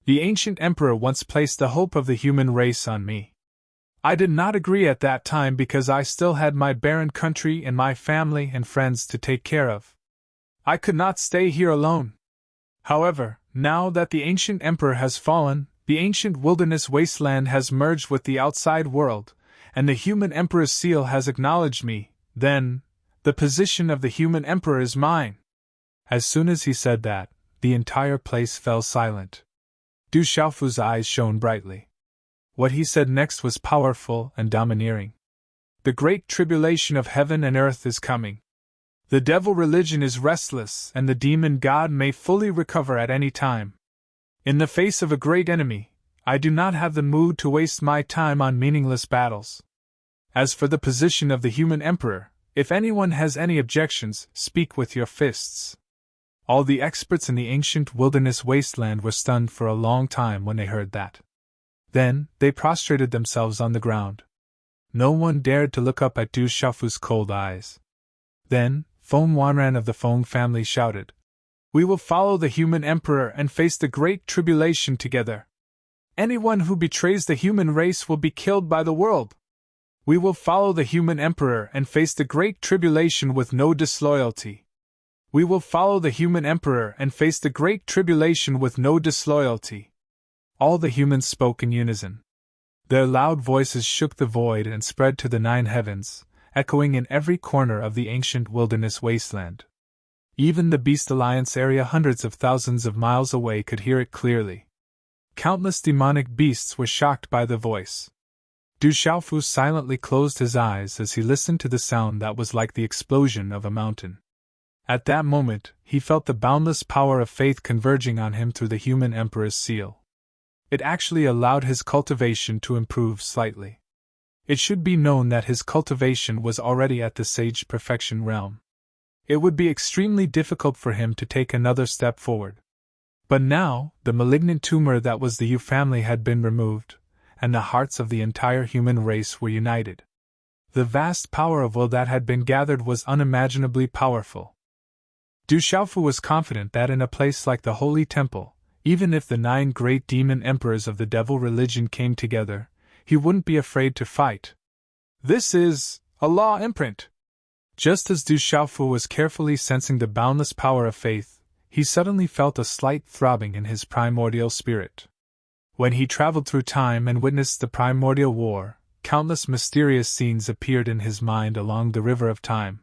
The ancient emperor once placed the hope of the human race on me. I did not agree at that time because I still had my barren country and my family and friends to take care of. I could not stay here alone. However, now that the ancient emperor has fallen, the ancient wilderness wasteland has merged with the outside world, and the human emperor's seal has acknowledged me, then, the position of the human emperor is mine. As soon as he said that, the entire place fell silent. Du Xiaofu's eyes shone brightly. What he said next was powerful and domineering. The great tribulation of heaven and earth is coming. The devil religion is restless, and the demon god may fully recover at any time. In the face of a great enemy, I do not have the mood to waste my time on meaningless battles. As for the position of the human emperor, if anyone has any objections, speak with your fists. All the experts in the ancient wilderness wasteland were stunned for a long time when they heard that. Then, they prostrated themselves on the ground. No one dared to look up at Du Xiaofu's cold eyes. Then, Feng Wanran of the Feng family shouted, "We will follow the human emperor and face the great tribulation together. Anyone who betrays the human race will be killed by the world. We will follow the human emperor and face the great tribulation with no disloyalty. We will follow the human emperor and face the great tribulation with no disloyalty." All the humans spoke in unison. Their loud voices shook the void and spread to the 9 heavens, echoing in every corner of the ancient wilderness wasteland. Even the Beast Alliance area hundreds of thousands of miles away could hear it clearly. Countless demonic beasts were shocked by the voice. Du Xiaofu silently closed his eyes as he listened to the sound that was like the explosion of a mountain. At that moment, he felt the boundless power of faith converging on him through the human emperor's seal. It actually allowed his cultivation to improve slightly. It should be known that his cultivation was already at the sage perfection realm. It would be extremely difficult for him to take another step forward. But now, the malignant tumor that was the Yu family had been removed, and the hearts of the entire human race were united. The vast power of will that had been gathered was unimaginably powerful. Du Xiaofu was confident that in a place like the Holy Temple, even if the 9 great demon emperors of the devil religion came together, he wouldn't be afraid to fight. This is a law imprint. Just as Du Xiaofu was carefully sensing the boundless power of faith, he suddenly felt a slight throbbing in his primordial spirit. When he traveled through time and witnessed the primordial war, countless mysterious scenes appeared in his mind along the river of time.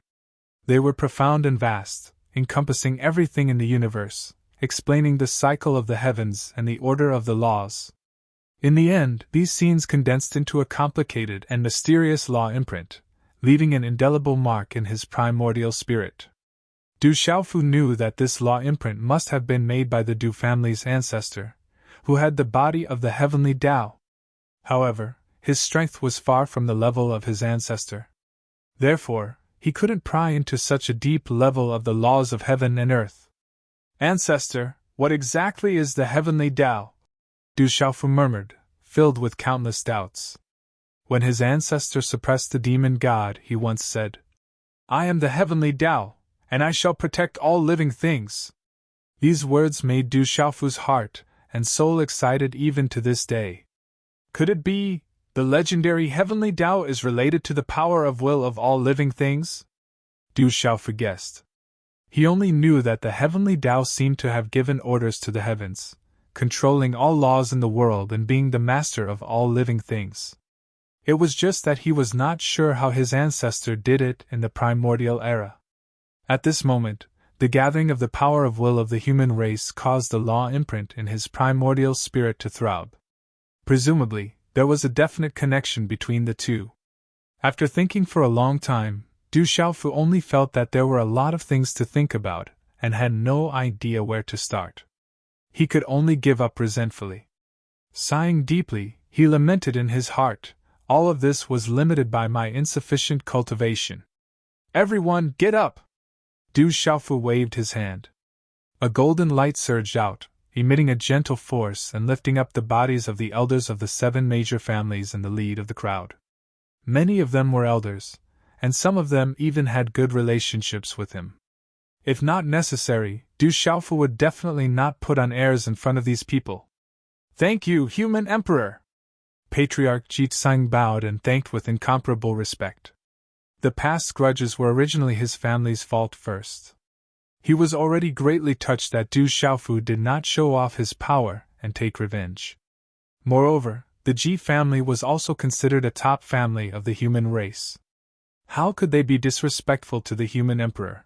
They were profound and vast, encompassing everything in the universe, explaining the cycle of the heavens and the order of the laws. In the end, these scenes condensed into a complicated and mysterious law imprint, leaving an indelible mark in his primordial spirit. Du Xiaofu knew that this law imprint must have been made by the Du family's ancestor, who had the body of the heavenly Tao. However, his strength was far from the level of his ancestor. Therefore, he couldn't pry into such a deep level of the laws of heaven and earth. "Ancestor, what exactly is the heavenly Tao?" Du Xiaofu murmured, filled with countless doubts. When his ancestor suppressed the demon god, he once said, "I am the heavenly Tao, and I shall protect all living things." These words made Du Xiaofu's heart and soul excited even to this day. Could it be the legendary heavenly Tao is related to the power of will of all living things? Du Xiaofu guessed. He only knew that the heavenly Tao seemed to have given orders to the heavens, controlling all laws in the world and being the master of all living things. It was just that he was not sure how his ancestor did it in the primordial era. At this moment, the gathering of the power of will of the human race caused the law imprint in his primordial spirit to throb. Presumably, there was a definite connection between the two. After thinking for a long time, Du Xiaofu only felt that there were a lot of things to think about, and had no idea where to start. He could only give up resentfully. Sighing deeply, he lamented in his heart, "All of this was limited by my insufficient cultivation." "Everyone, get up!" Du Xiaofu waved his hand. A golden light surged out, emitting a gentle force and lifting up the bodies of the elders of the 7 major families in the lead of the crowd. Many of them were elders, and some of them even had good relationships with him. If not necessary, Du Xiaofu would definitely not put on airs in front of these people. "Thank you, human emperor!" Patriarch Jitsang bowed and thanked with incomparable respect. The past grudges were originally his family's fault first. He was already greatly touched that Du Xiaofu did not show off his power and take revenge. Moreover, the Ji family was also considered a top family of the human race. How could they be disrespectful to the human emperor?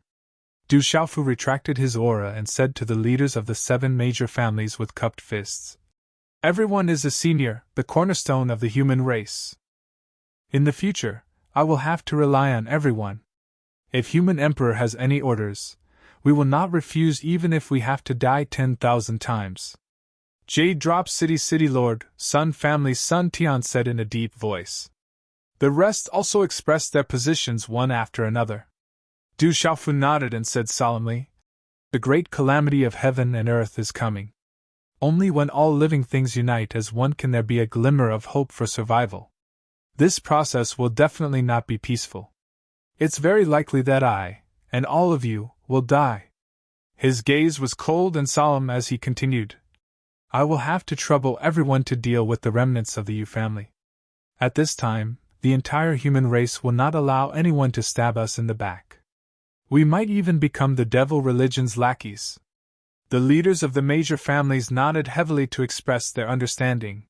Du Xiaofu retracted his aura and said to the leaders of the 7 major families with cupped fists, "Everyone is a senior, the cornerstone of the human race. In the future, I will have to rely on everyone. If human emperor has any orders, we will not refuse even if we have to die 10,000 times." "Jade drop city lord, Sun family," Sun Tian said in a deep voice. The rest also expressed their positions one after another. Du Xiaofu nodded and said solemnly, "The great calamity of heaven and earth is coming. Only when all living things unite as one can there be a glimmer of hope for survival. This process will definitely not be peaceful. It's very likely that I, and all of you, will die." His gaze was cold and solemn as he continued, "I will have to trouble everyone to deal with the remnants of the Yu family. At this time, the entire human race will not allow anyone to stab us in the back. We might even become the devil religion's lackeys." The leaders of the major families nodded heavily to express their understanding.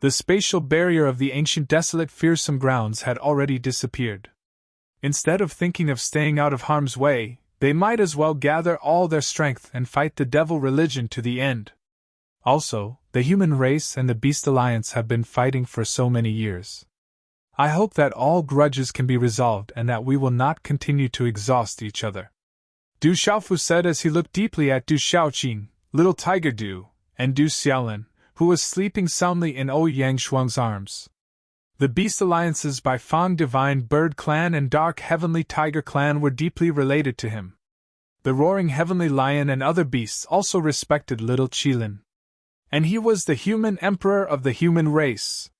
The spatial barrier of the ancient desolate fearsome grounds had already disappeared. Instead of thinking of staying out of harm's way, they might as well gather all their strength and fight the devil religion to the end. Also, the human race and the beast alliance have been fighting for so many years. I hope that all grudges can be resolved and that we will not continue to exhaust each other." Du Xiaofu said as he looked deeply at Du Xiaoqing, little Tiger Du, and Du Xiaolin, who was sleeping soundly in Ouyang Shuang's arms. The beast alliances by Fang Divine Bird Clan and Dark Heavenly Tiger Clan were deeply related to him. The Roaring Heavenly Lion and other beasts also respected little Qilin. And he was the human emperor of the human race.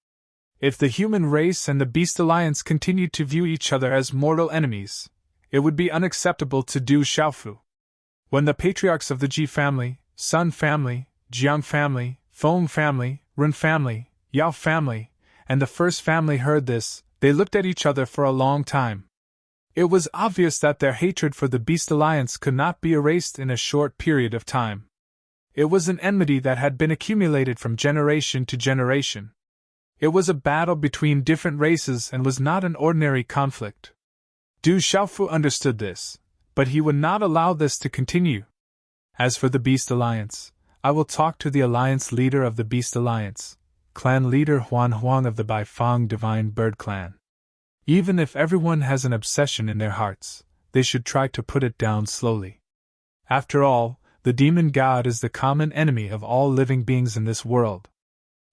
If the human race and the beast alliance continued to view each other as mortal enemies, it would be unacceptable to Du Xiaofu. When the patriarchs of the Ji family, Sun family, Jiang family, Feng family, Ren family, Yao family, and the first family heard this, they looked at each other for a long time. It was obvious that their hatred for the beast alliance could not be erased in a short period of time. It was an enmity that had been accumulated from generation to generation. It was a battle between different races and was not an ordinary conflict. Du Xiaofu understood this, but he would not allow this to continue. As for the Beast Alliance, I will talk to the alliance leader of the Beast Alliance, clan leader Huang of the Baifang Divine Bird Clan. Even if everyone has an obsession in their hearts, they should try to put it down slowly. After all, the demon god is the common enemy of all living beings in this world.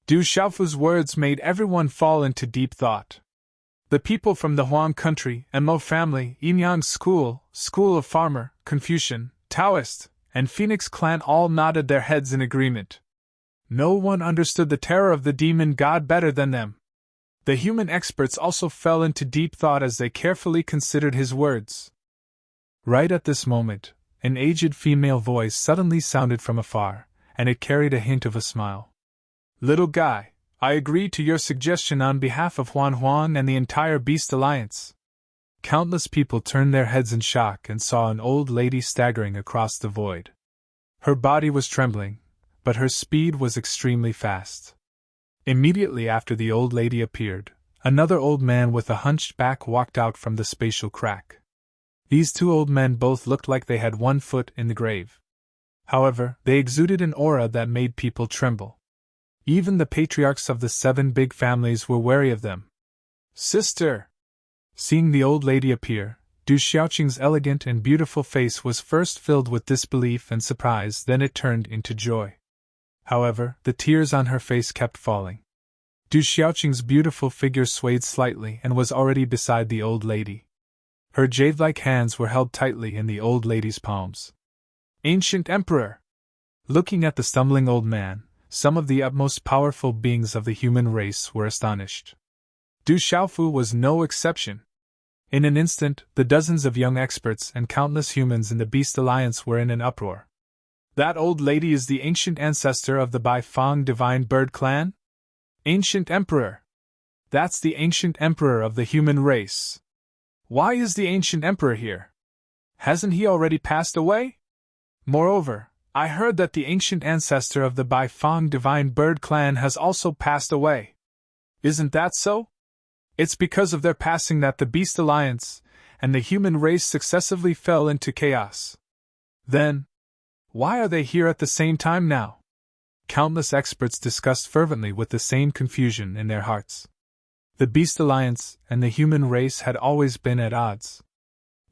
Du Xiaofu's words made everyone fall into deep thought. The people from the Huang country, Mo family, Yinyang school, school of farmer, Confucian, Taoist, and Phoenix clan all nodded their heads in agreement. No one understood the terror of the demon god better than them. The human experts also fell into deep thought as they carefully considered his words. Right at this moment, an aged female voice suddenly sounded from afar, and it carried a hint of a smile. "Little guy, I agree to your suggestion on behalf of Huan and the entire Beast Alliance." Countless people turned their heads in shock and saw an old lady staggering across the void. Her body was trembling, but her speed was extremely fast. Immediately after the old lady appeared, another old man with a hunched back walked out from the spatial crack. These two old men both looked like they had one foot in the grave. However, they exuded an aura that made people tremble. Even the patriarchs of the 7 big families were wary of them. "Sister!" Seeing the old lady appear, Du Xiaoqing's elegant and beautiful face was first filled with disbelief and surprise, then it turned into joy. However, the tears on her face kept falling. Du Xiaoqing's beautiful figure swayed slightly and was already beside the old lady. Her jade-like hands were held tightly in the old lady's palms. "Ancient Emperor!" Looking at the stumbling old man, some of the utmost powerful beings of the human race were astonished. Du Xiaofu was no exception. In an instant, the dozens of young experts and countless humans in the Beast Alliance were in an uproar. "That old lady is the ancient ancestor of the Baifang Divine Bird Clan? Ancient Emperor! That's the ancient emperor of the human race! Why is the ancient emperor here? Hasn't he already passed away? Moreover, I heard that the ancient ancestor of the Baifang Divine Bird Clan has also passed away. Isn't that so? It's because of their passing that the Beast Alliance and the human race successively fell into chaos. Then, why are they here at the same time now?" Countless experts discussed fervently with the same confusion in their hearts. The Beast Alliance and the human race had always been at odds.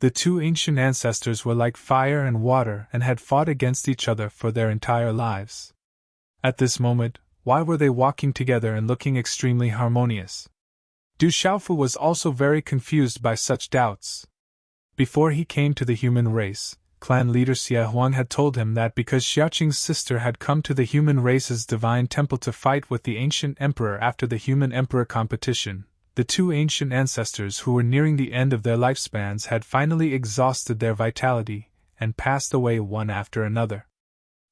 The two ancient ancestors were like fire and water and had fought against each other for their entire lives. At this moment, why were they walking together and looking extremely harmonious? Du Xiaofu was also very confused by such doubts. Before he came to the human race, clan leader Xie Huang had told him that because Xiaoqing's sister had come to the human race's divine temple to fight with the ancient emperor after the human emperor competition, the two ancient ancestors who were nearing the end of their lifespans had finally exhausted their vitality and passed away one after another.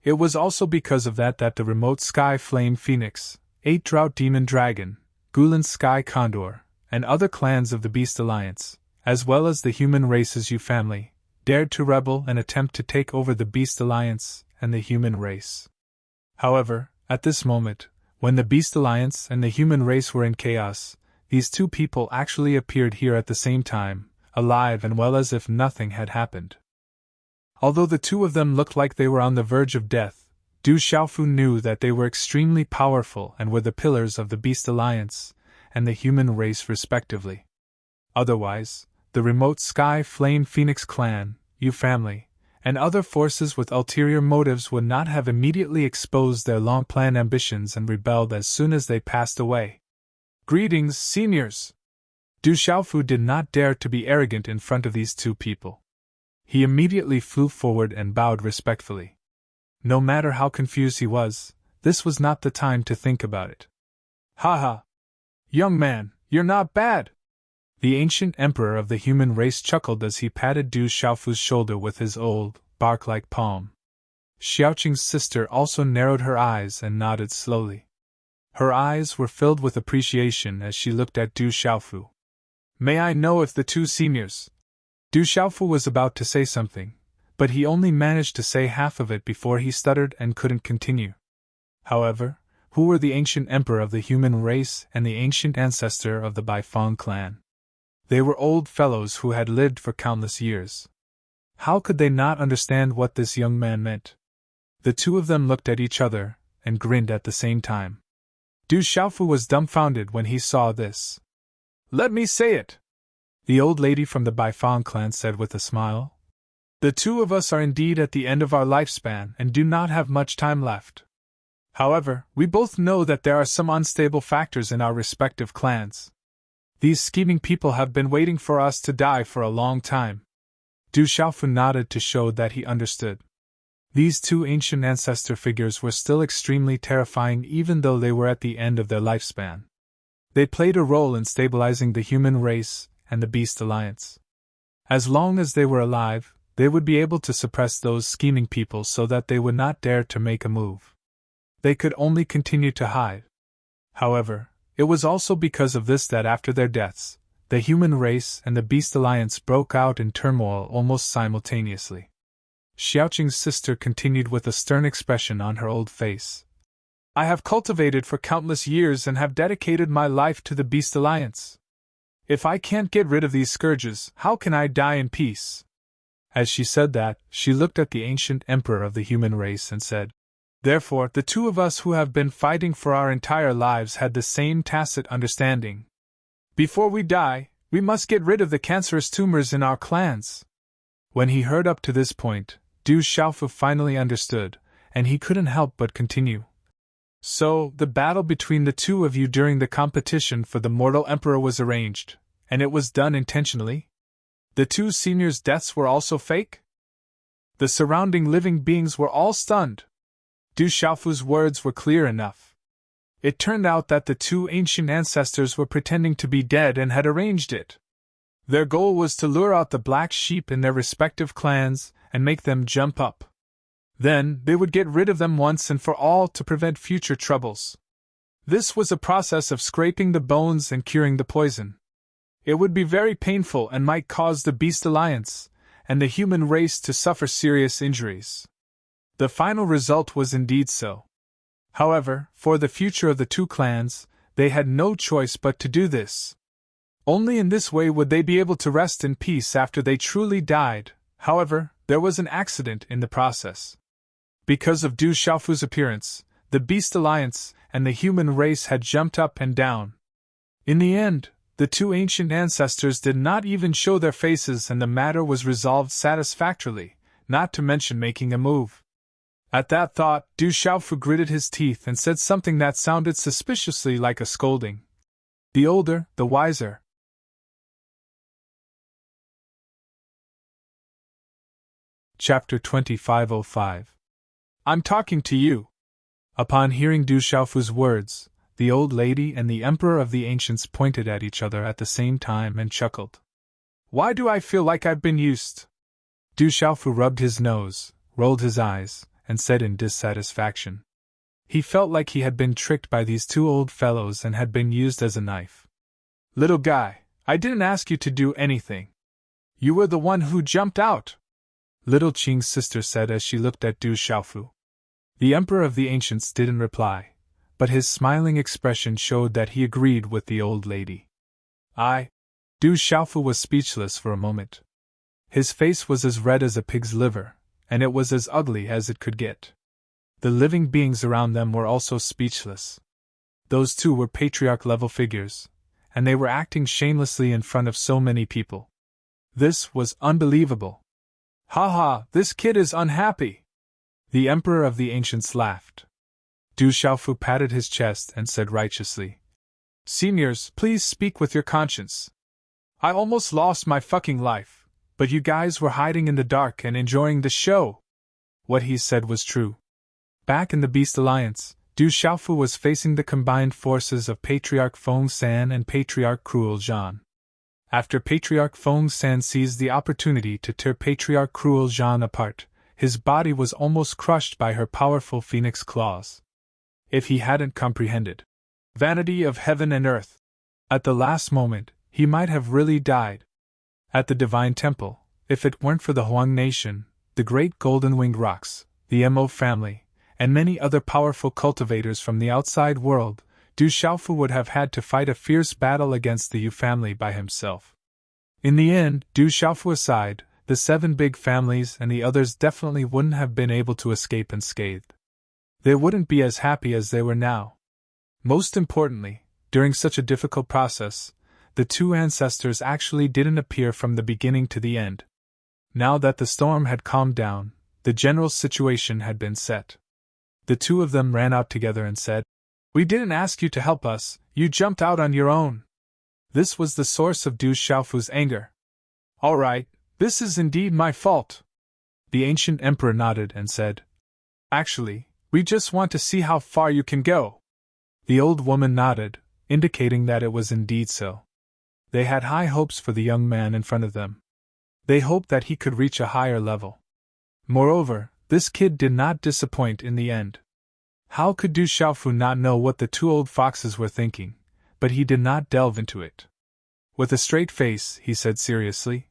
It was also because of that that the remote Sky Flame Phoenix, 8 Drought Demon Dragon, Gulin's Sky Condor, and other clans of the Beast Alliance, as well as the human race's Yu family, dared to rebel and attempt to take over the Beast Alliance and the human race. However, at this moment, when the Beast Alliance and the human race were in chaos, these two people actually appeared here at the same time, alive and well as if nothing had happened. Although the two of them looked like they were on the verge of death, Du Xiaofu knew that they were extremely powerful and were the pillars of the Beast Alliance and the human race respectively. Otherwise, the remote Sky Flame Phoenix clan, Yu family, and other forces with ulterior motives would not have immediately exposed their long-planned ambitions and rebelled as soon as they passed away. "Greetings, seniors!" Du Xiaofu did not dare to be arrogant in front of these two people. He immediately flew forward and bowed respectfully. No matter how confused he was, this was not the time to think about it. "Ha ha! Young man, you're not bad!" The ancient emperor of the human race chuckled as he patted Du Xiaofu's shoulder with his old, bark-like palm. Xiaoqing's sister also narrowed her eyes and nodded slowly. Her eyes were filled with appreciation as she looked at Du Xiaofu. "May I know if the two seniors—" Du Xiaofu was about to say something, but he only managed to say half of it before he stuttered and couldn't continue. However, who were the ancient emperor of the human race and the ancient ancestor of the Baifang clan? They were old fellows who had lived for countless years. How could they not understand what this young man meant? The two of them looked at each other and grinned at the same time. Du Xiaofu was dumbfounded when he saw this. "Let me say it!" the old lady from the Baifang clan said with a smile. "The two of us are indeed at the end of our lifespan and do not have much time left. However, we both know that there are some unstable factors in our respective clans. These scheming people have been waiting for us to die for a long time." Du Xiaofu nodded to show that he understood. These two ancient ancestor figures were still extremely terrifying even though they were at the end of their lifespan. They played a role in stabilizing the human race and the Beast Alliance. As long as they were alive, they would be able to suppress those scheming people so that they would not dare to make a move. They could only continue to hide. However, it was also because of this that after their deaths, the human race and the Beast Alliance broke out in turmoil almost simultaneously. Xiaoqing's sister continued with a stern expression on her old face. "I have cultivated for countless years and have dedicated my life to the Beast Alliance. If I can't get rid of these scourges, how can I die in peace?" As she said that, she looked at the ancient emperor of the human race and said, "Therefore, the two of us who have been fighting for our entire lives had the same tacit understanding. Before we die, we must get rid of the cancerous tumors in our clans." When he heard up to this point, Du Xiaofu finally understood, and he couldn't help but continue. "So, the battle between the two of you during the competition for the mortal emperor was arranged, and it was done intentionally? The two seniors' deaths were also fake?" The surrounding living beings were all stunned. Du Xiaofu's words were clear enough. It turned out that the two ancient ancestors were pretending to be dead and had arranged it. Their goal was to lure out the black sheep in their respective clans and make them jump up. Then, they would get rid of them once and for all to prevent future troubles. This was a process of scraping the bones and curing the poison. It would be very painful and might cause the Beast Alliance and the human race to suffer serious injuries. The final result was indeed so. However, for the future of the two clans, they had no choice but to do this. Only in this way would they be able to rest in peace after they truly died. However, there was an accident in the process. Because of Du Xiaofu's appearance, the Beast Alliance and the human race had jumped up and down. In the end, the two ancient ancestors did not even show their faces and the matter was resolved satisfactorily, not to mention making a move. At that thought, Du Xiaofu gritted his teeth and said something that sounded suspiciously like a scolding. The older, the wiser. Chapter 2505. I'm talking to you. Upon hearing Du Xiaofu's words, the old lady and the emperor of the ancients pointed at each other at the same time and chuckled. Why do I feel like I've been used? Du Xiaofu rubbed his nose, rolled his eyes, and said in dissatisfaction. He felt like he had been tricked by these two old fellows and had been used as a knife. Little guy, I didn't ask you to do anything. You were the one who jumped out, Little Qing's sister said as she looked at Du Xiaofu. The emperor of the ancients didn't reply, but his smiling expression showed that he agreed with the old lady. Du Xiaofu was speechless for a moment. His face was as red as a pig's liver, and it was as ugly as it could get. The living beings around them were also speechless. Those two were patriarch-level figures, and they were acting shamelessly in front of so many people. This was unbelievable. Ha ha, this kid is unhappy. The emperor of the ancients laughed. Du Xiaofu patted his chest and said righteously, Seniors, please speak with your conscience. I almost lost my fucking life, but you guys were hiding in the dark and enjoying the show. What he said was true. Back in the Beast Alliance, Du Xiaofu was facing the combined forces of Patriarch Feng San and Patriarch Cruel Zhan. After Patriarch Feng San seized the opportunity to tear Patriarch Cruel Zhan apart, his body was almost crushed by her powerful phoenix claws. If he hadn't comprehended vanity of heaven and earth, at the last moment, he might have really died. At the Divine Temple, if it weren't for the Huang Nation, the great golden-winged rocks, the Mo family, and many other powerful cultivators from the outside world, Du Xiaofu would have had to fight a fierce battle against the Yu family by himself. In the end, Du Xiaofu aside, the 7 big families and the others definitely wouldn't have been able to escape unscathed. They wouldn't be as happy as they were now. Most importantly, during such a difficult process, the two ancestors actually didn't appear from the beginning to the end. Now that the storm had calmed down, the general situation had been set. The two of them ran out together and said, We didn't ask you to help us, you jumped out on your own. This was the source of Du Xiaofu's anger. All right, this is indeed my fault. The ancient emperor nodded and said, Actually, we just want to see how far you can go. The old woman nodded, indicating that it was indeed so. They had high hopes for the young man in front of them. They hoped that he could reach a higher level. Moreover, this kid did not disappoint in the end. How could Du Xiaofu not know what the two old foxes were thinking? But he did not delve into it. With a straight face, he said seriously,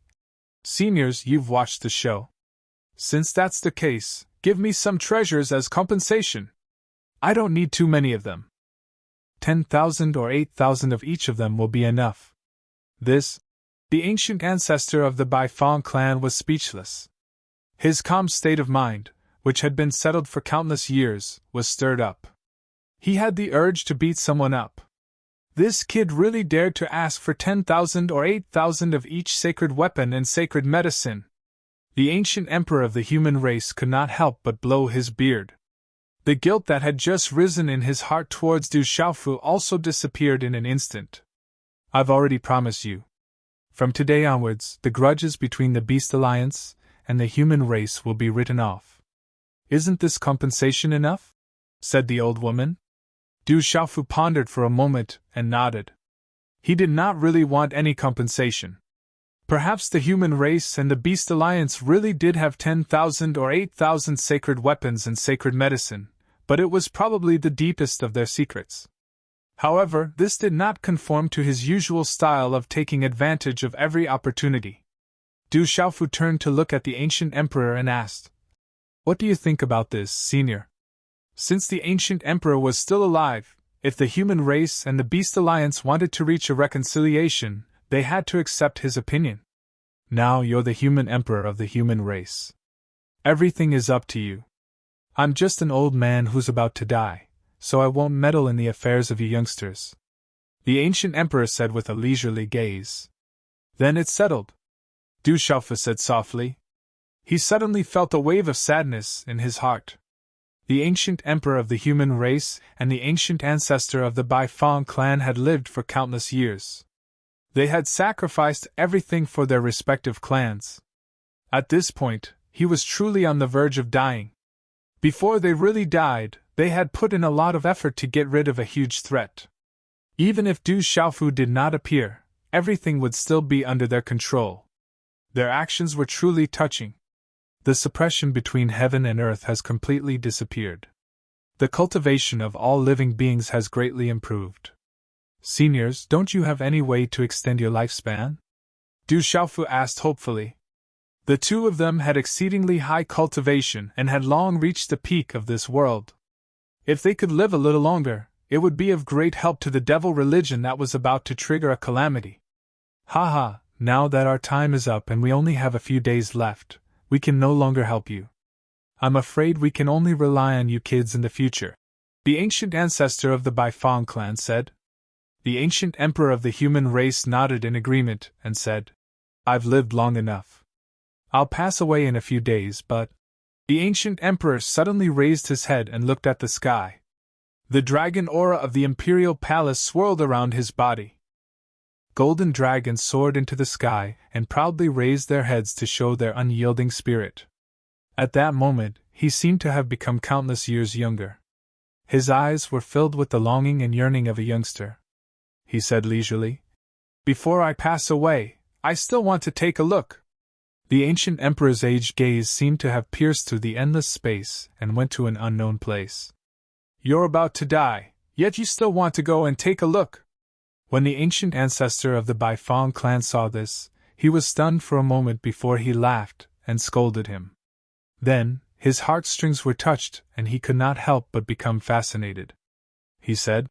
Seniors, you've watched the show. Since that's the case, give me some treasures as compensation. I don't need too many of them. 10,000 or 8,000 of each of them will be enough. The ancient ancestor of the Baifang clan was speechless. His calm state of mind, which had been settled for countless years, was stirred up. He had the urge to beat someone up. This kid really dared to ask for 10,000 or 8,000 of each sacred weapon and sacred medicine. The ancient emperor of the human race could not help but blow his beard. The guilt that had just risen in his heart towards Du Xiaofu also disappeared in an instant. I've already promised you. From today onwards, the grudges between the Beast Alliance and the human race will be written off. Isn't this compensation enough? Said the old woman. Du Xiaofu pondered for a moment and nodded. He did not really want any compensation. Perhaps the human race and the Beast Alliance really did have 10,000 or 8,000 sacred weapons and sacred medicine, but it was probably the deepest of their secrets. However, this did not conform to his usual style of taking advantage of every opportunity. Du Xiaofu turned to look at the ancient emperor and asked, "What do you think about this, senior?" Since the ancient emperor was still alive, if the human race and the Beast Alliance wanted to reach a reconciliation, they had to accept his opinion. Now you're the human emperor of the human race. Everything is up to you. I'm just an old man who's about to die, so I won't meddle in the affairs of you youngsters," the ancient emperor said with a leisurely gaze. "Then it's settled," Du Xiaofu said softly. He suddenly felt a wave of sadness in his heart. The ancient emperor of the human race and the ancient ancestor of the Bai Fang clan had lived for countless years. They had sacrificed everything for their respective clans. At this point, he was truly on the verge of dying. Before they really died, they had put in a lot of effort to get rid of a huge threat. Even if Du Xiaofu did not appear, everything would still be under their control. Their actions were truly touching. The separation between heaven and earth has completely disappeared. The cultivation of all living beings has greatly improved. Seniors, don't you have any way to extend your lifespan? Du Xiaofu asked hopefully. The two of them had exceedingly high cultivation and had long reached the peak of this world. If they could live a little longer, it would be of great help to the devil religion that was about to trigger a calamity. Haha, now that our time is up and we only have a few days left, we can no longer help you. I'm afraid we can only rely on you kids in the future, the ancient ancestor of the Bai Fang clan said. The ancient emperor of the human race nodded in agreement and said, "I've lived long enough. I'll pass away in a few days, but..." The ancient emperor suddenly raised his head and looked at the sky. The dragon aura of the imperial palace swirled around his body. Golden dragons soared into the sky and proudly raised their heads to show their unyielding spirit. At that moment, he seemed to have become countless years younger. His eyes were filled with the longing and yearning of a youngster. He said leisurely, "Before I pass away, I still want to take a look." The ancient emperor's aged gaze seemed to have pierced through the endless space and went to an unknown place. "You're about to die, yet you still want to go and take a look." When the ancient ancestor of the Bai Fang clan saw this, he was stunned for a moment before he laughed and scolded him. Then, his heartstrings were touched and he could not help but become fascinated. He said,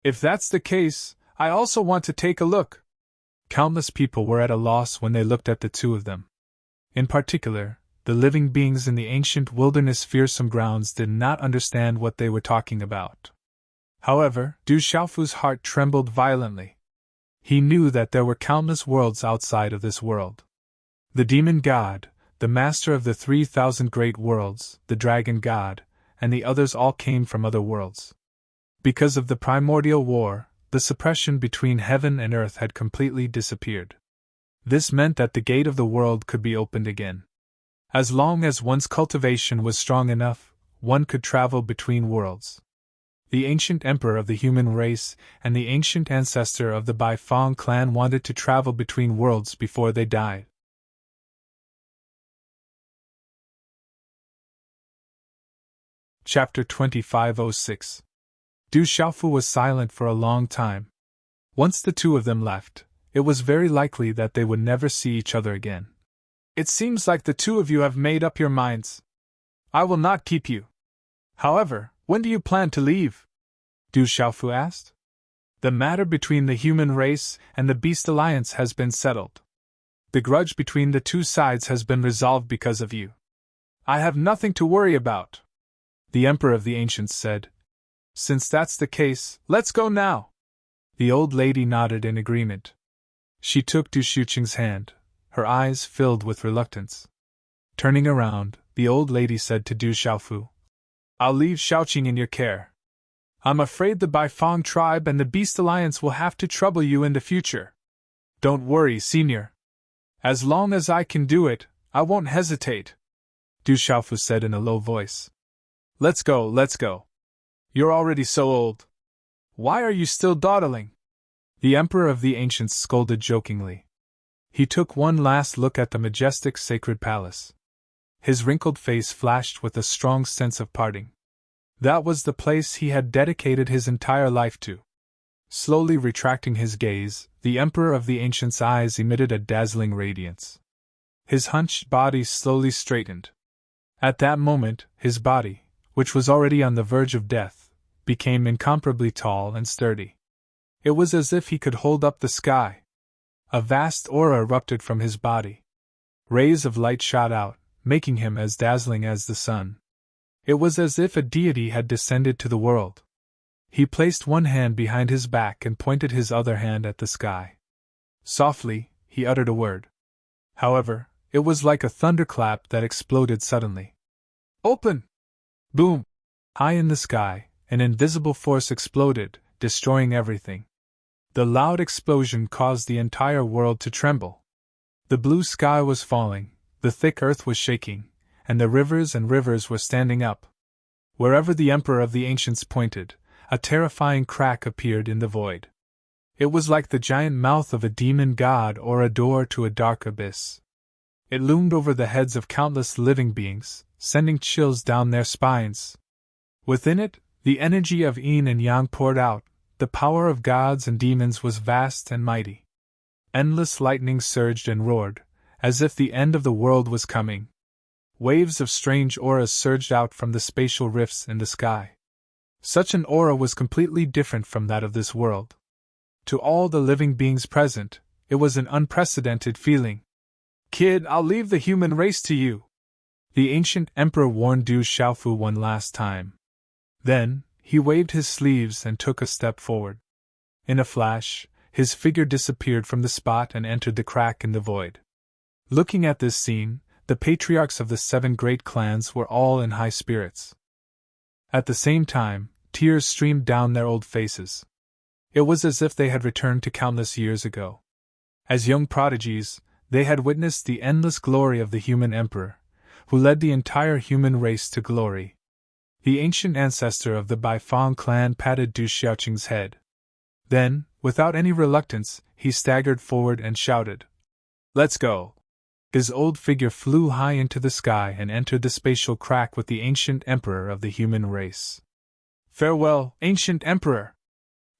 "If that's the case, I also want to take a look." Countless people were at a loss when they looked at the two of them. In particular, the living beings in the ancient wilderness fearsome grounds did not understand what they were talking about. However, Du Xiaofu's heart trembled violently. He knew that there were countless worlds outside of this world. The demon god, the master of the 3,000 great worlds, the dragon god, and the others all came from other worlds. Because of the primordial war, the separation between heaven and earth had completely disappeared. This meant that the gate of the world could be opened again. As long as one's cultivation was strong enough, one could travel between worlds. The ancient emperor of the human race and the ancient ancestor of the Bai Fang clan wanted to travel between worlds before they died. Chapter 2506. Du Xiaofu was silent for a long time. Once the two of them left, it was very likely that they would never see each other again. "It seems like the two of you have made up your minds. I will not keep you. However, when do you plan to leave?" Du Xiaofu asked. "The matter between the human race and the Beast Alliance has been settled. The grudge between the two sides has been resolved because of you. I have nothing to worry about, the Emperor of the Ancients said. Since that's the case, let's go now. The old lady nodded in agreement. She took Du Xiuqing's hand, her eyes filled with reluctance. Turning around, the old lady said to Du Xiaofu, I'll leave Xiaoqing in your care. I'm afraid the Baifang tribe and the Beast Alliance will have to trouble you in the future. Don't worry, Senior. As long as I can do it, I won't hesitate, Du Xiaofu said in a low voice. Let's go, let's go. You're already so old. Why are you still dawdling? The Emperor of the Ancients scolded jokingly. He took one last look at the majestic sacred palace. His wrinkled face flashed with a strong sense of parting. That was the place he had dedicated his entire life to. Slowly retracting his gaze, the Emperor of the Ancients' eyes emitted a dazzling radiance. His hunched body slowly straightened. At that moment, his body, which was already on the verge of death, became incomparably tall and sturdy. It was as if he could hold up the sky. A vast aura erupted from his body. Rays of light shot out, making him as dazzling as the sun. It was as if a deity had descended to the world. He placed one hand behind his back and pointed his other hand at the sky. Softly, he uttered a word. However, it was like a thunderclap that exploded suddenly. Open! Boom! High in the sky, an invisible force exploded, destroying everything. The loud explosion caused the entire world to tremble. The blue sky was falling, the thick earth was shaking, and the rivers and rivers were standing up. Wherever the Emperor of the Ancients pointed, a terrifying crack appeared in the void. It was like the giant mouth of a demon god or a door to a dark abyss. It loomed over the heads of countless living beings, sending chills down their spines. Within it, the energy of yin and yang poured out. The power of gods and demons was vast and mighty. Endless lightning surged and roared, as if the end of the world was coming. Waves of strange auras surged out from the spatial rifts in the sky. Such an aura was completely different from that of this world. To all the living beings present, it was an unprecedented feeling. Kid, I'll leave the human race to you, the ancient emperor warned Du Xiaofu one last time. Then, he waved his sleeves and took a step forward. In a flash, his figure disappeared from the spot and entered the crack in the void. Looking at this scene, the patriarchs of the 7 great clans were all in high spirits. At the same time, tears streamed down their old faces. It was as if they had returned to countless years ago. As young prodigies, they had witnessed the endless glory of the human emperor, who led the entire human race to glory. The ancient ancestor of the Baifang clan patted Du Xiaoqing's head. Then, without any reluctance, he staggered forward and shouted, Let's go! His old figure flew high into the sky and entered the spatial crack with the ancient emperor of the human race. Farewell, ancient emperor!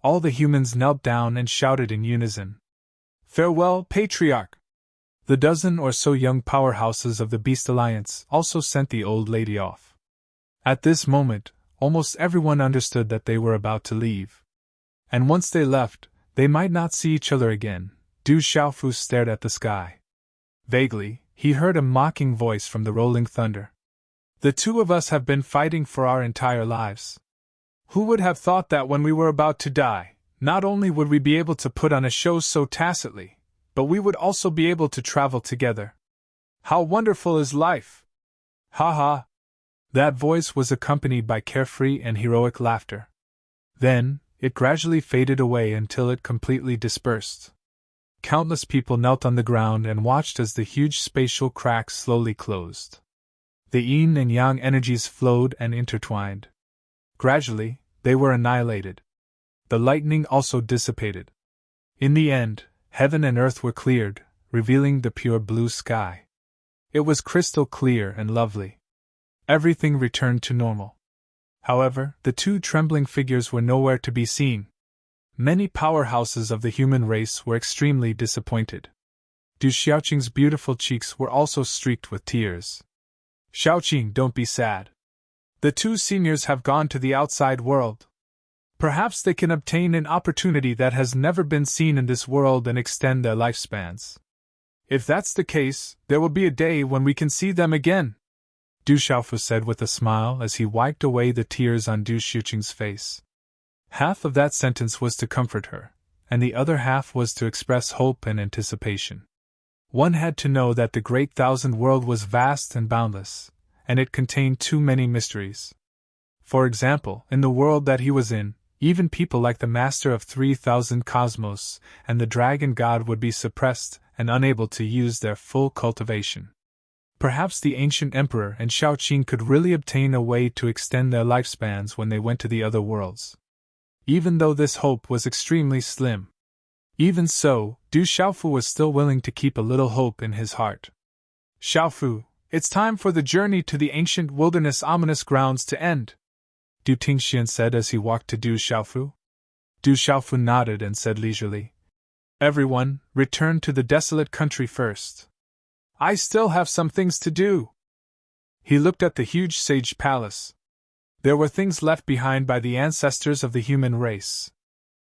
All the humans knelt down and shouted in unison. Farewell, patriarch! The dozen or so young powerhouses of the Beast Alliance also sent the old lady off. At this moment, almost everyone understood that they were about to leave. And once they left, they might not see each other again. Du Xiaofu stared at the sky. Vaguely, he heard a mocking voice from the rolling thunder. The two of us have been fighting for our entire lives. Who would have thought that when we were about to die, not only would we be able to put on a show so tacitly, but we would also be able to travel together. How wonderful is life! Ha ha! That voice was accompanied by carefree and heroic laughter. Then, it gradually faded away until it completely dispersed. Countless people knelt on the ground and watched as the huge spatial crack slowly closed. The yin and yang energies flowed and intertwined. Gradually, they were annihilated. The lightning also dissipated. In the end, heaven and earth were cleared, revealing the pure blue sky. It was crystal clear and lovely. Everything returned to normal. However, the 2 trembling figures were nowhere to be seen. Many powerhouses of the human race were extremely disappointed. Du Xiaoqing's beautiful cheeks were also streaked with tears. Xiaoqing, don't be sad. The 2 seniors have gone to the outside world. Perhaps they can obtain an opportunity that has never been seen in this world and extend their lifespans. If that's the case, there will be a day when we can see them again. Du Xiaofu said with a smile as he wiped away the tears on Du Xiuqing's face. Half of that sentence was to comfort her, and the other half was to express hope and anticipation. One had to know that the great thousand world was vast and boundless, and it contained too many mysteries. For example, in the world that he was in, even people like the master of 3,000 cosmos and the dragon god would be suppressed and unable to use their full cultivation. Perhaps the ancient emperor and Shaoqing could really obtain a way to extend their lifespans when they went to the other worlds. Even though this hope was extremely slim. Even so, Du Xiaofu was still willing to keep a little hope in his heart. Xiaofu, it's time for the journey to the ancient wilderness ominous grounds to end, Du Tingxian said as he walked to Du Xiaofu. Du Xiaofu nodded and said leisurely, Everyone, return to the desolate country first. I still have some things to do. He looked at the huge sage palace. There were things left behind by the ancestors of the human race.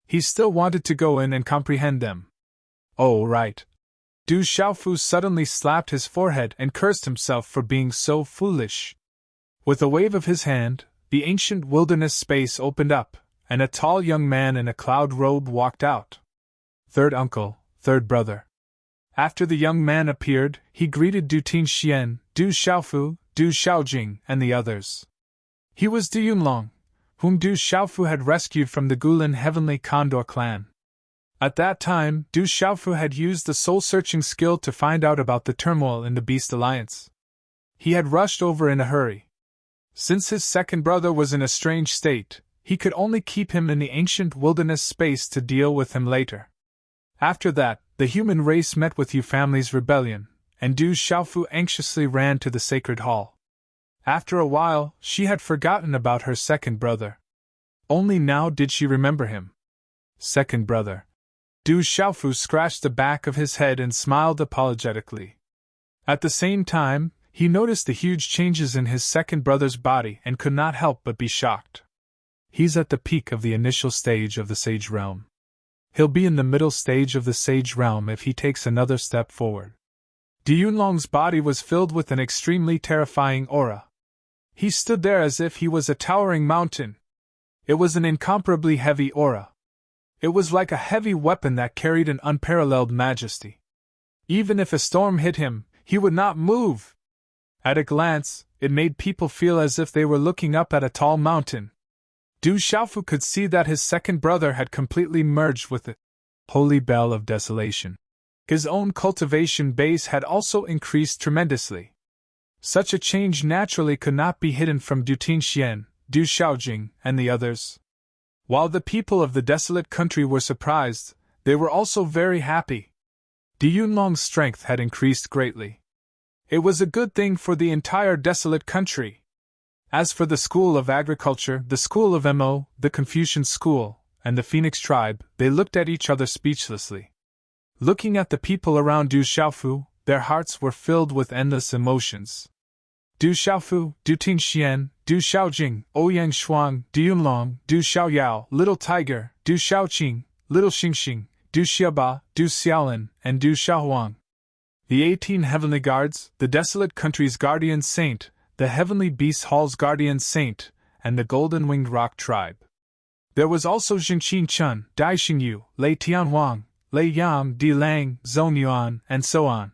He still wanted to go in and comprehend them. Oh, right. Du Xiaofu suddenly slapped his forehead and cursed himself for being so foolish. With a wave of his hand, the ancient wilderness space opened up, and a tall young man in a cloud robe walked out. Third uncle, third brother. After the young man appeared, he greeted Du Tingxian, Du Xiaofu, Du Xiaojing, and the others. He was Du Yunlong, whom Du Xiaofu had rescued from the Gulan Heavenly Condor clan. At that time, Du Xiaofu had used the soul-searching skill to find out about the turmoil in the Beast Alliance. He had rushed over in a hurry. Since his second brother was in a strange state, he could only keep him in the ancient wilderness space to deal with him later. After that, the human race met with Yu family's rebellion, and Du Xiaofu anxiously ran to the sacred hall. After a while, she had forgotten about her second brother. Only now did she remember him. Second brother. Du Xiaofu scratched the back of his head and smiled apologetically. At the same time, he noticed the huge changes in his second brother's body and could not help but be shocked. He's at the peak of the initial stage of the Sage Realm. He'll be in the middle stage of the Sage Realm if he takes another step forward. Du Yunlong's body was filled with an extremely terrifying aura. He stood there as if he was a towering mountain. It was an incomparably heavy aura. It was like a heavy weapon that carried an unparalleled majesty. Even if a storm hit him, he would not move. At a glance, it made people feel as if they were looking up at a tall mountain. Du Xiaofu could see that his second brother had completely merged with the holy bell of desolation. His own cultivation base had also increased tremendously. Such a change naturally could not be hidden from Du Tingxian, Du Xiaojing, and the others. While the people of the desolate country were surprised, they were also very happy. Du Yunlong's strength had increased greatly. It was a good thing for the entire desolate country. As for the School of Agriculture, the School of Mo, the Confucian School, and the Phoenix Tribe, they looked at each other speechlessly. Looking at the people around Du Xiaofu, their hearts were filled with endless emotions. Du Xiaofu, Du Tingxian, Du Xiaojing, Ouyang Shuang, Du Yunlong, Du Xiaoyao, Little Tiger, Du Xiaoqing, Little Xingxing, Du Xiaba, Du Xiaolin, and Du Xiaohuang. The 18 heavenly guards, the desolate country's guardian saint, the heavenly beast hall's guardian saint, and the golden-winged rock tribe. There was also Jingqin Chun, Dai Xingyu, Lei Tianhuang, Lei Yang, Di Lang, Zhong Yuan, and so on.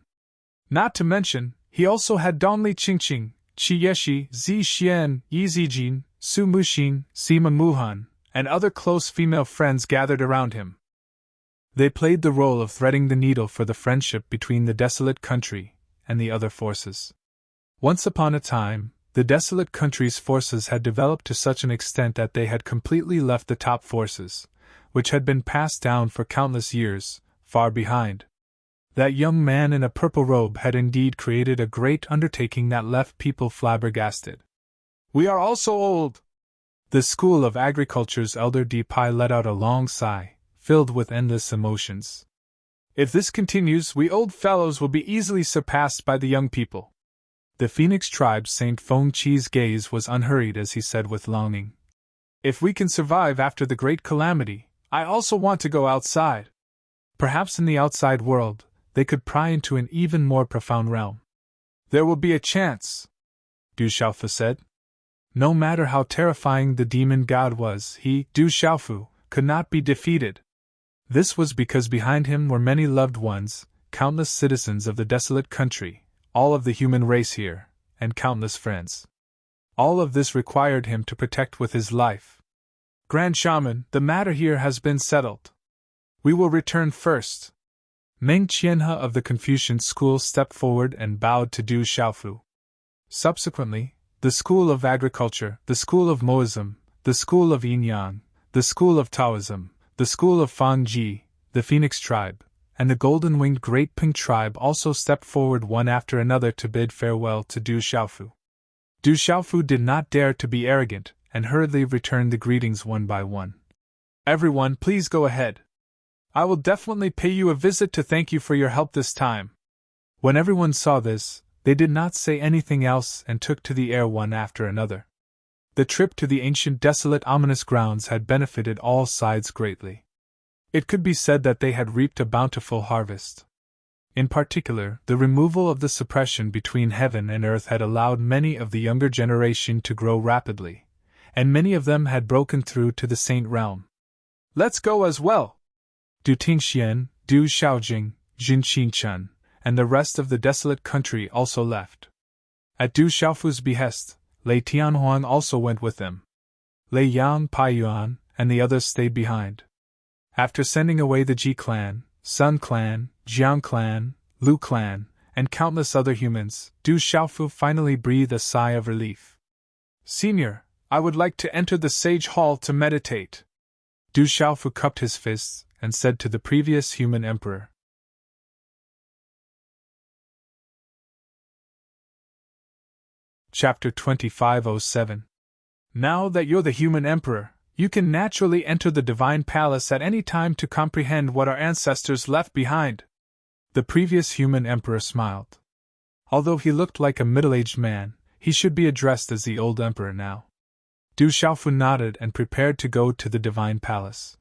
Not to mention, he also had Donli Qingqing, Qi Yeshi, Zi Xian, Yi Zijin, Su Muxin, Sima Muhan, and other close female friends gathered around him. They played the role of threading the needle for the friendship between the desolate country and the other forces. Once upon a time, the desolate country's forces had developed to such an extent that they had completely left the top forces, which had been passed down for countless years, far behind. That young man in a purple robe had indeed created a great undertaking that left people flabbergasted. We are also old! The School of Agriculture's elder Di Pai let out a long sigh, filled with endless emotions. If this continues, we old fellows will be easily surpassed by the young people. The Phoenix Tribe's Saint Feng Chi's gaze was unhurried as he said with longing. If we can survive after the great calamity, I also want to go outside. Perhaps in the outside world, they could pry into an even more profound realm. There will be a chance. Du Xiaofu said. No matter how terrifying the demon god was, he, Du Xiaofu, could not be defeated. This was because behind him were many loved ones, countless citizens of the desolate country, all of the human race here, and countless friends. All of this required him to protect with his life. Grand Shaman, the matter here has been settled. We will return first. Meng Qianhe of the Confucian school stepped forward and bowed to Du Xiaofu. Subsequently, the School of Agriculture, the School of Moism, the School of Yin-Yang, the School of Taoism, the School of Fangji, the Phoenix Tribe, and the Golden-Winged Great Pink Tribe also stepped forward one after another to bid farewell to Du Xiaofu. Du Xiaofu did not dare to be arrogant, and hurriedly returned the greetings one by one. Everyone, please go ahead. I will definitely pay you a visit to thank you for your help this time. When everyone saw this, they did not say anything else and took to the air one after another. The trip to the ancient desolate ominous grounds had benefited all sides greatly. It could be said that they had reaped a bountiful harvest. In particular, the removal of the suppression between heaven and earth had allowed many of the younger generation to grow rapidly, and many of them had broken through to the saint realm. Let's go as well! Du Tingxian, Du Xiaojing, Jin Qingchen, and the rest of the desolate country also left. At Du Xiaofu's behest, Lei Tianhuang also went with them. Lei Yang, Pai Yuan, and the others stayed behind. After sending away the Ji clan, Sun clan, Jiang clan, Lu clan, and countless other humans, Du Xiaofu finally breathed a sigh of relief. Senior, I would like to enter the sage hall to meditate. Du Xiaofu cupped his fists and said to the previous human emperor. Chapter 2507. Now that you're the human emperor, you can naturally enter the divine palace at any time to comprehend what our ancestors left behind. The previous human emperor smiled. Although he looked like a middle-aged man, he should be addressed as the old emperor now. Du Xiaofu nodded and prepared to go to the divine palace.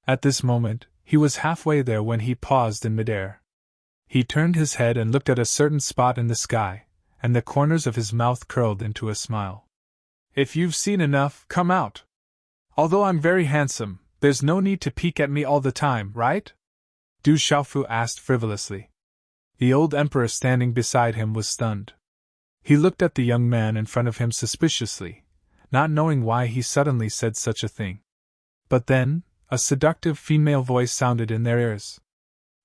At this moment, he was halfway there when he paused in midair. He turned his head and looked at a certain spot in the sky, and the corners of his mouth curled into a smile. If you've seen enough, come out. Although I'm very handsome, there's no need to peek at me all the time, right? Du Xiaofu asked frivolously. The old emperor standing beside him was stunned. He looked at the young man in front of him suspiciously, not knowing why he suddenly said such a thing. But then, a seductive female voice sounded in their ears.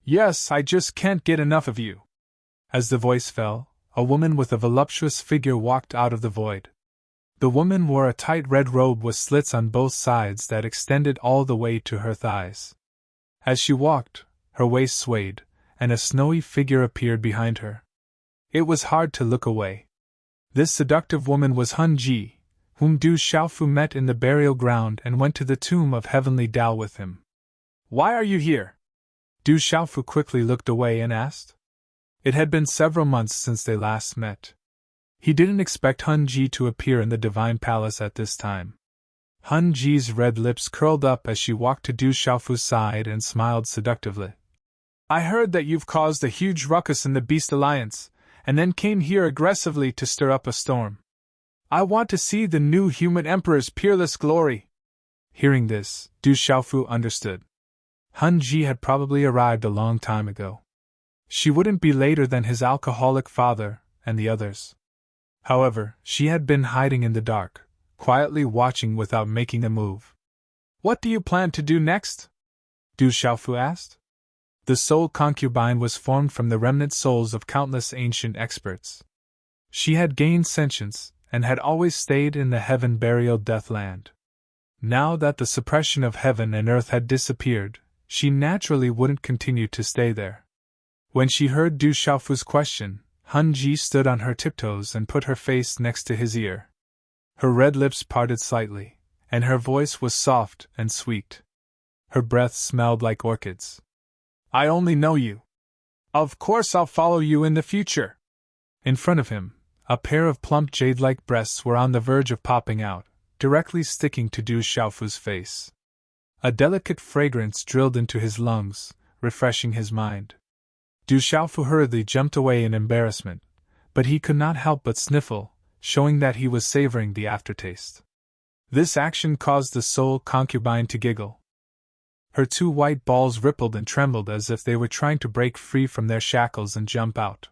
Yes, I just can't get enough of you. As the voice fell, a woman with a voluptuous figure walked out of the void. The woman wore a tight red robe with slits on both sides that extended all the way to her thighs. As she walked, her waist swayed, and a snowy figure appeared behind her. It was hard to look away. This seductive woman was Hun Ji, whom Du Xiaofu met in the burial ground and went to the tomb of Heavenly Tao with him. Why are you here? Du Xiaofu quickly looked away and asked. It had been several months since they last met. He didn't expect Hun Ji to appear in the divine palace at this time. Hun Ji's red lips curled up as she walked to Du Xiaofu's side and smiled seductively. I heard that you've caused a huge ruckus in the Beast Alliance, and then came here aggressively to stir up a storm. I want to see the new human emperor's peerless glory. Hearing this, Du Xiaofu understood. Hun Ji had probably arrived a long time ago. She wouldn't be later than his alcoholic father and the others. However, she had been hiding in the dark, quietly watching without making a move. What do you plan to do next? Du Xiaofu asked. The soul concubine was formed from the remnant souls of countless ancient experts. She had gained sentience, and had always stayed in the heaven burial deathland. Now that the suppression of heaven and earth had disappeared, she naturally wouldn't continue to stay there. When she heard Du Xiaofu's question, Hun Ji stood on her tiptoes and put her face next to his ear. Her red lips parted slightly, and her voice was soft and sweet. Her breath smelled like orchids. I only know you. Of course I'll follow you in the future. In front of him, a pair of plump jade-like breasts were on the verge of popping out, directly sticking to Du Xiaofu's face. A delicate fragrance drilled into his lungs, refreshing his mind. Du Xiaofu hurriedly jumped away in embarrassment, but he could not help but sniffle. showing that he was savoring the aftertaste. This action caused the sole concubine to giggle. Her two white balls rippled and trembled as if they were trying to break free from their shackles and jump out.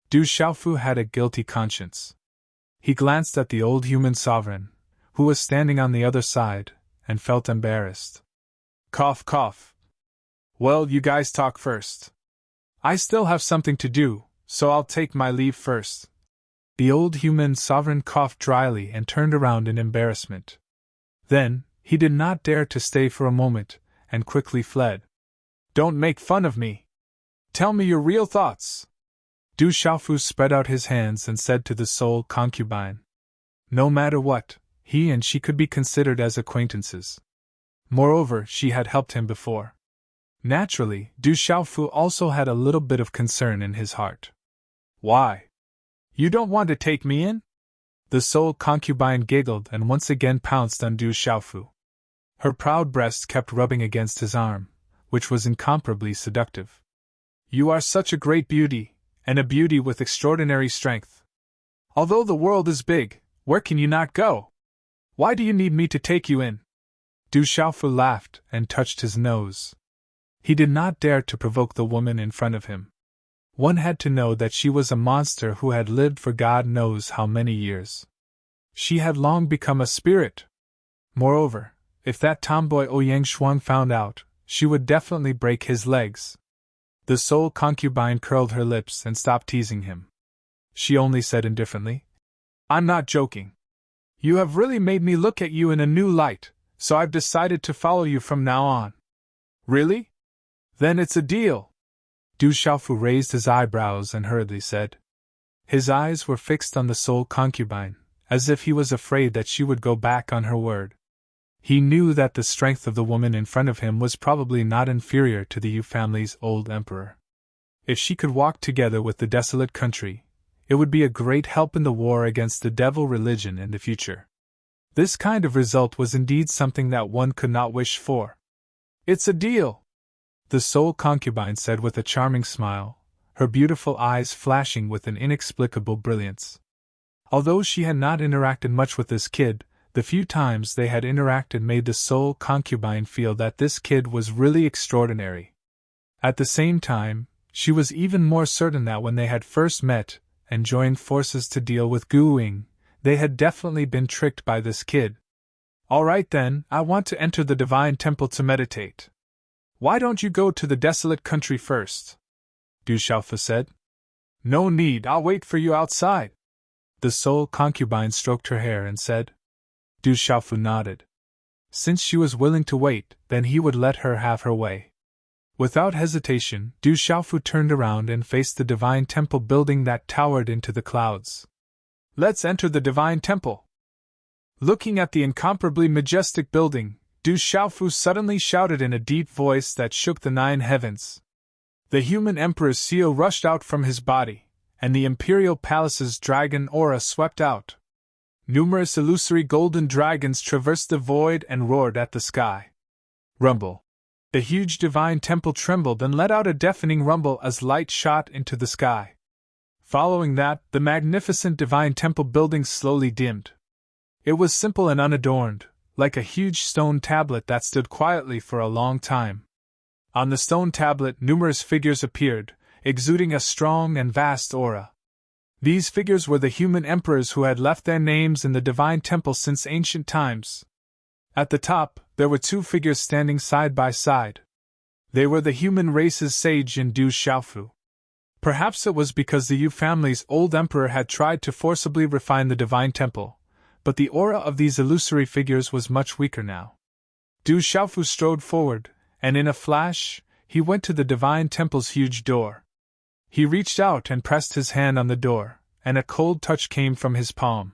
Du Xiaofu had a guilty conscience. He glanced at the old human sovereign, who was standing on the other side, and felt embarrassed. Cough, cough. Well, you guys talk first. I still have something to do, so I'll take my leave first. The old human sovereign coughed dryly and turned around in embarrassment. Then, he did not dare to stay for a moment, and quickly fled. Don't make fun of me. Tell me your real thoughts. Du Xiaofu spread out his hands and said to the sole concubine. No matter what, he and she could be considered as acquaintances. Moreover, she had helped him before. Naturally, Du Xiaofu also had a little bit of concern in his heart. Why? You don't want to take me in? The sole concubine giggled and once again pounced on Du Xiaofu. Her proud breast kept rubbing against his arm, which was incomparably seductive. You are such a great beauty, and a beauty with extraordinary strength. Although the world is big, where can you not go? Why do you need me to take you in? Du Xiaofu laughed and touched his nose. He did not dare to provoke the woman in front of him. One had to know that she was a monster who had lived for God knows how many years. She had long become a spirit. Moreover, if that tomboy Ouyang Shuang found out, she would definitely break his legs. The sole concubine curled her lips and stopped teasing him. She only said indifferently, I'm not joking. You have really made me look at you in a new light, so I've decided to follow you from now on. Really? Then it's a deal. Du Xiaofu raised his eyebrows and hurriedly said. His eyes were fixed on the sole concubine, as if he was afraid that she would go back on her word. He knew that the strength of the woman in front of him was probably not inferior to the Yu family's old emperor. If she could walk together with the desolate country, it would be a great help in the war against the devil religion in the future. This kind of result was indeed something that one could not wish for. It's a deal, the sole concubine said with a charming smile, her beautiful eyes flashing with an inexplicable brilliance. Although she had not interacted much with this kid, the few times they had interacted made the sole concubine feel that this kid was really extraordinary. At the same time, she was even more certain that when they had first met and joined forces to deal with Gu Ying, they had definitely been tricked by this kid. All right then, I want to enter the divine temple to meditate. Why don't you go to the desolate country first? Du Xiaofu said. No need, I'll wait for you outside. The sole concubine stroked her hair and said. Du Xiaofu nodded. Since she was willing to wait, then he would let her have her way. Without hesitation, Du Xiaofu turned around and faced the divine temple building that towered into the clouds. Let's enter the divine temple. Looking at the incomparably majestic building, Du Xiaofu suddenly shouted in a deep voice that shook the 9 heavens. The human emperor's seal rushed out from his body, and the imperial palace's dragon aura swept out. Numerous illusory golden dragons traversed the void and roared at the sky. Rumble. The huge divine temple trembled and let out a deafening rumble as light shot into the sky. Following that, the magnificent divine temple building slowly dimmed. It was simple and unadorned, like a huge stone tablet that stood quietly for a long time. On the stone tablet, numerous figures appeared, exuding a strong and vast aura. These figures were the human emperors who had left their names in the divine temple since ancient times. At the top, there were 2 figures standing side by side. They were the human race's sage in Du Xiaofu. Perhaps it was because the Yu family's old emperor had tried to forcibly refine the divine temple, but the aura of these illusory figures was much weaker now. Du Xiaofu strode forward, and in a flash, he went to the divine temple's huge door. He reached out and pressed his hand on the door, and a cold touch came from his palm.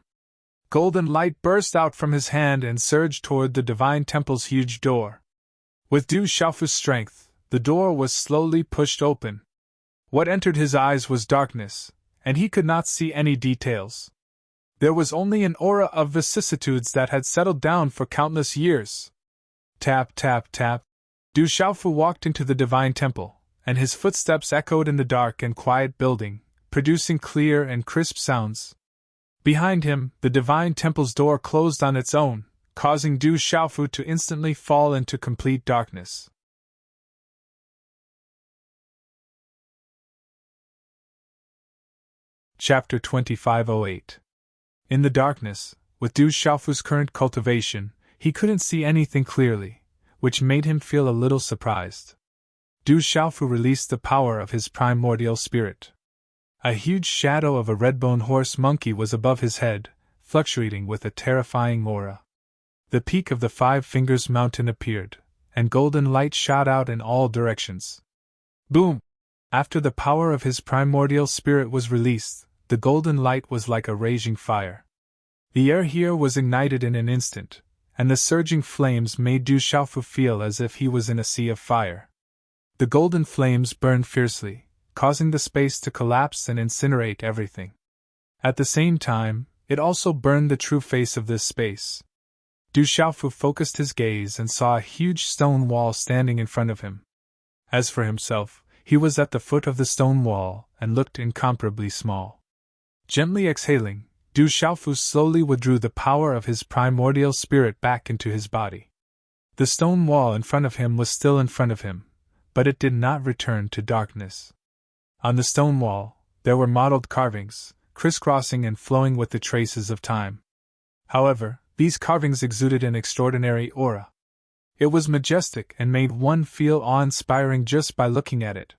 Golden light burst out from his hand and surged toward the divine temple's huge door. With Du Xiaofu's strength, the door was slowly pushed open. What entered his eyes was darkness, and he could not see any details. There was only an aura of vicissitudes that had settled down for countless years. Tap, tap, tap. Du Xiaofu walked into the divine temple, and his footsteps echoed in the dark and quiet building, producing clear and crisp sounds. Behind him, the divine temple's door closed on its own, causing Du Xiaofu to instantly fall into complete darkness. Chapter 2508. In the darkness, with Du Xiaofu's current cultivation, he couldn't see anything clearly, which made him feel a little surprised. Du Xiaofu released the power of his primordial spirit. A huge shadow of a red-boned horse monkey was above his head, fluctuating with a terrifying aura. The peak of the 5 Fingers Mountain appeared, and golden light shot out in all directions. Boom! After the power of his primordial spirit was released, the golden light was like a raging fire. The air here was ignited in an instant, and the surging flames made Du Xiaofu feel as if he was in a sea of fire. The golden flames burned fiercely, causing the space to collapse and incinerate everything. At the same time, it also burned the true face of this space. Du Xiaofu focused his gaze and saw a huge stone wall standing in front of him. As for himself, he was at the foot of the stone wall and looked incomparably small. Gently exhaling, Du Xiaofu slowly withdrew the power of his primordial spirit back into his body. The stone wall in front of him was still in front of him, but it did not return to darkness. On the stone wall, there were mottled carvings, crisscrossing and flowing with the traces of time. However, these carvings exuded an extraordinary aura. It was majestic and made one feel awe-inspiring just by looking at it.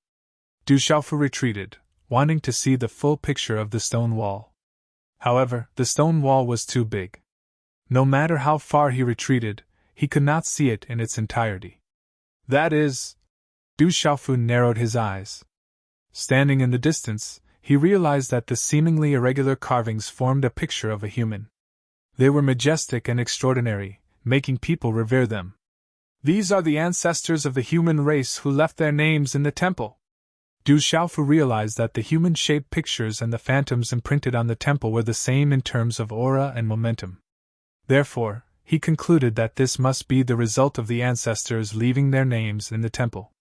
Du Xiaofu retreated, wanting to see the full picture of the stone wall. However, the stone wall was too big. No matter how far he retreated, he could not see it in its entirety. That is... Du Xiaofu narrowed his eyes. Standing in the distance, he realized that the seemingly irregular carvings formed a picture of a human. They were majestic and extraordinary, making people revere them. These are the ancestors of the human race who left their names in the temple. Du Xiaofu realized that the human-shaped pictures and the phantoms imprinted on the temple were the same in terms of aura and momentum. Therefore, he concluded that this must be the result of the ancestors leaving their names in the temple.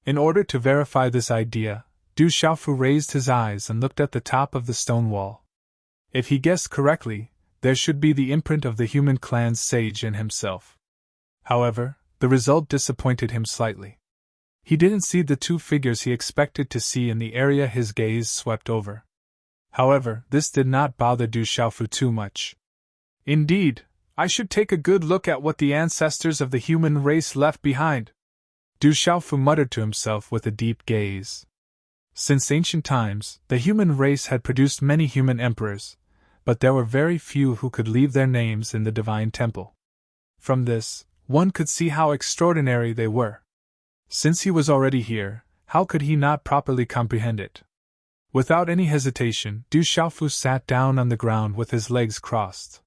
In order to verify this idea, Du Xiaofu raised his eyes and looked at the top of the stone wall. If he guessed correctly, there should be the imprint of the human clan's sage in himself. However, the result disappointed him slightly. He didn't see the 2 figures he expected to see in the area his gaze swept over. However, this did not bother Du Xiaofu too much. Indeed, I should take a good look at what the ancestors of the human race left behind. Du Xiaofu muttered to himself with a deep gaze. Since ancient times, the human race had produced many human emperors, but there were very few who could leave their names in the divine temple. From this, one could see how extraordinary they were. Since he was already here, how could he not properly comprehend it? Without any hesitation, Du Xiaofu sat down on the ground with his legs crossed.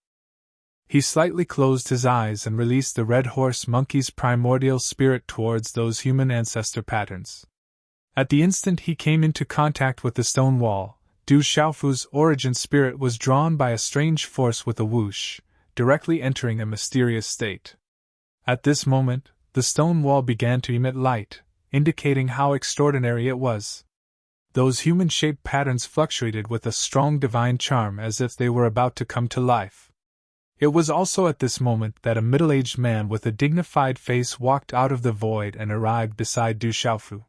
He slightly closed his eyes and released the red horse monkey's primordial spirit towards those human ancestor patterns. At the instant he came into contact with the stone wall, Du Xiaofu's origin spirit was drawn by a strange force with a whoosh, directly entering a mysterious state. At this moment, the stone wall began to emit light, indicating how extraordinary it was. Those human-shaped patterns fluctuated with a strong divine charm as if they were about to come to life. It was also at this moment that a middle-aged man with a dignified face walked out of the void and arrived beside Du Xiaofu.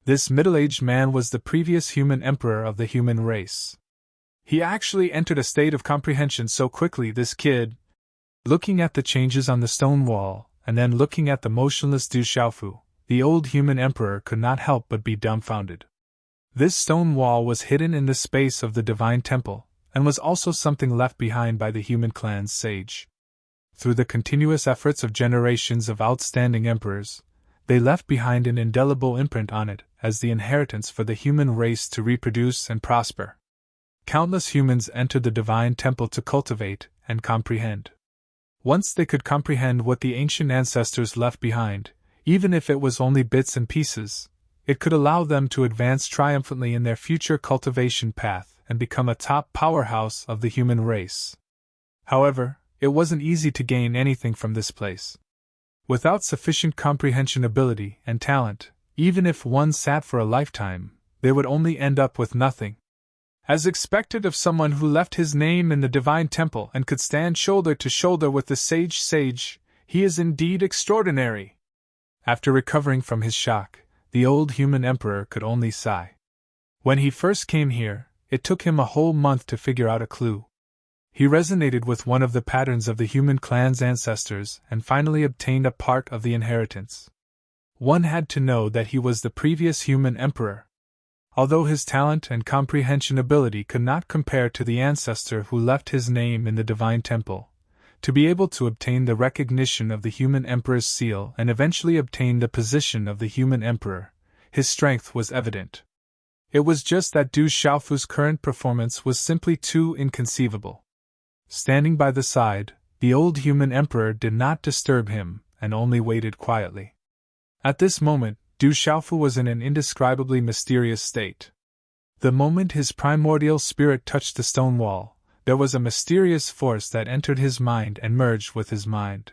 This middle-aged man was the previous human emperor of the human race. He actually entered a state of comprehension so quickly this kid, looking at the changes on the stone wall, and then looking at the motionless Du Xiaofu, the old human emperor could not help but be dumbfounded. This stone wall was hidden in the space of the divine temple, and was also something left behind by the human clan's sage. Through the continuous efforts of generations of outstanding emperors, they left behind an indelible imprint on it as the inheritance for the human race to reproduce and prosper. Countless humans entered the divine temple to cultivate and comprehend. Once they could comprehend what the ancient ancestors left behind, even if it was only bits and pieces, it could allow them to advance triumphantly in their future cultivation path and become a top powerhouse of the human race. However, it wasn't easy to gain anything from this place. Without sufficient comprehension ability and talent, even if one sat for a lifetime, they would only end up with nothing. As expected of someone who left his name in the divine temple and could stand shoulder to shoulder with the sage, he is indeed extraordinary. After recovering from his shock, the old human emperor could only sigh. When he first came here, it took him a whole month to figure out a clue. He resonated with one of the patterns of the human clan's ancestors and finally obtained a part of the inheritance. One had to know that he was the previous human emperor. Although his talent and comprehension ability could not compare to the ancestor who left his name in the divine temple, to be able to obtain the recognition of the human emperor's seal and eventually obtain the position of the human emperor, his strength was evident. It was just that Du Xiaofu's current performance was simply too inconceivable. Standing by the side, the old human emperor did not disturb him and only waited quietly. At this moment, Du Xiaofu was in an indescribably mysterious state. The moment his primordial spirit touched the stone wall, there was a mysterious force that entered his mind and merged with his mind.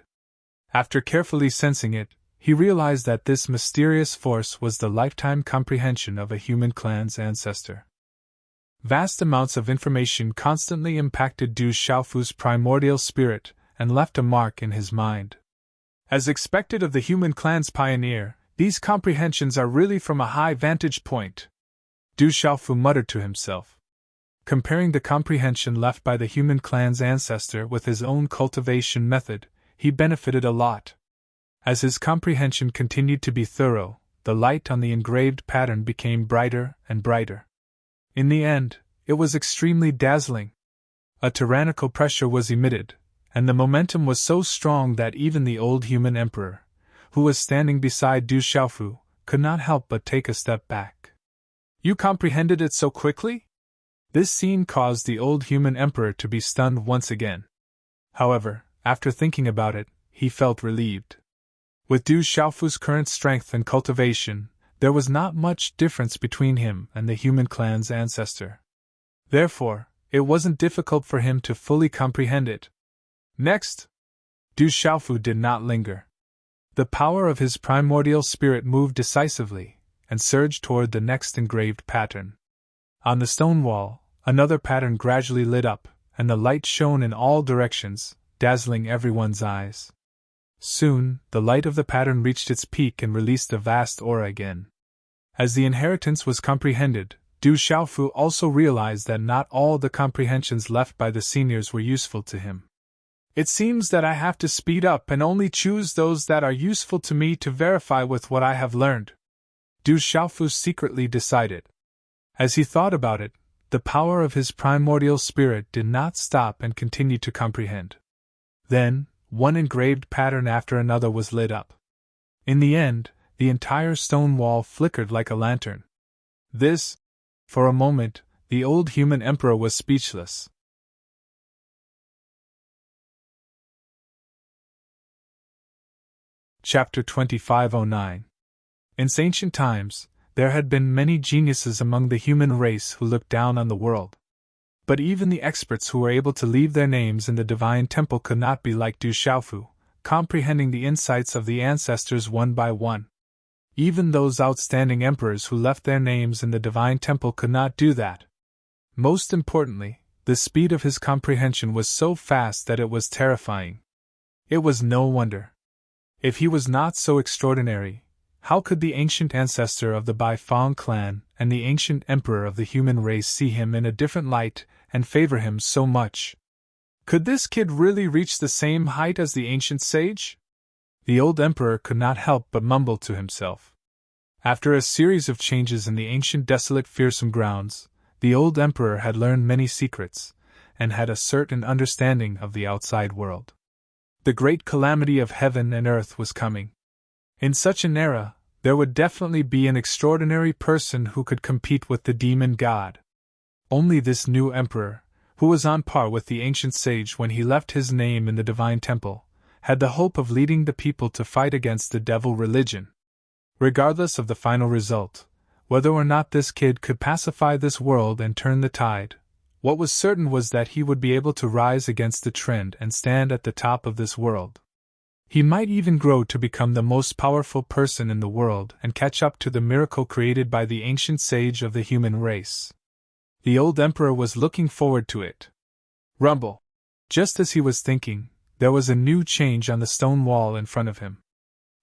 After carefully sensing it, he realized that this mysterious force was the lifetime comprehension of a human clan's ancestor. Vast amounts of information constantly impacted Du Xiaofu's primordial spirit and left a mark in his mind. As expected of the human clan's pioneer, these comprehensions are really from a high vantage point. Du Xiaofu muttered to himself. Comparing the comprehension left by the human clan's ancestor with his own cultivation method, he benefited a lot. As his comprehension continued to be thorough, the light on the engraved pattern became brighter and brighter. In the end, it was extremely dazzling. A tyrannical pressure was emitted, and the momentum was so strong that even the old human emperor, who was standing beside Du Xiaofu, could not help but take a step back. You comprehended it so quickly? This scene caused the old human emperor to be stunned once again. However, after thinking about it, he felt relieved. With Du Xiaofu's current strength and cultivation, there was not much difference between him and the human clan's ancestor. Therefore, it wasn't difficult for him to fully comprehend it. Next, Du Xiaofu did not linger. The power of his primordial spirit moved decisively and surged toward the next engraved pattern. On the stone wall, another pattern gradually lit up, and the light shone in all directions, dazzling everyone's eyes. Soon, the light of the pattern reached its peak and released a vast aura again. As the inheritance was comprehended, Du Xiaofu also realized that not all the comprehensions left by the seniors were useful to him. It seems that I have to speed up and only choose those that are useful to me to verify with what I have learned, Du Xiaofu secretly decided. As he thought about it, the power of his primordial spirit did not stop and continued to comprehend. Then, one engraved pattern after another was lit up. In the end, the entire stone wall flickered like a lantern. For a moment, the old human emperor was speechless. Chapter 2509. In ancient times, there had been many geniuses among the human race who looked down on the world. But even the experts who were able to leave their names in the divine temple could not be like Du Xiaofu, comprehending the insights of the ancestors one by one. Even those outstanding emperors who left their names in the divine temple could not do that. Most importantly, the speed of his comprehension was so fast that it was terrifying. It was no wonder. If he was not so extraordinary, how could the ancient ancestor of the Baifeng clan and the ancient emperor of the human race see him in a different light and favor him so much? Could this kid really reach the same height as the ancient sage? The old emperor could not help but mumble to himself. After a series of changes in the ancient desolate fearsome grounds, the old emperor had learned many secrets, and had a certain understanding of the outside world. The great calamity of heaven and earth was coming. In such an era, there would definitely be an extraordinary person who could compete with the demon god. Only this new emperor, who was on par with the ancient sage when he left his name in the divine temple, had the hope of leading the people to fight against the devil religion. Regardless of the final result, whether or not this kid could pacify this world and turn the tide, what was certain was that he would be able to rise against the trend and stand at the top of this world. He might even grow to become the most powerful person in the world and catch up to the miracle created by the ancient sage of the human race. The old emperor was looking forward to it. Rumble! Just as he was thinking, there was a new change on the stone wall in front of him.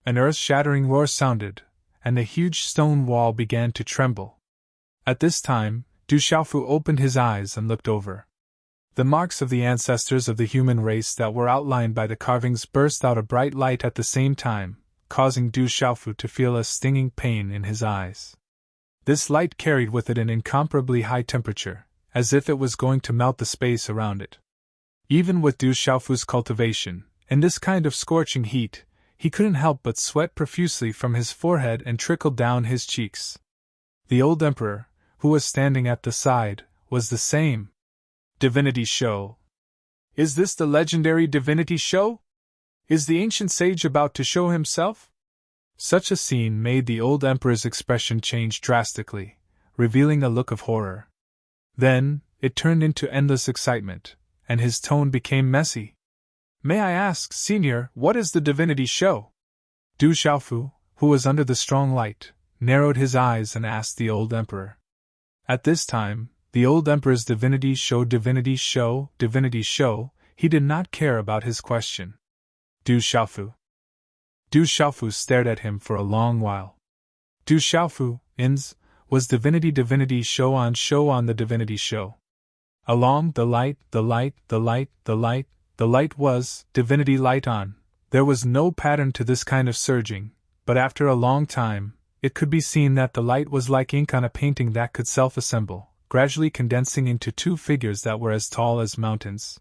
An earth-shattering roar sounded, and the huge stone wall began to tremble. At this time, Du Xiaofu opened his eyes and looked over. The marks of the ancestors of the human race that were outlined by the carvings burst out a bright light at the same time, causing Du Xiaofu to feel a stinging pain in his eyes. This light carried with it an incomparably high temperature, as if it was going to melt the space around it. Even with Du Xiaofu's cultivation, in this kind of scorching heat, he couldn't help but sweat profusely from his forehead and trickle down his cheeks. The old emperor, who was standing at the side, was the same. Divinity show. Is this the legendary divinity show? Is the ancient sage about to show himself? Such a scene made the old emperor's expression change drastically, revealing a look of horror. Then, it turned into endless excitement, and his tone became messy. May I ask, Senior, what is the divinity show? Du Xiaofu, who was under the strong light, narrowed his eyes and asked the old emperor. At this time, the old emperor's divinity show, he did not care about his question. Du Xiaofu stared at him for a long while. Du Xiaofu, was divinity show on the divinity show. Along the light was divinity light on. There was no pattern to this kind of surging, but after a long time, it could be seen that the light was like ink on a painting that could self-assemble, gradually condensing into two figures that were as tall as mountains.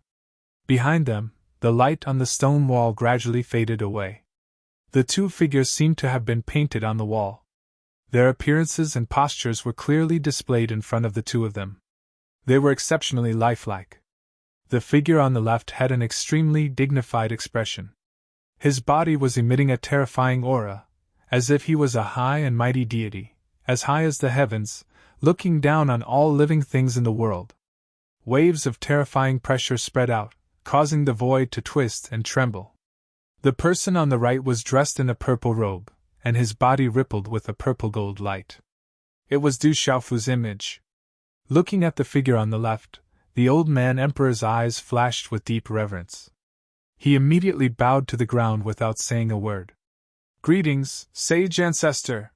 Behind them, the light on the stone wall gradually faded away. The two figures seemed to have been painted on the wall. Their appearances and postures were clearly displayed in front of the two of them. They were exceptionally lifelike. The figure on the left had an extremely dignified expression. His body was emitting a terrifying aura, as if he was a high and mighty deity, as high as the heavens, looking down on all living things in the world. Waves of terrifying pressure spread out, causing the void to twist and tremble. The person on the right was dressed in a purple robe, and his body rippled with a purple-gold light. It was Du Xiaofu's image. Looking at the figure on the left, the old man emperor's eyes flashed with deep reverence. He immediately bowed to the ground without saying a word. Greetings, sage ancestor!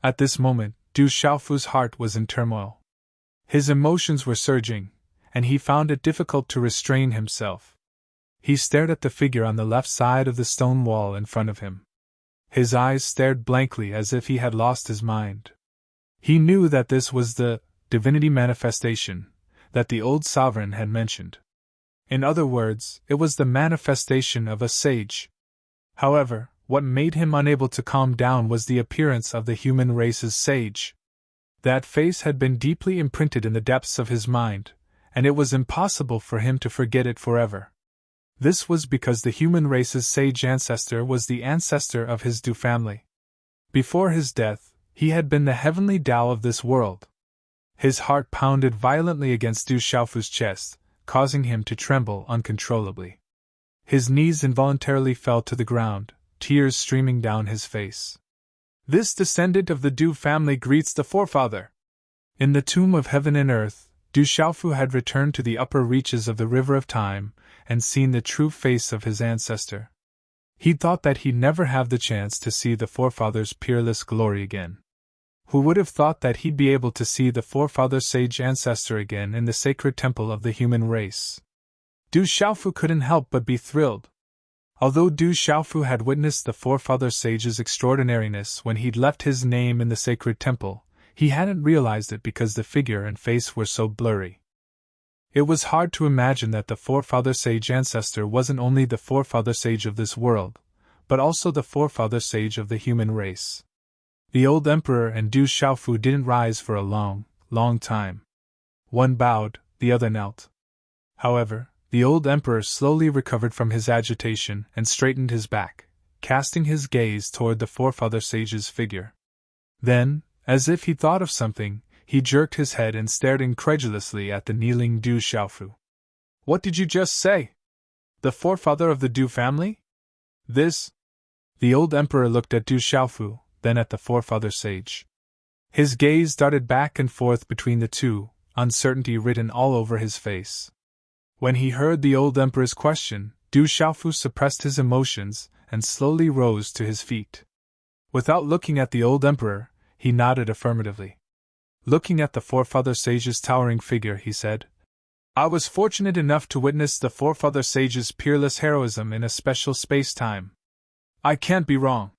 At this moment, Du Xiaofu's heart was in turmoil. His emotions were surging, and he found it difficult to restrain himself. He stared at the figure on the left side of the stone wall in front of him. His eyes stared blankly as if he had lost his mind. He knew that this was the divinity manifestation that the old sovereign had mentioned. In other words, it was the manifestation of a sage. However, what made him unable to calm down was the appearance of the human race's sage. That face had been deeply imprinted in the depths of his mind, and it was impossible for him to forget it forever. This was because the human race's sage ancestor was the ancestor of his Du family. Before his death, he had been the heavenly Tao of this world. His heart pounded violently against Du Xiaofu's chest, causing him to tremble uncontrollably. His knees involuntarily fell to the ground, tears streaming down his face. This descendant of the Du family greets the forefather. In the tomb of heaven and earth, Du Xiaofu had returned to the upper reaches of the river of time and seen the true face of his ancestor. He thought that he'd never have the chance to see the forefather's peerless glory again. Who would have thought that he'd be able to see the forefather sage ancestor again in the sacred temple of the human race? Du Xiaofu couldn't help but be thrilled. Although Du Xiaofu had witnessed the forefather sage's extraordinariness when he'd left his name in the sacred temple, he hadn't realized it because the figure and face were so blurry. It was hard to imagine that the forefather sage ancestor wasn't only the forefather sage of this world, but also the forefather sage of the human race. The old emperor and Du Xiaofu didn't rise for a long time. One bowed, the other knelt. However, the old emperor slowly recovered from his agitation and straightened his back, casting his gaze toward the forefather sage's figure. Then, as if he thought of something, he jerked his head and stared incredulously at the kneeling Du Xiaofu. What did you just say? The forefather of the Du family? This? The old emperor looked at Du Xiaofu, then at the forefather sage. His gaze darted back and forth between the two, uncertainty written all over his face. When he heard the old emperor's question, Du Xiaofu suppressed his emotions and slowly rose to his feet. Without looking at the old emperor, he nodded affirmatively. Looking at the forefather sage's towering figure, he said, "I was fortunate enough to witness the forefather sage's peerless heroism in a special space-time. I can't be wrong.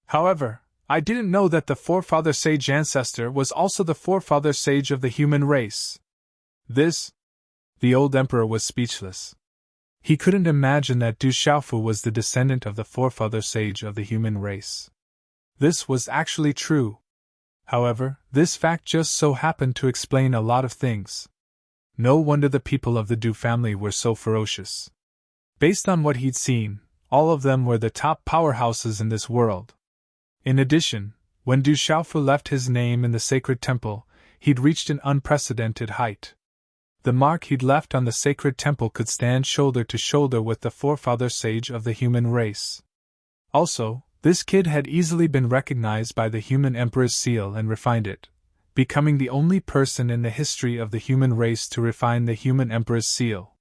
However, I didn't know that the forefather sage ancestor was also the forefather sage of the human race. This..." The old emperor was speechless. He couldn't imagine that Du Xiaofu was the descendant of the forefather sage of the human race. This was actually true. However, this fact just so happened to explain a lot of things. No wonder the people of the Du family were so ferocious. Based on what he'd seen, all of them were the top powerhouses in this world. In addition, when Du Xiaofu left his name in the sacred temple, he'd reached an unprecedented height. The mark he'd left on the sacred temple could stand shoulder to shoulder with the forefather sage of the human race. Also, this kid had easily been recognized by the human emperor's seal and refined it, becoming the only person in the history of the human race to refine the human emperor's seal.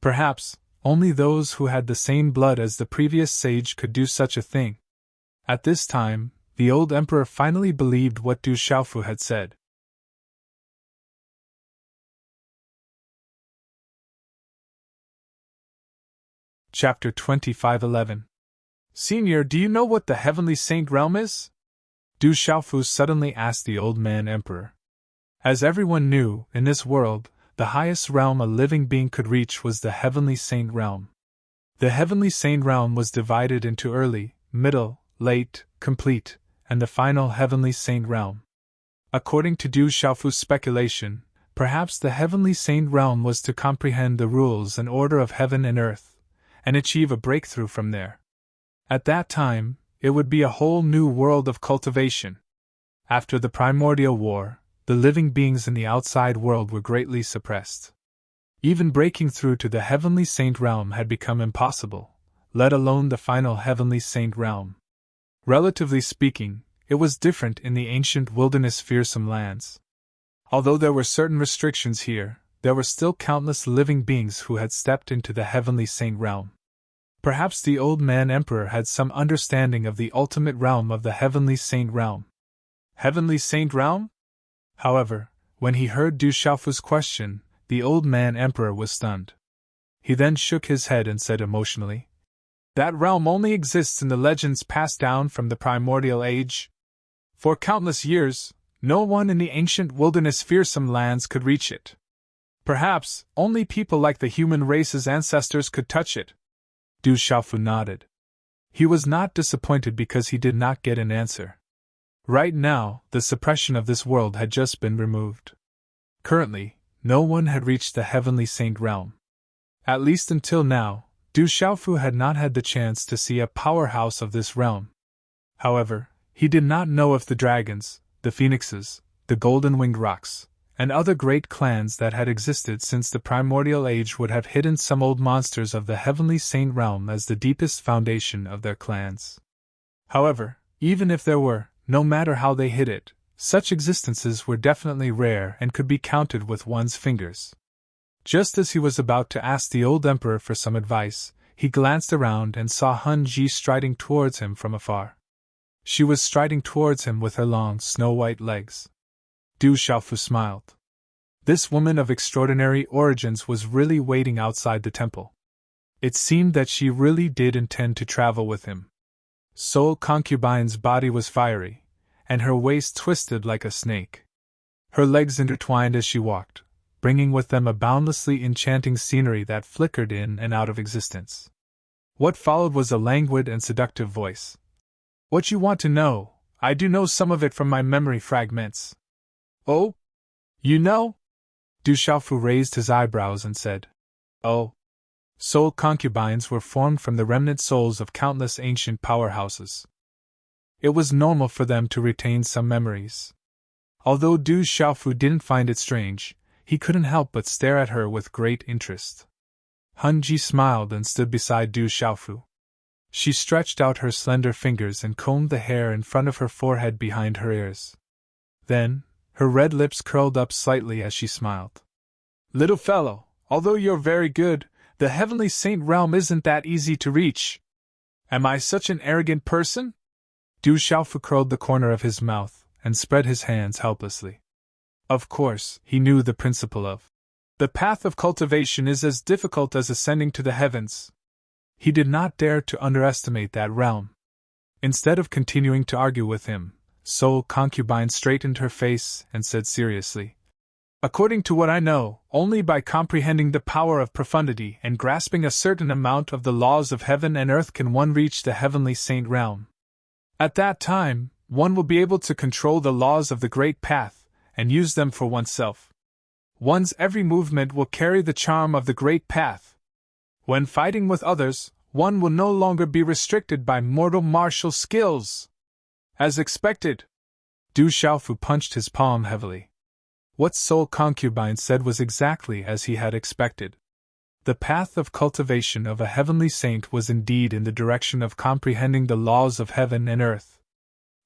Perhaps, only those who had the same blood as the previous sage could do such a thing. At this time, the old emperor finally believed what Du Xiaofu had said. Chapter 25:11. Senior, do you know what the Heavenly Saint Realm is? Du Xiaofu suddenly asked the old man emperor. As everyone knew, in this world, the highest realm a living being could reach was the Heavenly Saint Realm. The Heavenly Saint Realm was divided into early, middle, late, complete, and the final Heavenly Saint Realm. According to Du Xiaofu's speculation, perhaps the Heavenly Saint Realm was to comprehend the rules and order of heaven and earth, and achieve a breakthrough from there. At that time, it would be a whole new world of cultivation. After the primordial war, the living beings in the outside world were greatly suppressed. Even breaking through to the Heavenly Saint Realm had become impossible, let alone the final Heavenly Saint Realm. Relatively speaking, it was different in the ancient wilderness fearsome lands. Although there were certain restrictions here, there were still countless living beings who had stepped into the Heavenly Saint Realm. Perhaps the old man emperor had some understanding of the ultimate realm of the Heavenly Saint Realm. Heavenly Saint Realm? However, when he heard Du Xiaofu's question, the old man emperor was stunned. He then shook his head and said emotionally, "That realm only exists in the legends passed down from the primordial age. For countless years, no one in the ancient wilderness fearsome lands could reach it. Perhaps, only people like the human race's ancestors could touch it." Du Xiaofu nodded. He was not disappointed because he did not get an answer. Right now, the suppression of this world had just been removed. Currently, no one had reached the Heavenly Saint Realm. At least until now, Du Xiaofu had not had the chance to see a powerhouse of this realm. However, he did not know if the dragons, the phoenixes, the golden-winged rocks, and other great clans that had existed since the primordial age would have hidden some old monsters of the Heavenly Saint Realm as the deepest foundation of their clans. However, even if there were, no matter how they hid it, such existences were definitely rare and could be counted with one's fingers. Just as he was about to ask the old emperor for some advice, he glanced around and saw Hun Ji striding towards him from afar. She was striding towards him with her long, snow-white legs. Du Xiaofu smiled. This woman of extraordinary origins was really waiting outside the temple. It seemed that she really did intend to travel with him. Soul Concubine's body was fiery, and her waist twisted like a snake. Her legs intertwined as she walked, bringing with them a boundlessly enchanting scenery that flickered in and out of existence. What followed was a languid and seductive voice. "What you want to know, I do know some of it from my memory fragments." "Oh? You know?" Du Xiaofu raised his eyebrows and said, "Oh." Soul concubines were formed from the remnant souls of countless ancient powerhouses. It was normal for them to retain some memories. Although Du Xiaofu didn't find it strange, he couldn't help but stare at her with great interest. Hun Ji smiled and stood beside Du Xiaofu. She stretched out her slender fingers and combed the hair in front of her forehead behind her ears. Then, Her red lips curled up slightly as she smiled. Little fellow, although you're very good, the heavenly saint realm isn't that easy to reach. Am I such an arrogant person? Du Xiaofu curled the corner of his mouth and spread his hands helplessly. Of course, he knew the principle of the path of cultivation is as difficult as ascending to the heavens. He did not dare to underestimate that realm. Instead of continuing to argue with him, Soul Concubine straightened her face and said seriously, According to what I know, only by comprehending the power of profundity and grasping a certain amount of the laws of heaven and earth can one reach the heavenly saint realm. At that time, one will be able to control the laws of the great path and use them for oneself. One's every movement will carry the charm of the great path. When fighting with others, one will no longer be restricted by mortal martial skills. As expected. Du Xiaofu punched his palm heavily. What Soul Concubine said was exactly as he had expected. The path of cultivation of a heavenly saint was indeed in the direction of comprehending the laws of heaven and earth.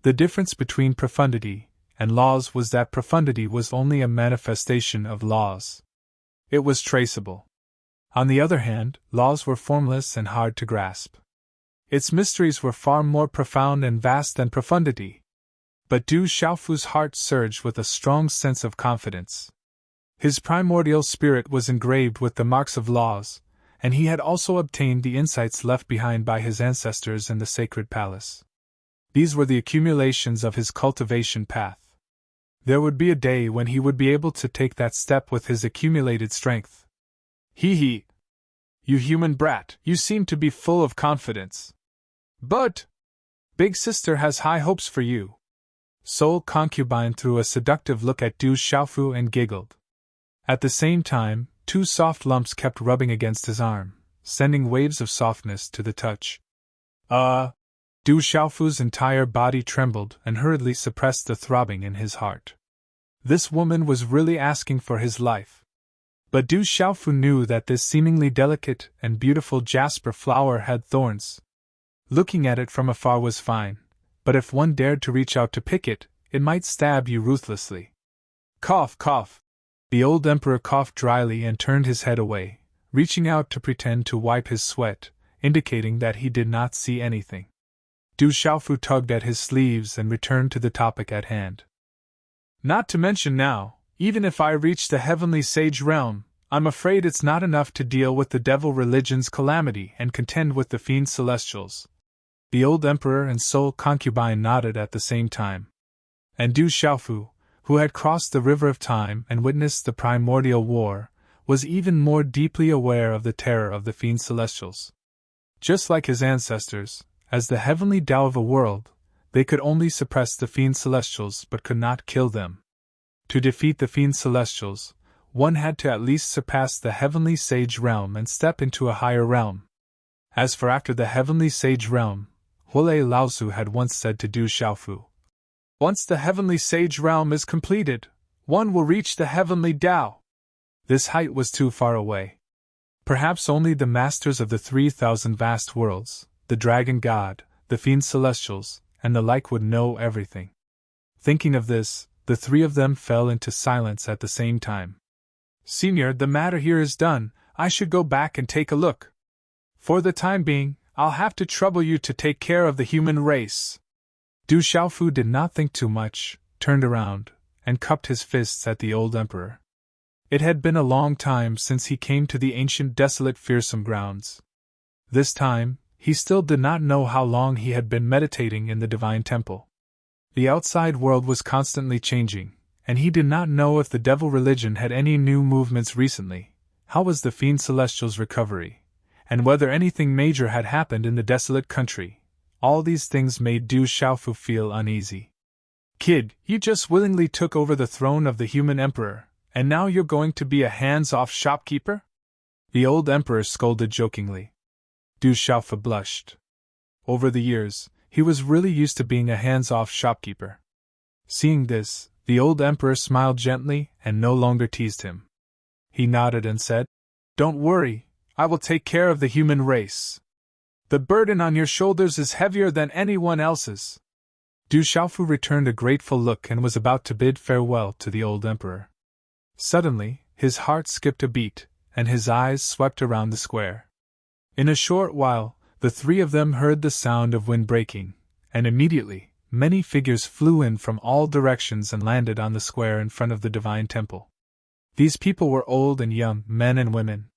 The difference between profundity and laws was that profundity was only a manifestation of laws. It was traceable. On the other hand, laws were formless and hard to grasp. Its mysteries were far more profound and vast than profundity. But Du Xiaofu's heart surged with a strong sense of confidence. His primordial spirit was engraved with the marks of laws, and he had also obtained the insights left behind by his ancestors in the sacred palace. These were the accumulations of his cultivation path. There would be a day when he would be able to take that step with his accumulated strength. Hee. You human brat, you seem to be full of confidence. But Big Sister has high hopes for you. Soul Concubine threw a seductive look at Du Xiaofu and giggled. At the same time, two soft lumps kept rubbing against his arm, sending waves of softness to the touch. Du Xiaofu's entire body trembled and hurriedly suppressed the throbbing in his heart. This woman was really asking for his life. But Du Xiaofu knew that this seemingly delicate and beautiful jasper flower had thorns. Looking at it from afar was fine, but if one dared to reach out to pick it, it might stab you ruthlessly. Cough, cough. The old emperor coughed dryly and turned his head away, reaching out to pretend to wipe his sweat, indicating that he did not see anything. Du Xiaofu tugged at his sleeves and returned to the topic at hand. Not to mention now, even if I reach the heavenly sage realm, I'm afraid it's not enough to deal with the devil religion's calamity and contend with the fiend celestials. The old emperor and Soul Concubine nodded at the same time. And Du Xiaofu, who had crossed the river of time and witnessed the primordial war, was even more deeply aware of the terror of the fiend celestials. Just like his ancestors, as the heavenly Tao of a world, they could only suppress the fiend celestials but could not kill them. To defeat the fiend celestials, one had to at least surpass the heavenly sage realm and step into a higher realm. As for after the heavenly sage realm, Huolei Laozu had once said to Du Xiaofu, Once the heavenly sage realm is completed, one will reach the heavenly Tao. This height was too far away. Perhaps only the masters of the 3,000 vast worlds, the dragon god, the fiend celestials, and the like would know everything. Thinking of this, the three of them fell into silence at the same time. Senior, the matter here is done, I should go back and take a look. For the time being, I'll have to trouble you to take care of the human race. Du Xiaofu did not think too much, turned around, and cupped his fists at the old emperor. It had been a long time since he came to the ancient desolate fearsome grounds. This time, he still did not know how long he had been meditating in the divine temple. The outside world was constantly changing, and he did not know if the devil religion had any new movements recently, how was the fiend celestial's recovery, and whether anything major had happened in the desolate country. All these things made Du Xiaofu feel uneasy. Kid, you just willingly took over the throne of the human emperor, and now you're going to be a hands-off shopkeeper? The old emperor scolded jokingly. Du Xiaofu blushed. Over the years, he was really used to being a hands-off shopkeeper. Seeing this, the old emperor smiled gently and no longer teased him. He nodded and said, Don't worry, I will take care of the human race. The burden on your shoulders is heavier than anyone else's. Du Xiaofu returned a grateful look and was about to bid farewell to the old emperor. Suddenly, his heart skipped a beat, and his eyes swept around the square. In a short while, the three of them heard the sound of wind breaking, and immediately, many figures flew in from all directions and landed on the square in front of the divine temple. These people were old and young, men and women.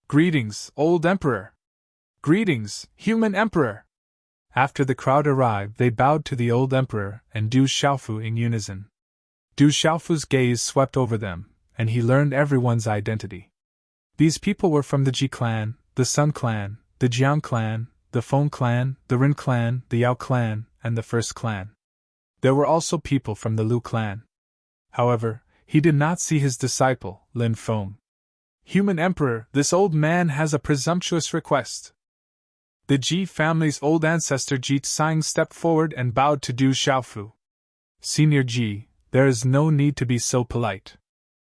"Greetings, old emperor!" "Greetings, human emperor!" After the crowd arrived, they bowed to the old emperor and Du Xiaofu in unison. Du Xiaofu's gaze swept over them, and he learned everyone's identity. These people were from the Ji clan, the Sun clan, the Jiang clan, the Feng clan, the Rin clan, the Yao clan, and the First clan. There were also people from the Lu clan. However, he did not see his disciple, Lin Feng. "Human emperor, this old man has a presumptuous request." The Ji family's old ancestor Ji Tsang stepped forward and bowed to Du Xiaofu. "Senior Ji, there is no need to be so polite.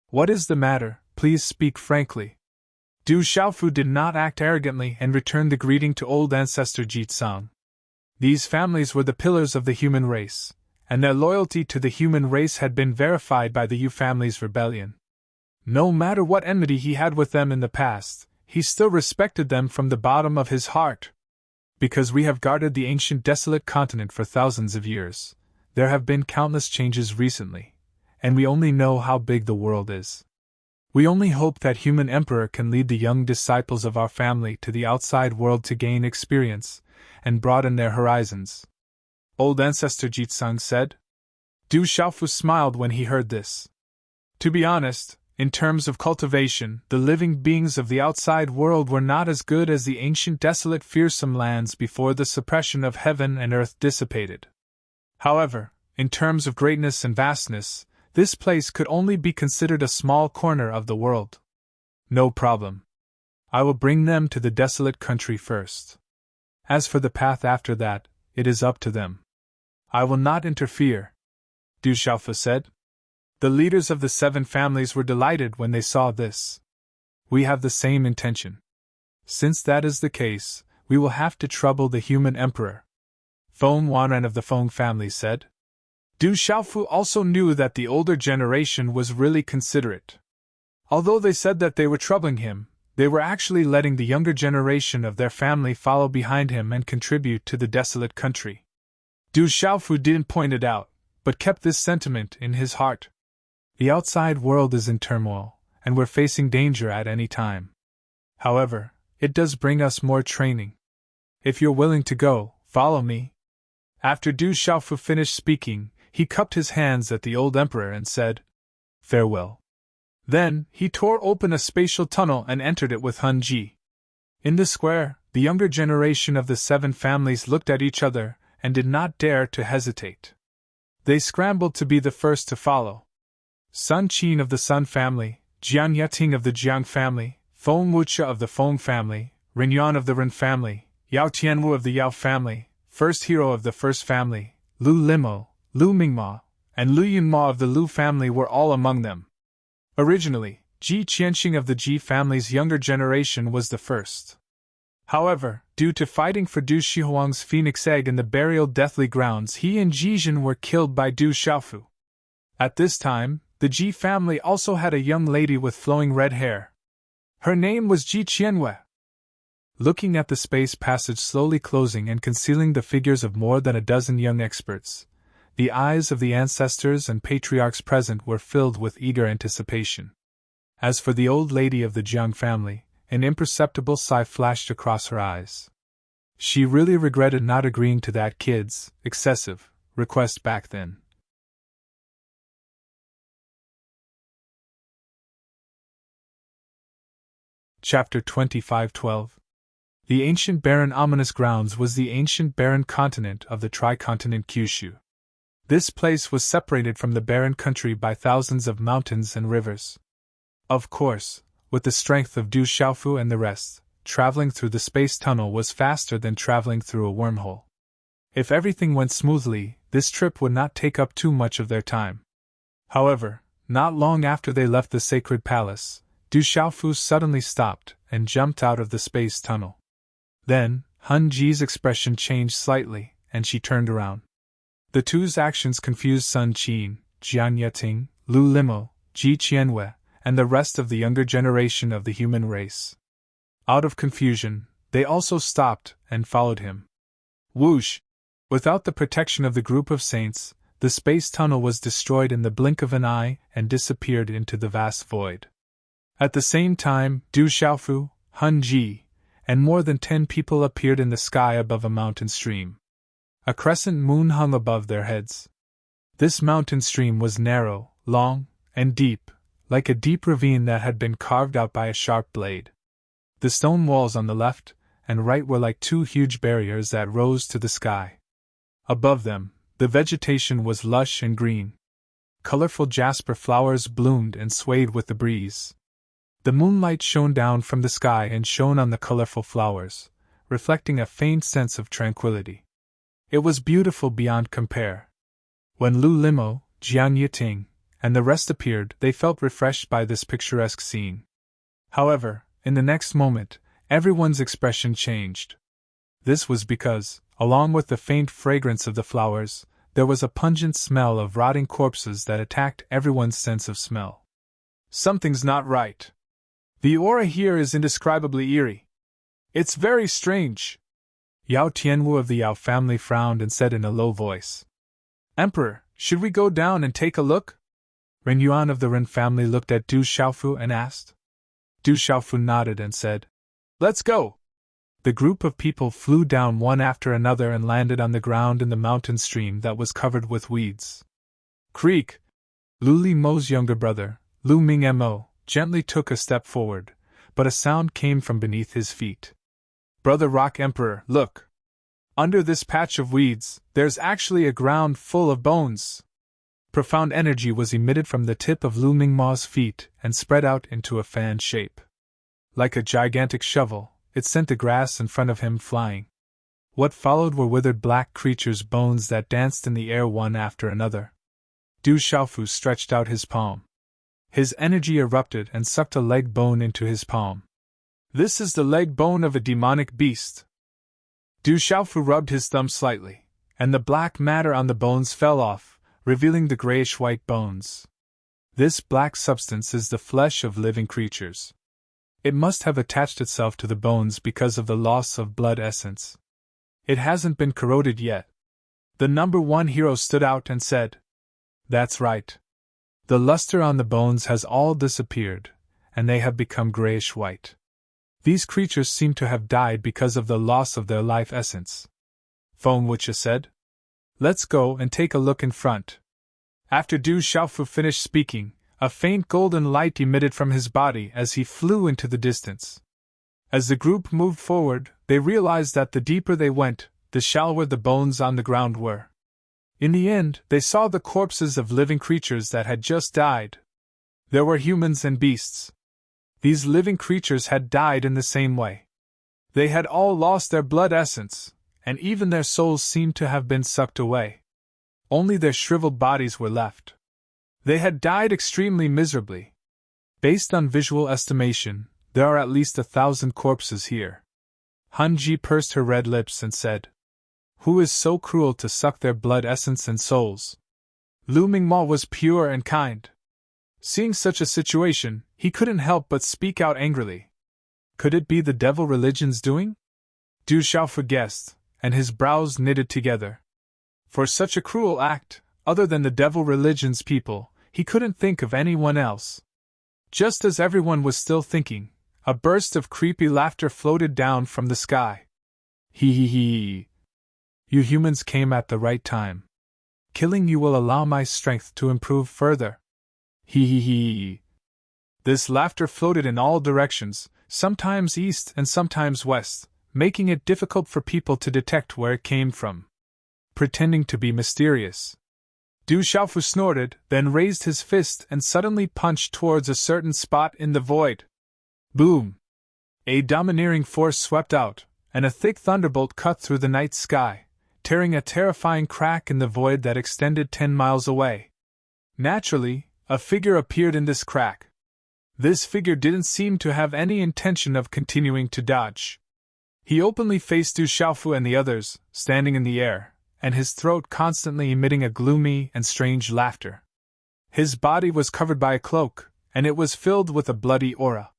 What is the matter? Please speak frankly." Du Xiaofu did not act arrogantly and returned the greeting to old ancestor Ji Tsang. These families were the pillars of the human race, and their loyalty to the human race had been verified by the Yu family's rebellion. No matter what enmity he had with them in the past, he still respected them from the bottom of his heart. Because we have guarded the ancient desolate continent for thousands of years, there have been countless changes recently, and we only know how big the world is. We only hope that human emperor can lead the young disciples of our family to the outside world to gain experience and broaden their horizons. Old ancestor Jitsung said. Du Xiaofu smiled when he heard this. To be honest, in terms of cultivation, the living beings of the outside world were not as good as the ancient desolate fearsome lands before the suppression of heaven and earth dissipated. However, in terms of greatness and vastness, this place could only be considered a small corner of the world. No problem. I will bring them to the desolate country first. As for the path after that, it is up to them. I will not interfere, Du Xiaofu said. The leaders of the 7 families were delighted when they saw this. We have the same intention. Since that is the case, we will have to trouble the human emperor, Feng Wanren of the Feng family said. Du Xiaofu also knew that the older generation was really considerate. Although they said that they were troubling him, they were actually letting the younger generation of their family follow behind him and contribute to the desolate country. Du Xiaofu didn't point it out, but kept this sentiment in his heart. The outside world is in turmoil, and we're facing danger at any time. However, it does bring us more training. If you're willing to go, follow me. After Du Xiaofu finished speaking, he cupped his hands at the old emperor and said, Farewell. Then, he tore open a spatial tunnel and entered it with Hun Ji. In the square, the younger generation of the 7 families looked at each other and did not dare to hesitate. They scrambled to be the first to follow. Sun Qin of the Sun family, Jian Yating of the Jiang family, Feng Wucha of the Feng family, Rin Yuan of the Rin family, Yao Tianwu of the Yao family, First Hero of the First family, Lu Limo, Lu Mingma, and Lu Yunma of the Lu family were all among them. Originally, Ji Qianxing of the Ji family's younger generation was the first. However, due to fighting for Du Shihuang's phoenix egg in the burial deathly grounds, he and Ji Jin were killed by Du Xiaofu. At this time, the Ji family also had a young lady with flowing red hair. Her name was Ji Qianwei. Looking at the space passage slowly closing and concealing the figures of more than a dozen young experts, the eyes of the ancestors and patriarchs present were filled with eager anticipation. As for the old lady of the Jiang family, an imperceptible sigh flashed across her eyes. She really regretted not agreeing to that kid's excessive request back then. Chapter 25:12. The ancient barren ominous grounds was the ancient barren continent of the tricontinent Kyushu. This place was separated from the barren country by thousands of mountains and rivers. Of course, with the strength of Du Xiaofu and the rest, traveling through the space tunnel was faster than traveling through a wormhole. If everything went smoothly, this trip would not take up too much of their time. However, not long after they left the sacred palace, Du Xiaofu suddenly stopped and jumped out of the space tunnel. Then, Hun Ji's expression changed slightly, and she turned around. The two's actions confused Sun Qin, Jian Yeting, Lu Limo, Ji Qianwei, and the rest of the younger generation of the human race. Out of confusion, they also stopped and followed him. Whoosh! Without the protection of the group of saints, the space tunnel was destroyed in the blink of an eye and disappeared into the vast void. At the same time, Du Xiaofu, Han Ji, and more than 10 people appeared in the sky above a mountain stream. A crescent moon hung above their heads. This mountain stream was narrow, long, and deep, like a deep ravine that had been carved out by a sharp blade. The stone walls on the left and right were like two huge barriers that rose to the sky. Above them, the vegetation was lush and green. Colorful jasper flowers bloomed and swayed with the breeze. The moonlight shone down from the sky and shone on the colorful flowers, reflecting a faint sense of tranquility. It was beautiful beyond compare. When Lu Limo, Jian Yiting, and the rest appeared, they felt refreshed by this picturesque scene. However, in the next moment, everyone's expression changed. This was because, along with the faint fragrance of the flowers, there was a pungent smell of rotting corpses that attacked everyone's sense of smell. Something's not right. The aura here is indescribably eerie. It's very strange. Yao Tianwu of the Yao family frowned and said in a low voice. Emperor, should we go down and take a look? Ren Yuan of the Ren family looked at Du Xiaofu and asked. Du Xiaofu nodded and said, Let's go! The group of people flew down one after another and landed on the ground in the mountain stream that was covered with weeds. Creak! Lu Li Mo's younger brother, Lu Ming Mo, gently took a step forward, but a sound came from beneath his feet. Brother Rock Emperor, look! Under this patch of weeds, there's actually a ground full of bones. Profound energy was emitted from the tip of Lu Mingma's feet and spread out into a fan shape. Like a gigantic shovel, it sent the grass in front of him flying. What followed were withered black creatures' bones that danced in the air one after another. Du Xiaofu stretched out his palm. His energy erupted and sucked a leg bone into his palm. This is the leg bone of a demonic beast. Du Xiaofu rubbed his thumb slightly, and the black matter on the bones fell off, revealing the grayish-white bones. This black substance is the flesh of living creatures. It must have attached itself to the bones because of the loss of blood essence. It hasn't been corroded yet. The number 1 hero stood out and said, That's right. The luster on the bones has all disappeared, and they have become grayish-white. These creatures seem to have died because of the loss of their life essence. Feng Wuche said, Let's go and take a look in front. After Du Xiaofu finished speaking, a faint golden light emitted from his body as he flew into the distance. As the group moved forward, they realized that the deeper they went, the shallower the bones on the ground were. In the end, they saw the corpses of living creatures that had just died. There were humans and beasts. These living creatures had died in the same way. They had all lost their blood essence, and even their souls seemed to have been sucked away. Only their shriveled bodies were left. They had died extremely miserably. Based on visual estimation, there are at least 1,000 corpses here. Han Ji pursed her red lips and said, Who is so cruel to suck their blood essence and souls? Lu Mingma was pure and kind. Seeing such a situation, he couldn't help but speak out angrily. Could it be the devil religion's doing? Du Xiaofu guessed, and his brows knitted together. For such a cruel act, other than the devil religion's people, he couldn't think of anyone else. Just as everyone was still thinking, a burst of creepy laughter floated down from the sky. Hee hee hee. You humans came at the right time. Killing you will allow my strength to improve further. Hee hee hee. This laughter floated in all directions, sometimes east and sometimes west, making it difficult for people to detect where it came from. Pretending to be mysterious, Du Xiaofu snorted, then raised his fist and suddenly punched towards a certain spot in the void. Boom! A domineering force swept out, and a thick thunderbolt cut through the night sky, tearing a terrifying crack in the void that extended 10 miles away. Naturally, a figure appeared in this crack. This figure didn't seem to have any intention of continuing to dodge. He openly faced Du Xiaofu and the others, standing in the air, and his throat constantly emitting a gloomy and strange laughter. His body was covered by a cloak, and it was filled with a bloody aura.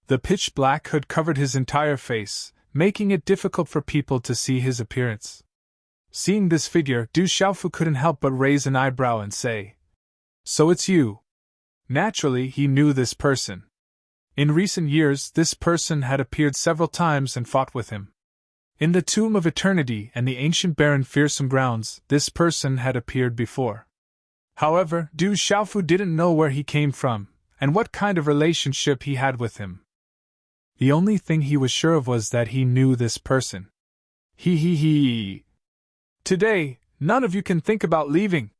The pitch-black hood covered his entire face, making it difficult for people to see his appearance. Seeing this figure, Du Xiaofu couldn't help but raise an eyebrow and say, "So it's you." Naturally, he knew this person. In recent years, this person had appeared several times and fought with him. In the Tomb of Eternity and the ancient barren fearsome grounds, this person had appeared before. However, Du Xiaofu didn't know where he came from, and what kind of relationship he had with him. The only thing he was sure of was that he knew this person. He. Today, none of you can think about leaving.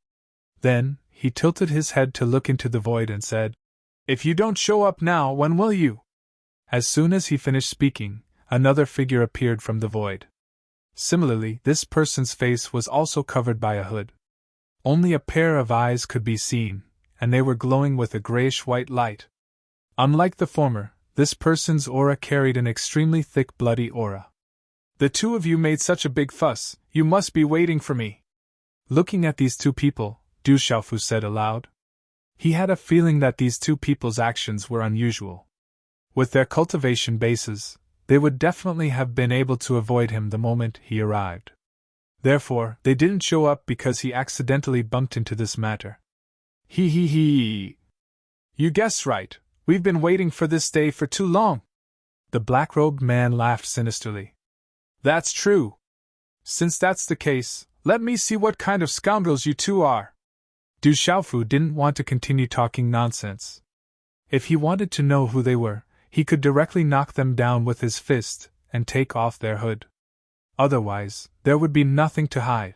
Then, he tilted his head to look into the void and said, "If you don't show up now, when will you?" As soon as he finished speaking, another figure appeared from the void. Similarly, this person's face was also covered by a hood. Only a pair of eyes could be seen, and they were glowing with a grayish-white light. Unlike the former, this person's aura carried an extremely thick bloody aura. "The two of you made such a big fuss, you must be waiting for me." Looking at these two people, Du Xiaofu said aloud. He had a feeling that these two people's actions were unusual. With their cultivation bases, they would definitely have been able to avoid him the moment he arrived. Therefore, they didn't show up because he accidentally bumped into this matter. He. You guessed right, we've been waiting for this day for too long. The black-robed man laughed sinisterly. That's true. Since that's the case, let me see what kind of scoundrels you two are. Du Xiaofu didn't want to continue talking nonsense. If he wanted to know who they were, he could directly knock them down with his fist and take off their hood. Otherwise, there would be nothing to hide.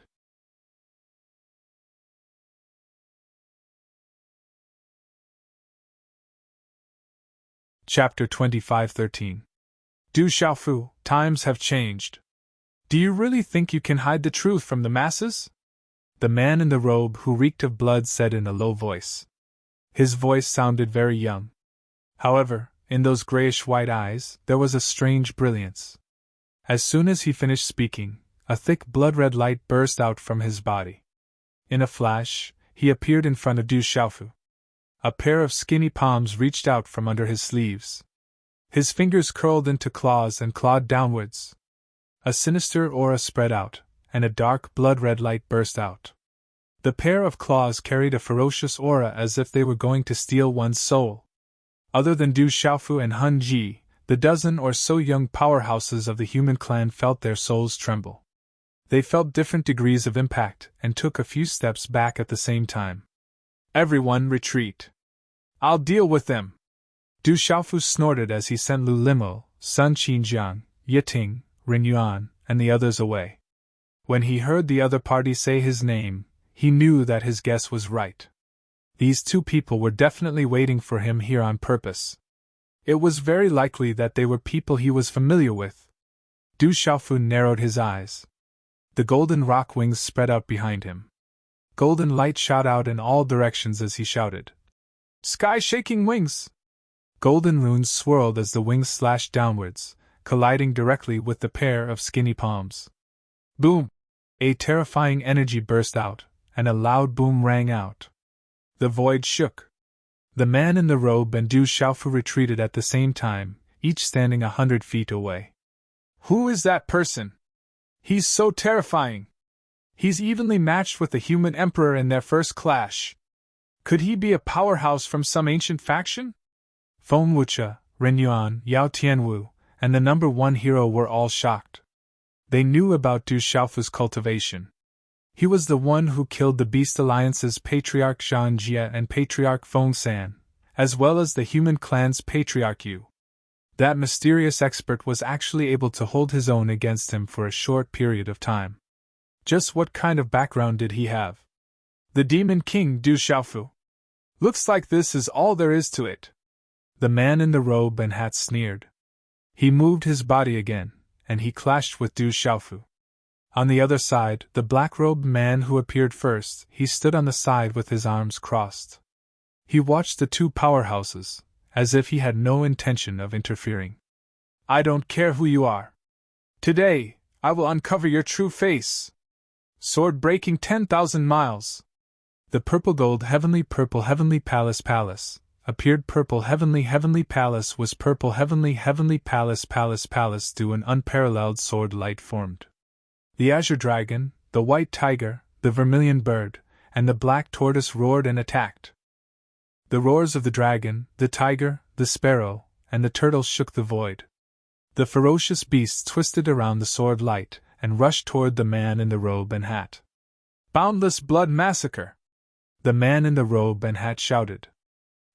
Chapter 25:13. Du Xiaofu, times have changed. Do you really think you can hide the truth from the masses? The man in the robe who reeked of blood said in a low voice. His voice sounded very young. However, in those grayish-white eyes, there was a strange brilliance. As soon as he finished speaking, a thick blood-red light burst out from his body. In a flash, he appeared in front of Du Xiaofu. A pair of skinny palms reached out from under his sleeves. His fingers curled into claws and clawed downwards. A sinister aura spread out, and a dark blood-red light burst out. The pair of claws carried a ferocious aura as if they were going to steal one's soul. Other than Du Xiaofu and Hun Ji, the dozen or so young powerhouses of the human clan felt their souls tremble. They felt different degrees of impact and took a few steps back at the same time. Everyone retreat. I'll deal with them. Du Xiaofu snorted as he sent Lu Limo, Sun Qinjiang, Yiting, Ren Yuan, and the others away. When he heard the other party say his name, he knew that his guess was right. These two people were definitely waiting for him here on purpose. It was very likely that they were people he was familiar with. Du Xiaofu narrowed his eyes. The golden rock wings spread out behind him. Golden light shot out in all directions as he shouted, "Sky-shaking wings!" Golden runes swirled as the wings slashed downwards, colliding directly with the pair of skinny palms. Boom! A terrifying energy burst out, and a loud boom rang out. The void shook. The man in the robe and Du Xiaofu retreated at the same time, each standing 100 feet away. Who is that person? He's so terrifying. He's evenly matched with the human emperor in their first clash. Could he be a powerhouse from some ancient faction? Feng Wuche, Ren Yuan, Yao Tianwu, and the number one hero were all shocked. They knew about Du Xiaofu's cultivation. He was the one who killed the Beast Alliance's Patriarch Zhang Jie and Patriarch Feng San, as well as the human clan's Patriarch Yu. That mysterious expert was actually able to hold his own against him for a short period of time. Just what kind of background did he have? The Demon King Du Xiaofu. Looks like this is all there is to it. The man in the robe and hat sneered. He moved his body again, and he clashed with Du Xiaofu. On the other side, the black-robed man who appeared first, he stood on the side with his arms crossed. He watched the two powerhouses, as if he had no intention of interfering. I don't care who you are. Today, I will uncover your true face. Sword breaking 10,000 miles. The purple gold heavenly palace appeared. Purple heavenly palace was purple heavenly palace through an unparalleled sword light formed. The azure dragon, the white tiger, the vermilion bird, and the black tortoise roared and attacked. The roars of the dragon, the tiger, the sparrow, and the turtle shook the void. The ferocious beasts twisted around the sword light and rushed toward the man in the robe and hat. Boundless blood massacre! The man in the robe and hat shouted.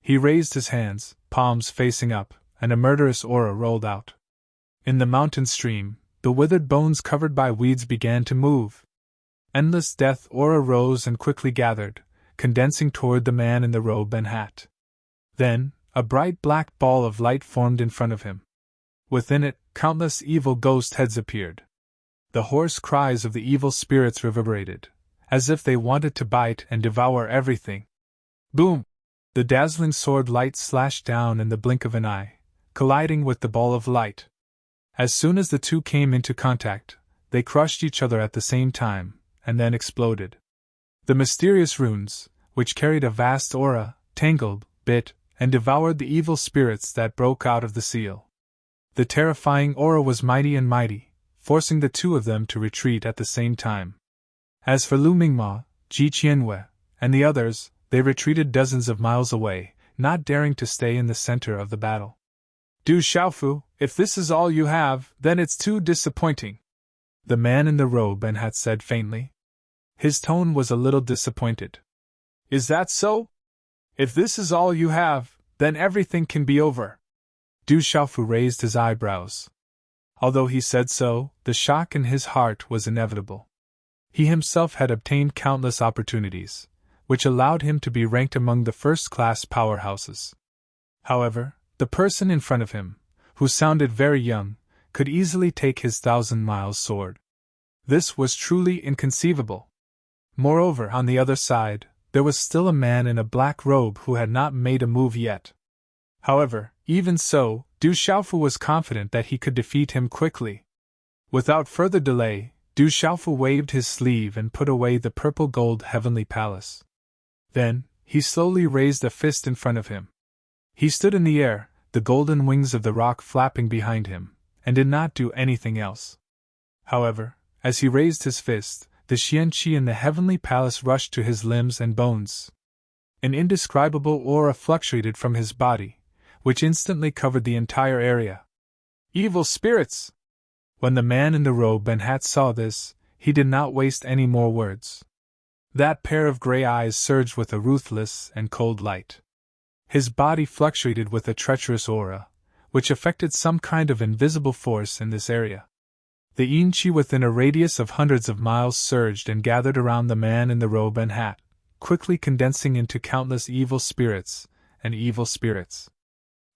He raised his hands, palms facing up, and a murderous aura rolled out. In the mountain stream, the withered bones covered by weeds began to move. Endless death aura rose and quickly gathered, condensing toward the man in the robe and hat. Then, a bright black ball of light formed in front of him. Within it, countless evil ghost heads appeared. The hoarse cries of the evil spirits reverberated, as if they wanted to bite and devour everything. Boom! The dazzling sword light slashed down in the blink of an eye, colliding with the ball of light. As soon as the two came into contact, they crushed each other at the same time, and then exploded. The mysterious runes, which carried a vast aura, tangled, bit, and devoured the evil spirits that broke out of the seal. The terrifying aura was mighty, forcing the two of them to retreat at the same time. As for Lu Mingma, Ji Qianwei, and the others, they retreated dozens of miles away, not daring to stay in the center of the battle. Du Xiaofu, if this is all you have, then it's too disappointing, the man in the robe and hat said faintly. His tone was a little disappointed. Is that so? If this is all you have, then everything can be over. Du Xiaofu raised his eyebrows. Although he said so, the shock in his heart was inevitable. He himself had obtained countless opportunities, which allowed him to be ranked among the first-class powerhouses. However, the person in front of him, who sounded very young, could easily take his 1,000-mile sword. This was truly inconceivable. Moreover, on the other side, there was still a man in a black robe who had not made a move yet. However, even so, Du Xiaofu was confident that he could defeat him quickly. Without further delay, Du Xiaofu waved his sleeve and put away the purple gold heavenly palace. Then, he slowly raised a fist in front of him. He stood in the air, the golden wings of the rock flapping behind him, and did not do anything else. However, as he raised his fist, the Xianqi in the heavenly palace rushed to his limbs and bones. An indescribable aura fluctuated from his body, which instantly covered the entire area. Evil spirits! When the man in the robe and hat saw this, he did not waste any more words. That pair of gray eyes surged with a ruthless and cold light. His body fluctuated with a treacherous aura, which affected some kind of invisible force in this area. The yin qi within a radius of hundreds of miles surged and gathered around the man in the robe and hat, quickly condensing into countless evil spirits and evil spirits.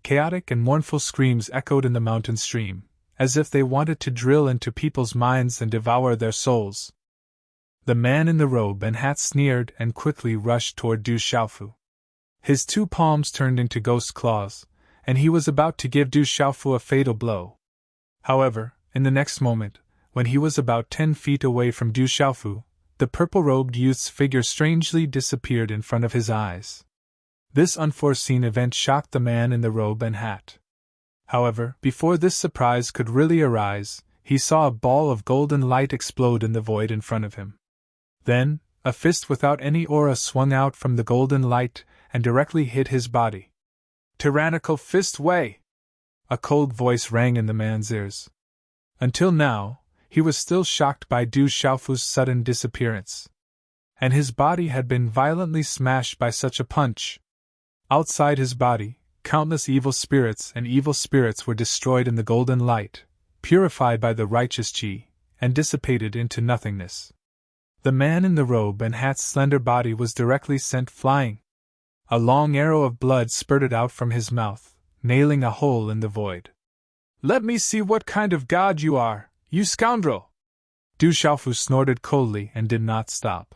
Chaotic and mournful screams echoed in the mountain stream, as if they wanted to drill into people's minds and devour their souls. The man in the robe and hat sneered and quickly rushed toward Du Xiaofu. His two palms turned into ghost claws, and he was about to give Du Xiaofu a fatal blow. However, in the next moment, when he was about 10 feet away from Du Xiaofu, the purple-robed youth's figure strangely disappeared in front of his eyes. This unforeseen event shocked the man in the robe and hat. However, before this surprise could really arise, he saw a ball of golden light explode in the void in front of him. Then, a fist without any aura swung out from the golden light and directly hit his body. Tyrannical Fist Wei! A cold voice rang in the man's ears. Until now, he was still shocked by Du Xiaofu's sudden disappearance. And his body had been violently smashed by such a punch. Outside his body, countless evil spirits and evil spirits were destroyed in the golden light, purified by the righteous qi, and dissipated into nothingness. The man in the robe and hat's slender body was directly sent flying. A long arrow of blood spurted out from his mouth, nailing a hole in the void. Let me see what kind of god you are, you scoundrel! Du Xiaofu snorted coldly and did not stop.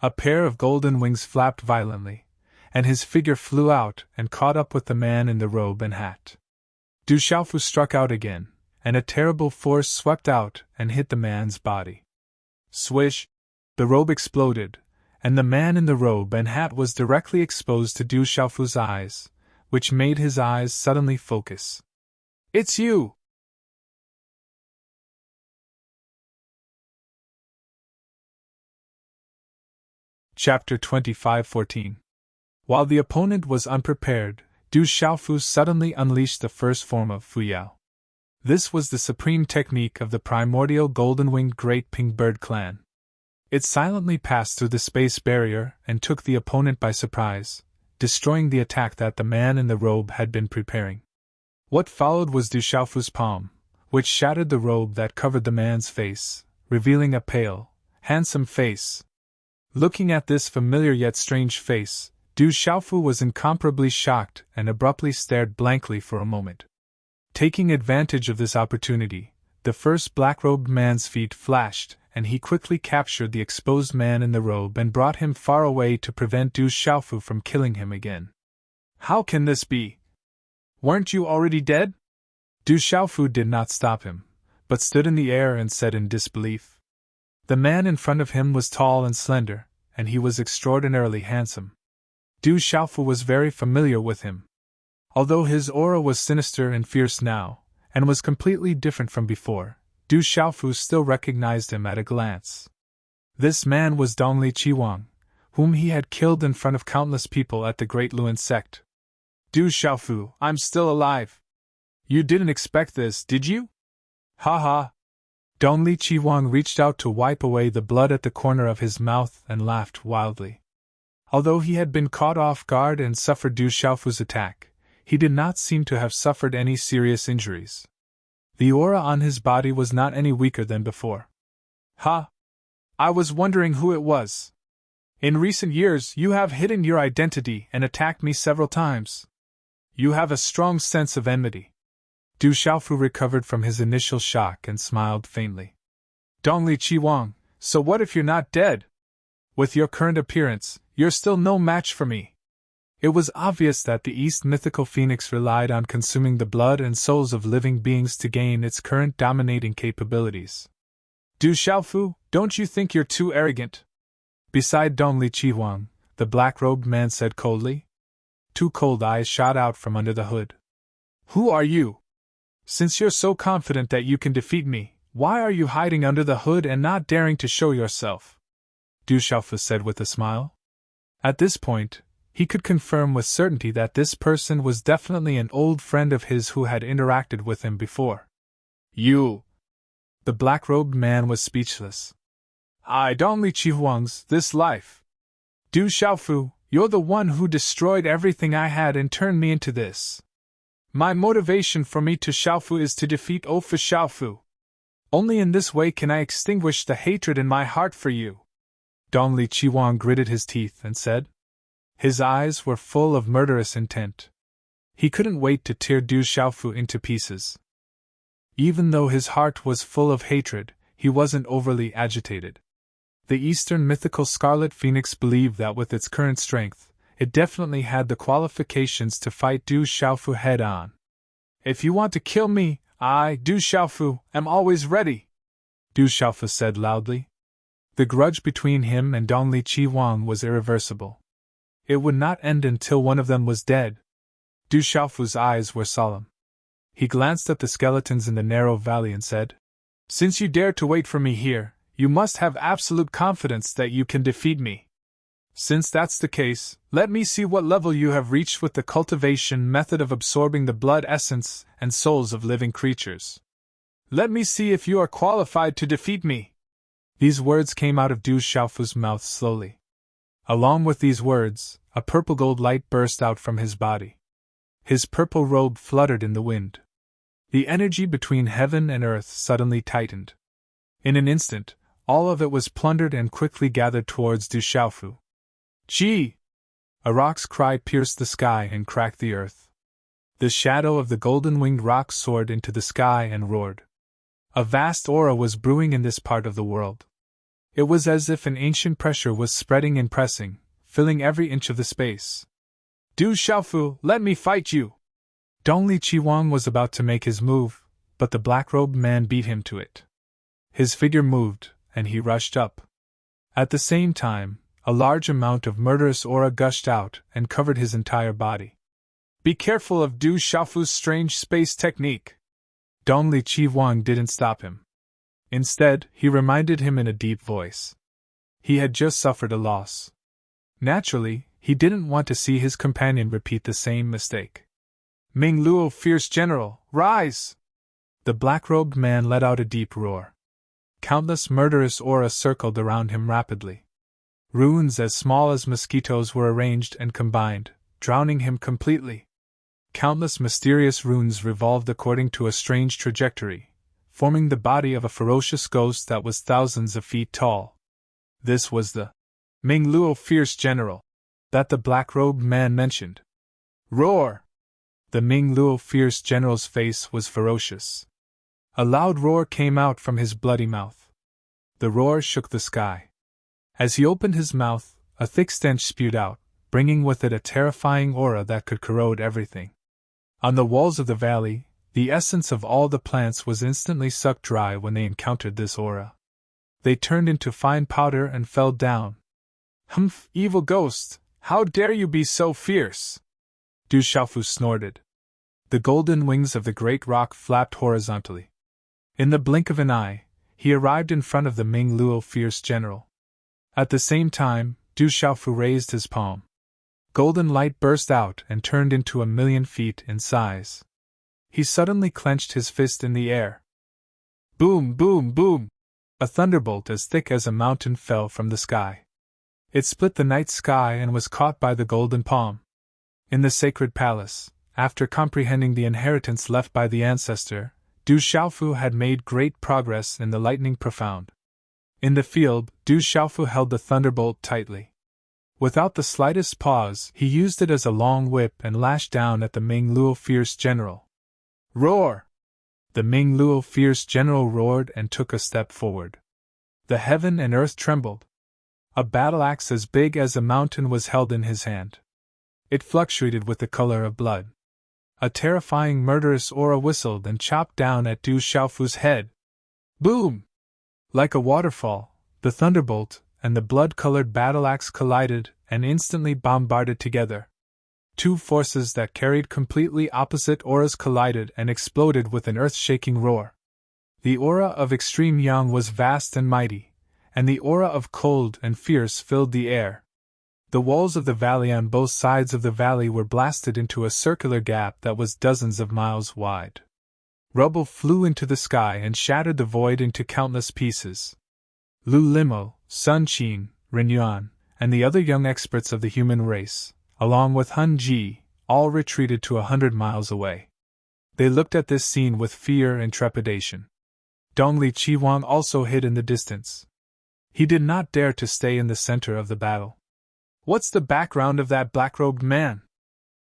A pair of golden wings flapped violently, and his figure flew out and caught up with the man in the robe and hat. Du Xiaofu struck out again, and a terrible force swept out and hit the man's body. Swish! The robe exploded, and the man in the robe and hat was directly exposed to Du Xiaofu's eyes, which made his eyes suddenly focus. "It's you!" Chapter 25:14. While the opponent was unprepared, Du Xiaofu suddenly unleashed the first form of Fuyao. This was the supreme technique of the primordial golden-winged Great Pink Bird clan. It silently passed through the space barrier and took the opponent by surprise, destroying the attack that the man in the robe had been preparing. What followed was Du Xiaofu's palm, which shattered the robe that covered the man's face, revealing a pale, handsome face. Looking at this familiar yet strange face, Du Xiaofu was incomparably shocked and abruptly stared blankly for a moment. Taking advantage of this opportunity, the first black-robed man's feet flashed, and he quickly captured the exposed man in the robe and brought him far away to prevent Du Xiaofu from killing him again. "How can this be? Weren't you already dead?" Du Xiaofu did not stop him, but stood in the air and said in disbelief. The man in front of him was tall and slender, and he was extraordinarily handsome. Du Xiaofu was very familiar with him. Although his aura was sinister and fierce now, and was completely different from before, Du Xiaofu still recognized him at a glance. This man was Dongli Qiwang, whom he had killed in front of countless people at the Great Luan sect. "Du Xiaofu, I'm still alive. You didn't expect this, did you? Ha ha." Dongli Qiwang reached out to wipe away the blood at the corner of his mouth and laughed wildly. Although he had been caught off guard and suffered Du Xiaofu's attack, he did not seem to have suffered any serious injuries. The aura on his body was not any weaker than before. "Ha! I was wondering who it was. In recent years you have hidden your identity and attacked me several times. You have a strong sense of enmity." Du Xiaofu recovered from his initial shock and smiled faintly. "Dongli Qiwang, so what if you're not dead? With your current appearance, you're still no match for me." It was obvious that the East mythical phoenix relied on consuming the blood and souls of living beings to gain its current dominating capabilities. "Du Xiaofu, don't you think you're too arrogant?" Beside Dongli Qiwang, the black-robed man said coldly. Two cold eyes shot out from under the hood. "Who are you? Since you're so confident that you can defeat me, why are you hiding under the hood and not daring to show yourself?" Du Xiaofu said with a smile. At this point, he could confirm with certainty that this person was definitely an old friend of his who had interacted with him before. "You!" The black-robed man was speechless. "I Dongli Qiwang's this life. Du Xiaofu, you're the one who destroyed everything I had and turned me into this. My motivation for me to Xiaofu is to defeat Ofa Xiaofu. Only in this way can I extinguish the hatred in my heart for you." Dongli Qiwang gritted his teeth and said. His eyes were full of murderous intent. He couldn't wait to tear Du Xiaofu into pieces. Even though his heart was full of hatred, he wasn't overly agitated. The Eastern mythical Scarlet Phoenix believed that with its current strength, it definitely had the qualifications to fight Du Xiaofu head-on. "If you want to kill me, I, Du Xiaofu, am always ready," Du Xiaofu said loudly. The grudge between him and Dongli Qiwang was irreversible. It would not end until one of them was dead. Du Xiaofu's eyes were solemn. He glanced at the skeletons in the narrow valley and said, "Since you dare to wait for me here, you must have absolute confidence that you can defeat me. Since that's the case, let me see what level you have reached with the cultivation method of absorbing the blood essence and souls of living creatures. Let me see if you are qualified to defeat me." These words came out of Du Xiaofu's mouth slowly. Along with these words, a purple-gold light burst out from his body. His purple robe fluttered in the wind. The energy between heaven and earth suddenly tightened. In an instant, all of it was plundered and quickly gathered towards Du Xiaofu. "Gee!" A rock's cry pierced the sky and cracked the earth. The shadow of the golden-winged rock soared into the sky and roared. A vast aura was brewing in this part of the world. It was as if an ancient pressure was spreading and pressing, filling every inch of the space. "Du Xiaofu, let me fight you!" Dongli Qiwang was about to make his move, but the black-robed man beat him to it. His figure moved, and he rushed up. At the same time, a large amount of murderous aura gushed out and covered his entire body. Be careful of Du Xiaofu's strange space technique. Dong Li Chi Wang didn't stop him. Instead, he reminded him in a deep voice. He had just suffered a loss. Naturally, he didn't want to see his companion repeat the same mistake. Ming Luo, fierce general, rise! The black-robed man let out a deep roar. Countless murderous aura circled around him rapidly. Runes as small as mosquitoes were arranged and combined, drowning him completely. Countless mysterious runes revolved according to a strange trajectory, forming the body of a ferocious ghost that was thousands of feet tall. This was the Ming Luo, fierce general that the black-robed man mentioned. Roar! The Ming Luo, fierce general's face was ferocious. A loud roar came out from his bloody mouth. The roar shook the sky. As he opened his mouth, a thick stench spewed out, bringing with it a terrifying aura that could corrode everything. On the walls of the valley, the essence of all the plants was instantly sucked dry when they encountered this aura. They turned into fine powder and fell down. Humph, evil ghost, how dare you be so fierce? Du Xiaofu snorted. The golden wings of the great rock flapped horizontally. In the blink of an eye, he arrived in front of the Ming Luo, fierce general. At the same time, Du Xiaofu raised his palm. Golden light burst out and turned into 1,000,000 feet in size. He suddenly clenched his fist in the air. Boom, boom, boom! A thunderbolt as thick as a mountain fell from the sky. It split the night sky and was caught by the golden palm. In the sacred palace, after comprehending the inheritance left by the ancestor, Du Xiaofu had made great progress in the lightning profound. In the field, Du Xiaofu held the thunderbolt tightly. Without the slightest pause, he used it as a long whip and lashed down at the Ming Luo, fierce general. Roar! The Ming Luo, fierce general roared and took a step forward. The heaven and earth trembled. A battle axe as big as a mountain was held in his hand. It fluctuated with the color of blood. A terrifying murderous aura whistled and chopped down at Du Xiaofu's head. Boom! Like a waterfall, the thunderbolt and the blood-colored battle-axe collided and instantly bombarded together. Two forces that carried completely opposite auras collided and exploded with an earth-shaking roar. The aura of extreme yang was vast and mighty, and the aura of cold and fierce filled the air. The walls of the valley on both sides of the valley were blasted into a circular gap that was dozens of miles wide. Rubble flew into the sky and shattered the void into countless pieces. Lu Limo, Sun Qin, Ren Yuan, and the other young experts of the human race, along with Hun Ji, all retreated to 100 miles away. They looked at this scene with fear and trepidation. Dong Li Chi Wang also hid in the distance. He did not dare to stay in the center of the battle. What's the background of that black-robed man?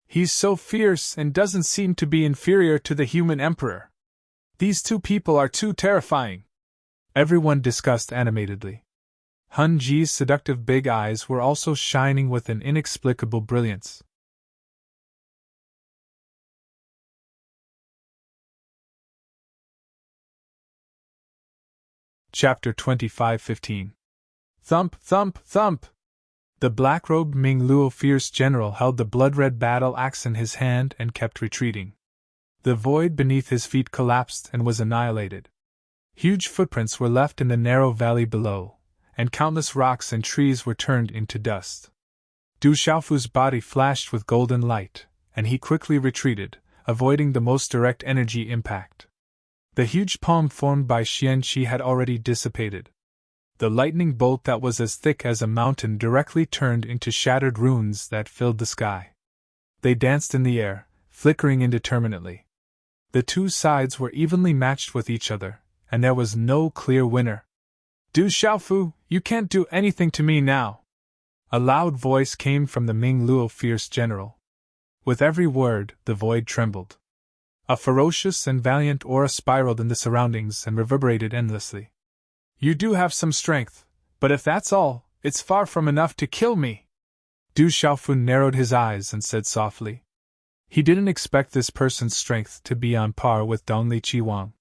He's so fierce and doesn't seem to be inferior to the human emperor. These two people are too terrifying. Everyone discussed animatedly. Hun Ji's seductive big eyes were also shining with an inexplicable brilliance. Chapter 25:15. Thump, thump, thump! The black-robed Ming Luo, fierce general, held the blood-red battle axe in his hand and kept retreating. The void beneath his feet collapsed and was annihilated. Huge footprints were left in the narrow valley below, and countless rocks and trees were turned into dust. Du Xiaofu's body flashed with golden light, and he quickly retreated, avoiding the most direct energy impact. The huge palm formed by Xianqi had already dissipated. The lightning bolt that was as thick as a mountain directly turned into shattered runes that filled the sky. They danced in the air, flickering indeterminately. The two sides were evenly matched with each other, and there was no clear winner. Du Xiaofu, you can't do anything to me now! A loud voice came from the Ming Luo, fierce general. With every word, the void trembled. A ferocious and valiant aura spiraled in the surroundings and reverberated endlessly. You do have some strength, but if that's all, it's far from enough to kill me. Du Xiaofu narrowed his eyes and said softly. He didn't expect this person's strength to be on par with Dong Li Chi Wang.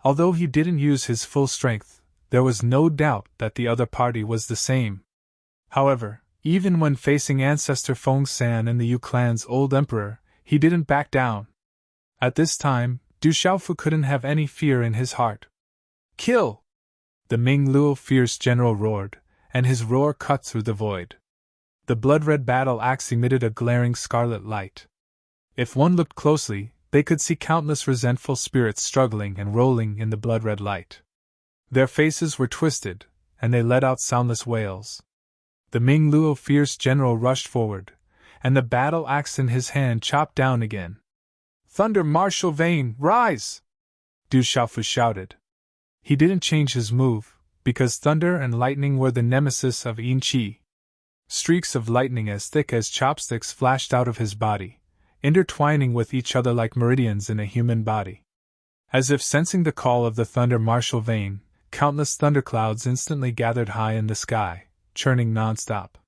Although he didn't use his full strength, There was no doubt that the other party was the same. However, even when facing ancestor Feng San and the Yu clan's old emperor, he didn't back down. At this time, Du Xiaofu couldn't have any fear in his heart. Kill! The Ming Luo fierce general roared, and his roar cut through the void. The blood-red battle axe emitted a glaring scarlet light. If one looked closely, they could see countless resentful spirits struggling and rolling in the blood-red light. Their faces were twisted, and they let out soundless wails. The Ming Luo fierce general rushed forward, and the battle axe in his hand chopped down again. Thunder Martial Vein, rise! Du Xiaofu shouted. He didn't change his move, because thunder and lightning were the nemesis of Yin Qi. Streaks of lightning as thick as chopsticks flashed out of his body, intertwining with each other like meridians in a human body. As if sensing the call of the thunder martial vein, countless thunderclouds instantly gathered high in the sky, churning non-stop.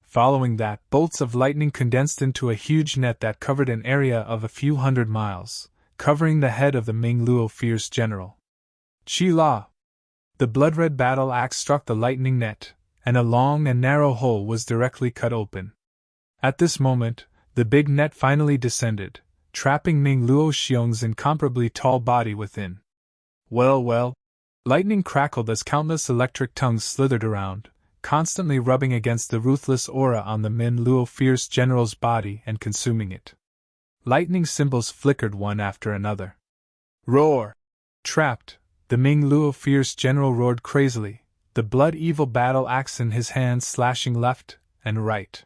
Following that, bolts of lightning condensed into a huge net that covered an area of a few hundred miles, covering the head of the Ming Luo fierce general. Qi La! The blood-red battle axe struck the lightning net, and a long and narrow hole was directly cut open. At this moment, the big net finally descended, trapping Ming Luo Xiong's incomparably tall body within. Well, lightning crackled as countless electric tongues slithered around, constantly rubbing against the ruthless aura on the Ming Luo fierce general's body and consuming it. Lightning symbols flickered one after another. Roar! Trapped, the Ming Luo fierce general roared crazily, the blood-evil battle axe in his hands slashing left and right.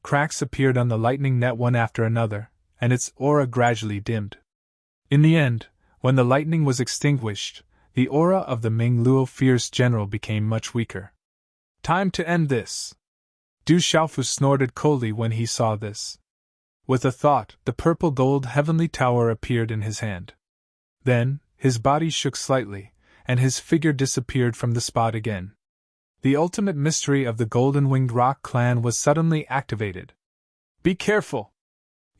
Cracks appeared on the lightning net one after another, and its aura gradually dimmed. In the end, when the lightning was extinguished, the aura of the Ming Luo fierce general became much weaker. Time to end this! Du Xiaofu snorted coldly when he saw this. With a thought, the purple gold heavenly tower appeared in his hand. Then, his body shook slightly, and his figure disappeared from the spot again. The ultimate mystery of the Golden-Winged Rock clan was suddenly activated. Be careful!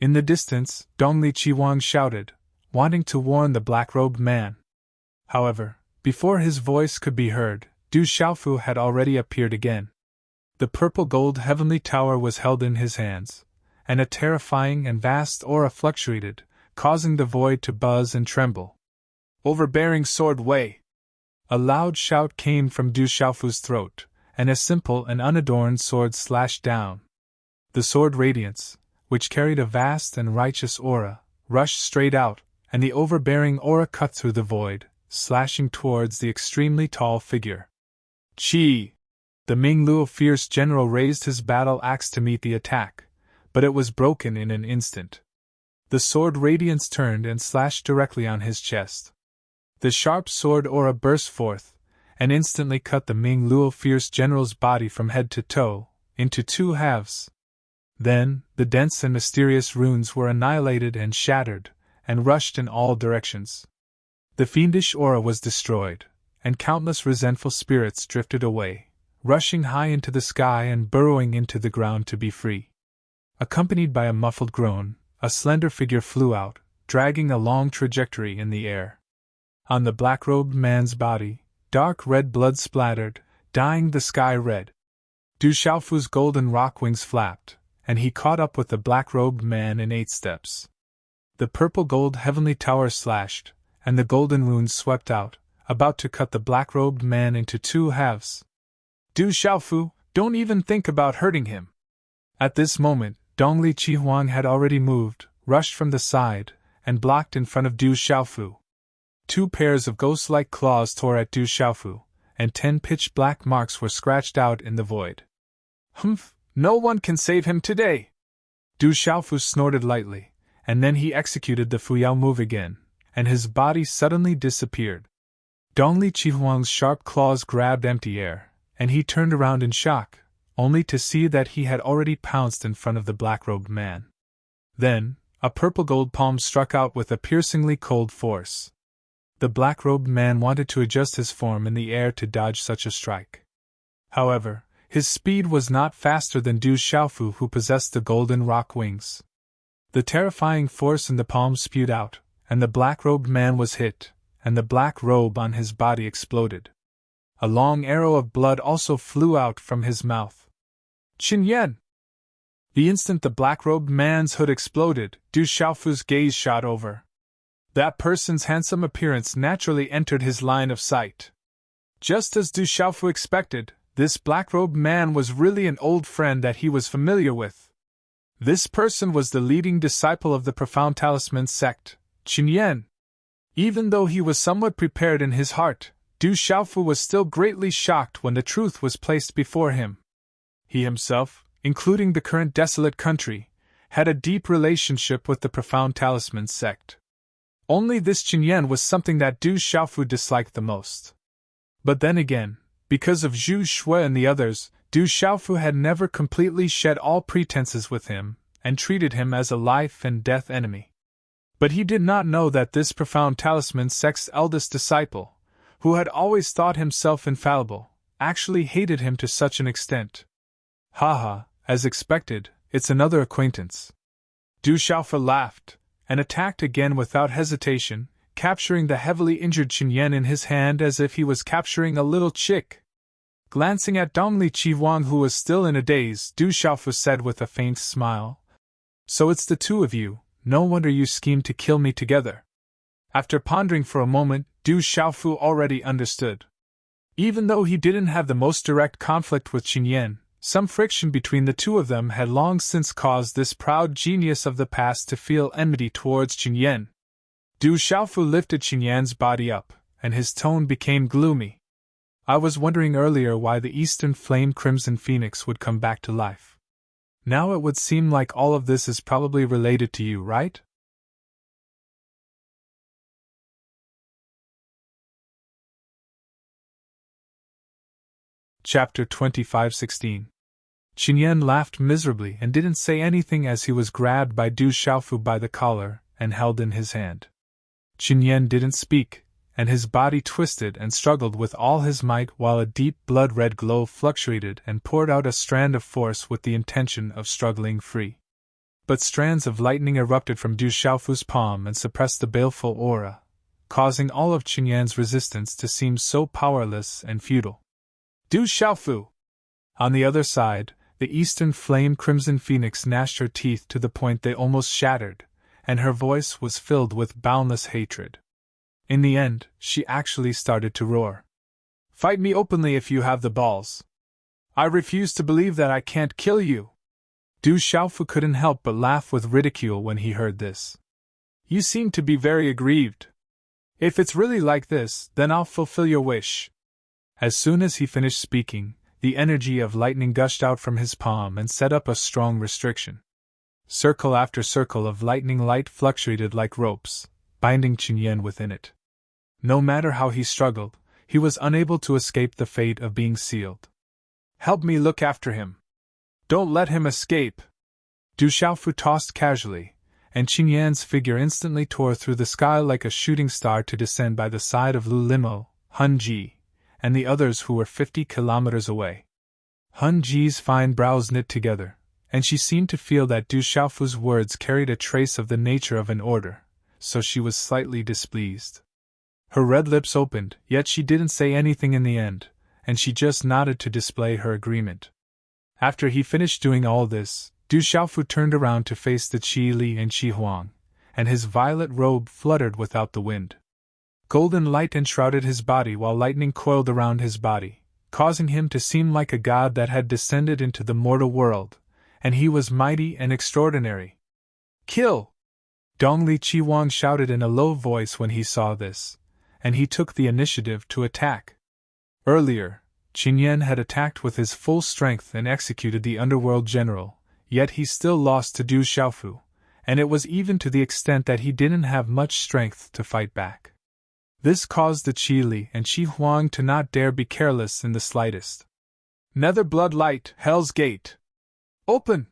In the distance, Dongli Qihuang shouted, wanting to warn the black-robed man. However, before his voice could be heard, Du Xiaofu had already appeared again. The purple gold heavenly tower was held in his hands, and a terrifying and vast aura fluctuated, causing the void to buzz and tremble. Overbearing sword Wei! A loud shout came from Du Xiaofu's throat, and a simple and unadorned sword slashed down. The sword radiance, which carried a vast and righteous aura, rushed straight out, and the overbearing aura cut through the void, slashing towards the extremely tall figure. Qi! The Ming Luo fierce general raised his battle axe to meet the attack, but it was broken in an instant. The sword radiance turned and slashed directly on his chest. The sharp sword aura burst forth, and instantly cut the Ming Luo fierce general's body from head to toe, into two halves. Then, the dense and mysterious runes were annihilated and shattered, and rushed in all directions. The fiendish aura was destroyed, and countless resentful spirits drifted away, rushing high into the sky and burrowing into the ground to be free. Accompanied by a muffled groan, a slender figure flew out, dragging a long trajectory in the air. On the black-robed man's body, dark red blood splattered, dyeing the sky red. Du Xiaofu's golden rock wings flapped, and he caught up with the black-robed man in 8 steps. The purple-gold heavenly tower slashed, and the golden runes swept out, about to cut the black-robed man into 2 halves. Du Xiaofu, don't even think about hurting him! At this moment, Dongli Qihuang had already moved, rushed from the side, and blocked in front of Du Xiaofu. 2 pairs of ghost-like claws tore at Du Xiaofu, and 10 pitch-black marks were scratched out in the void. Humph! No one can save him today! Du Xiaofu snorted lightly, and then he executed the Fuyao move again, and his body suddenly disappeared. Dongli Qihuang's sharp claws grabbed empty air, and he turned around in shock, only to see that he had already pounced in front of the black-robed man. Then, a purple-gold palm struck out with a piercingly cold force. The black-robed man wanted to adjust his form in the air to dodge such a strike. However, his speed was not faster than Du Xiaofu, who possessed the golden rock wings. The terrifying force in the palm spewed out, and the black-robed man was hit, and the black robe on his body exploded. A long arrow of blood also flew out from his mouth. Qin Yan! The instant the black-robed man's hood exploded, Du Xiaofu's gaze shot over. That person's handsome appearance naturally entered his line of sight. Just as Du Xiaofu expected, this black-robed man was really an old friend that he was familiar with. This person was the leading disciple of the Profound Talisman sect, Qin Yan. Even though he was somewhat prepared in his heart, Du Xiaofu was still greatly shocked when the truth was placed before him. He himself, including the current desolate country, had a deep relationship with the Profound Talisman sect. Only this Qin Yan was something that Du Xiaofu disliked the most. But then again, because of Zhu Shui and the others, Du Xiaofu had never completely shed all pretenses with him, and treated him as a life-and-death enemy. But he did not know that this Profound Talisman sect's eldest disciple, who had always thought himself infallible, actually hated him to such an extent. Haha, as expected, it's another acquaintance. Du Xiaofu laughed, and attacked again without hesitation, capturing the heavily injured Qin Yan in his hand as if he was capturing a little chick. Glancing at Dongli Qihuang, who was still in a daze, Du Xiaofu said with a faint smile, "So it's the two of you, no wonder you schemed to kill me together." After pondering for a moment, Du Xiaofu already understood. Even though he didn't have the most direct conflict with Qin Yan, some friction between the two of them had long since caused this proud genius of the past to feel enmity towards Qin Yan. Du Xiaofu lifted Qin Yan's body up, and his tone became gloomy. "I was wondering earlier why the Eastern Flame Crimson Phoenix would come back to life. Now it would seem like all of this is probably related to you, right?" Chapter 25:16. Qin Yan laughed miserably and didn't say anything as he was grabbed by Du Xiaofu by the collar and held in his hand. Qin Yan didn't speak, and his body twisted and struggled with all his might while a deep blood-red glow fluctuated and poured out a strand of force with the intention of struggling free. But strands of lightning erupted from Du Xiaofu's palm and suppressed the baleful aura, causing all of Qin Yan's resistance to seem so powerless and futile. Du Xiaofu! On the other side, the Eastern Flame Crimson Phoenix gnashed her teeth to the point they almost shattered, and her voice was filled with boundless hatred. In the end, she actually started to roar. "Fight me openly if you have the balls. I refuse to believe that I can't kill you." Du Xiaofu couldn't help but laugh with ridicule when he heard this. "You seem to be very aggrieved. If it's really like this, then I'll fulfill your wish." As soon as he finished speaking, the energy of lightning gushed out from his palm and set up a strong restriction. Circle after circle of lightning light fluctuated like ropes, binding Qin Yan within it. No matter how he struggled, he was unable to escape the fate of being sealed. "Help me look after him. Don't let him escape." Du Xiaofu tossed casually, and Qin Yan's figure instantly tore through the sky like a shooting star to descend by the side of Lu Limo, Hun Ji, and the others who were 50 kilometers away. Hun Ji's fine brows knit together, and she seemed to feel that Du Xiaofu's words carried a trace of the nature of an order, so she was slightly displeased. Her red lips opened, yet she didn't say anything in the end, and she just nodded to display her agreement. After he finished doing all this, Du Xiaofu turned around to face the Qi Li and Qi Huang, and his violet robe fluttered without the wind. Golden light enshrouded his body while lightning coiled around his body, causing him to seem like a god that had descended into the mortal world, and he was mighty and extraordinary. "Kill!" Dongli Qihuang shouted in a low voice when he saw this, and he took the initiative to attack. Earlier, Qin Yan had attacked with his full strength and executed the underworld general, yet he still lost to Du Xiaofu, and it was even to the extent that he didn't have much strength to fight back. This caused the Qi Li and Qi Huang to not dare be careless in the slightest. "Nether blood light, Hell's Gate! Open!"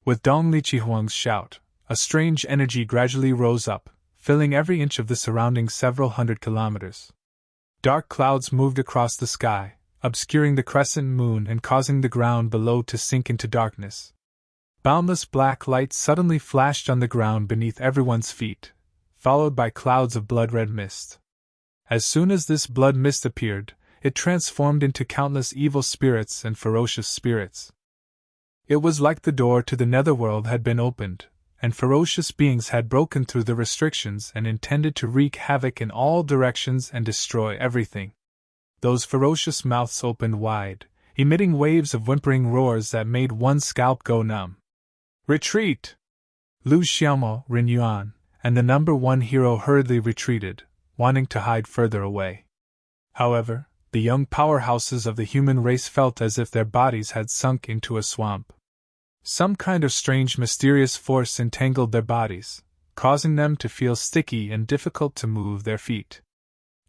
With Dongli Qihuang's shout, a strange energy gradually rose up, filling every inch of the surrounding several hundred kilometers. Dark clouds moved across the sky, obscuring the crescent moon and causing the ground below to sink into darkness. Boundless black light suddenly flashed on the ground beneath everyone's feet, followed by clouds of blood-red mist. As soon as this blood mist appeared, it transformed into countless evil spirits and ferocious spirits. It was like the door to the netherworld had been opened, and ferocious beings had broken through the restrictions and intended to wreak havoc in all directions and destroy everything. Those ferocious mouths opened wide, emitting waves of whimpering roars that made one's scalp go numb. Retreat! Lu Xiaomo, Rin Yuan, and the number one hero hurriedly retreated, wanting to hide further away. However, the young powerhouses of the human race felt as if their bodies had sunk into a swamp. Some kind of strange mysterious force entangled their bodies, causing them to feel sticky and difficult to move their feet.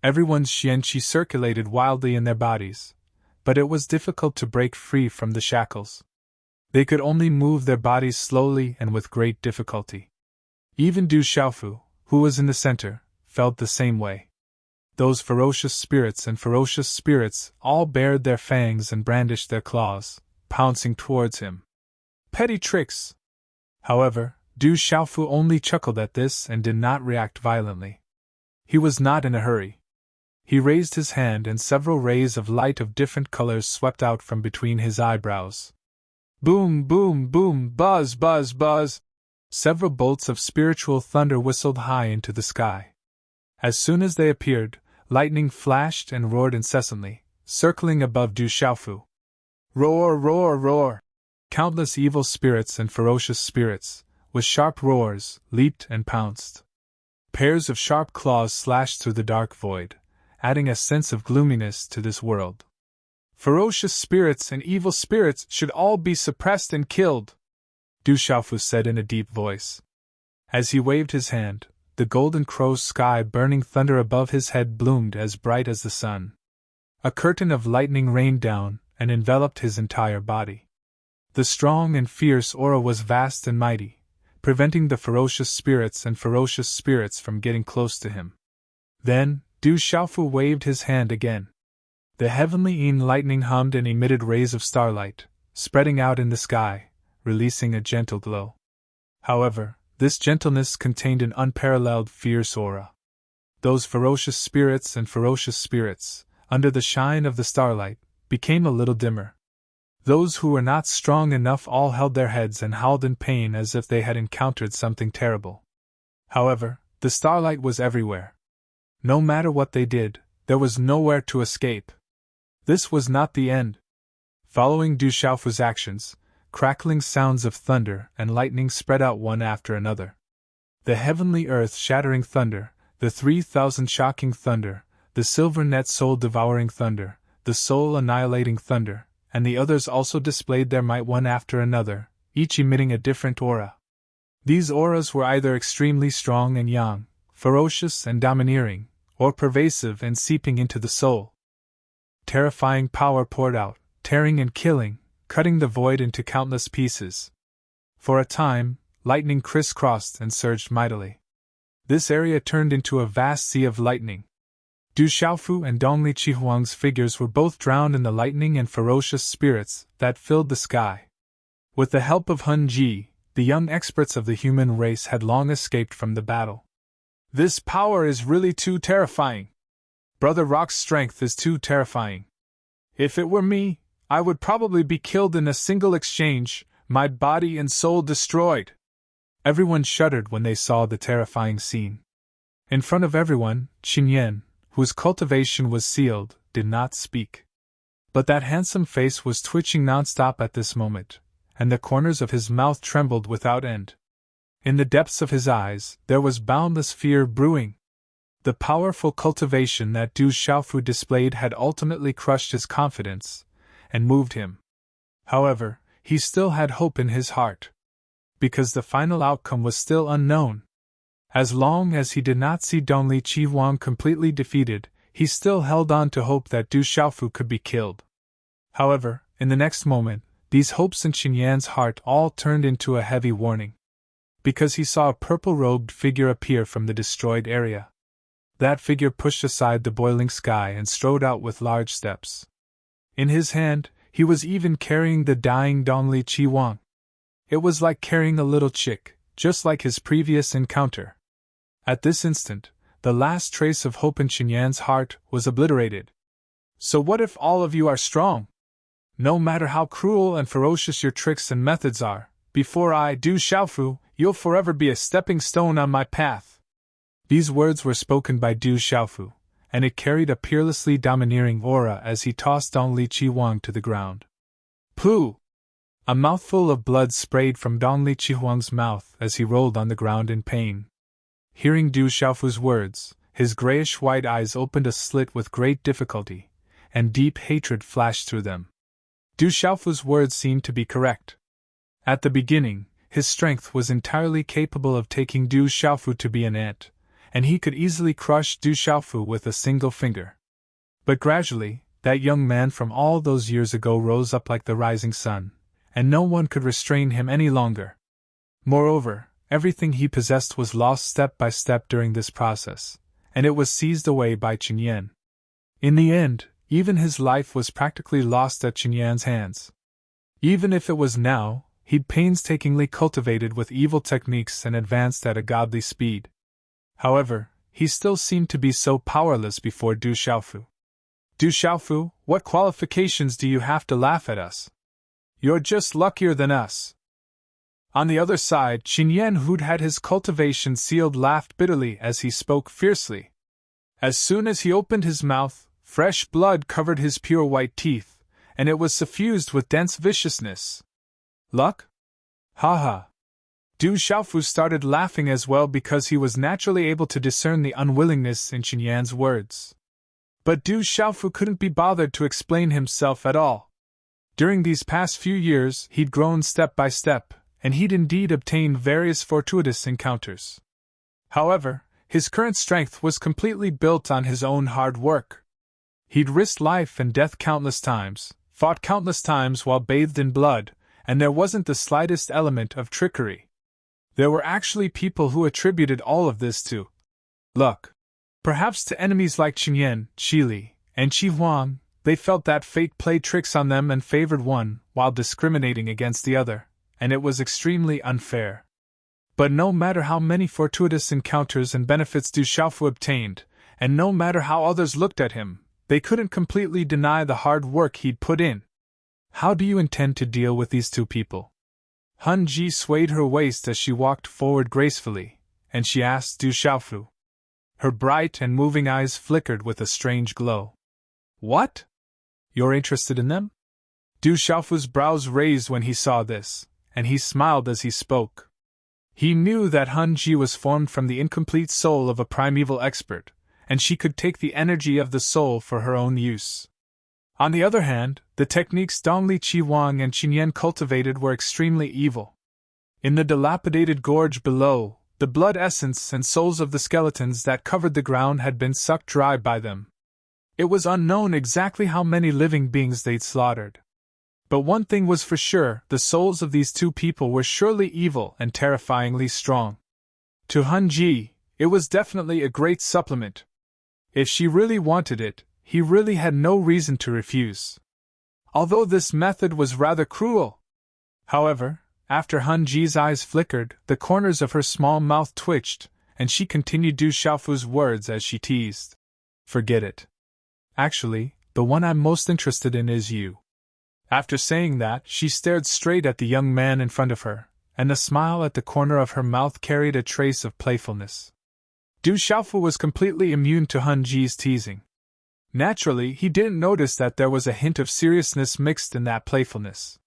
Everyone's xianqi circulated wildly in their bodies, but it was difficult to break free from the shackles. They could only move their bodies slowly and with great difficulty. Even Du Xiaofu, who was in the center, felt the same way. Those ferocious spirits all bared their fangs and brandished their claws, pouncing towards him. Petty tricks! However, Du Xiaofu only chuckled at this and did not react violently. He was not in a hurry. He raised his hand and several rays of light of different colors swept out from between his eyebrows. Boom, boom, boom, buzz, buzz, buzz! Several bolts of spiritual thunder whistled high into the sky. As soon as they appeared, lightning flashed and roared incessantly, circling above Du Xiaofu. Roar, roar, roar! Countless evil spirits and ferocious spirits, with sharp roars, leaped and pounced. Pairs of sharp claws slashed through the dark void, adding a sense of gloominess to this world. Ferocious spirits and evil spirits should all be suppressed and killed, Du Xiaofu said in a deep voice. As he waved his hand, the golden crow's sky burning thunder above his head bloomed as bright as the sun. A curtain of lightning rained down and enveloped his entire body. The strong and fierce aura was vast and mighty, preventing the ferocious spirits from getting close to him. Then, Du Xiaofu waved his hand again. The heavenly lightning hummed and emitted rays of starlight, spreading out in the sky, releasing a gentle glow. However, this gentleness contained an unparalleled fierce aura. Those ferocious spirits, under the shine of the starlight, became a little dimmer. Those who were not strong enough all held their heads and howled in pain as if they had encountered something terrible. However, the starlight was everywhere. No matter what they did, there was nowhere to escape. This was not the end. Following Du Xiaofu's actions, crackling sounds of thunder and lightning spread out one after another. The heavenly earth-shattering thunder, the 3,000 shocking thunder, the silver net soul-devouring thunder, the soul-annihilating thunder, and the others also displayed their might one after another, each emitting a different aura. These auras were either extremely strong and yang, ferocious and domineering, or pervasive and seeping into the soul. Terrifying power poured out, tearing and killing, cutting the void into countless pieces. For a time, lightning crisscrossed and surged mightily. This area turned into a vast sea of lightning. Du Xiaofu and Dongli Qihuang's figures were both drowned in the lightning and ferocious spirits that filled the sky. With the help of Hun Ji, the young experts of the human race had long escaped from the battle. This power is really too terrifying. Brother Rock's strength is too terrifying. If it were me, I would probably be killed in a single exchange, my body and soul destroyed. Everyone shuddered when they saw the terrifying scene. In front of everyone, Qinyan, whose cultivation was sealed, did not speak. But that handsome face was twitching nonstop at this moment, and the corners of his mouth trembled without end. In the depths of his eyes, there was boundless fear brewing. The powerful cultivation that Du Xiaofu displayed had ultimately crushed his confidence and moved him. However, he still had hope in his heart, because the final outcome was still unknown. As long as he did not see Dongli Qihuang completely defeated, he still held on to hope that Du Xiaofu could be killed. However, in the next moment, these hopes in Qinyan's heart all turned into a heavy warning. Because he saw a purple-robed figure appear from the destroyed area. That figure pushed aside the boiling sky and strode out with large steps. In his hand, he was even carrying the dying Dongli Qihuang. It was like carrying a little chick, just like his previous encounter. At this instant, the last trace of hope in Qinyan's heart was obliterated. So what if all of you are strong? No matter how cruel and ferocious your tricks and methods are, before I do Xiaofu, you'll forever be a stepping stone on my path. These words were spoken by Du Xiaofu, and it carried a peerlessly domineering aura as he tossed Dong Liqi Huang to the ground. Pooh! A mouthful of blood sprayed from Dong Liqi Huang's mouth as he rolled on the ground in pain. Hearing Du Xiaofu's words, his grayish-white eyes opened a slit with great difficulty, and deep hatred flashed through them. Du Xiaofu's words seemed to be correct. At the beginning, his strength was entirely capable of taking Du Xiaofu to be an ant, and he could easily crush Du Xiaofu with a single finger. But gradually, that young man from all those years ago rose up like the rising sun, and no one could restrain him any longer. Moreover, everything he possessed was lost step by step during this process, and it was seized away by Qin Yan. In the end, even his life was practically lost at Qin Yan's hands. Even if it was now, he'd painstakingly cultivated with evil techniques and advanced at a godly speed. However, he still seemed to be so powerless before Du Xiaofu. Du Xiaofu, what qualifications do you have to laugh at us? You're just luckier than us. On the other side, Qin Yan, who'd had his cultivation sealed, laughed bitterly as he spoke fiercely. As soon as he opened his mouth, fresh blood covered his pure white teeth, and it was suffused with dense viciousness. Luck? Ha ha. Du Xiaofu started laughing as well because he was naturally able to discern the unwillingness in Qin Yan's words. But Du Xiaofu couldn't be bothered to explain himself at all. During these past few years, he'd grown step by step, and he'd indeed obtained various fortuitous encounters. However, his current strength was completely built on his own hard work. He'd risked life and death countless times, fought countless times while bathed in blood, and there wasn't the slightest element of trickery. There were actually people who attributed all of this to luck. Perhaps to enemies like Qin Yan, Qi Li, and Qi Huang, they felt that fate played tricks on them and favored one while discriminating against the other, and it was extremely unfair. But no matter how many fortuitous encounters and benefits Du Xiaofu obtained, and no matter how others looked at him, they couldn't completely deny the hard work he'd put in. How do you intend to deal with these two people? Han Ji swayed her waist as she walked forward gracefully, and she asked Du Xiaofu. Her bright and moving eyes flickered with a strange glow. What? You're interested in them? Du Xiaofu's brows raised when he saw this, and he smiled as he spoke. He knew that Han Ji was formed from the incomplete soul of a primeval expert, and she could take the energy of the soul for her own use. On the other hand, the techniques Dong Liqi Huang and Qin Yan cultivated were extremely evil. In the dilapidated gorge below, the blood essence and souls of the skeletons that covered the ground had been sucked dry by them. It was unknown exactly how many living beings they'd slaughtered. But one thing was for sure, the souls of these two people were surely evil and terrifyingly strong. To Han Ji, it was definitely a great supplement. If she really wanted it, he really had no reason to refuse. Although this method was rather cruel. However, after Han Ji's eyes flickered, the corners of her small mouth twitched, and she continued Du Xiaofu's words as she teased. Forget it. Actually, the one I'm most interested in is you. After saying that, she stared straight at the young man in front of her, and the smile at the corner of her mouth carried a trace of playfulness. Du Xiaofu was completely immune to Han Ji's teasing. Naturally, he didn't notice that there was a hint of seriousness mixed in that playfulness.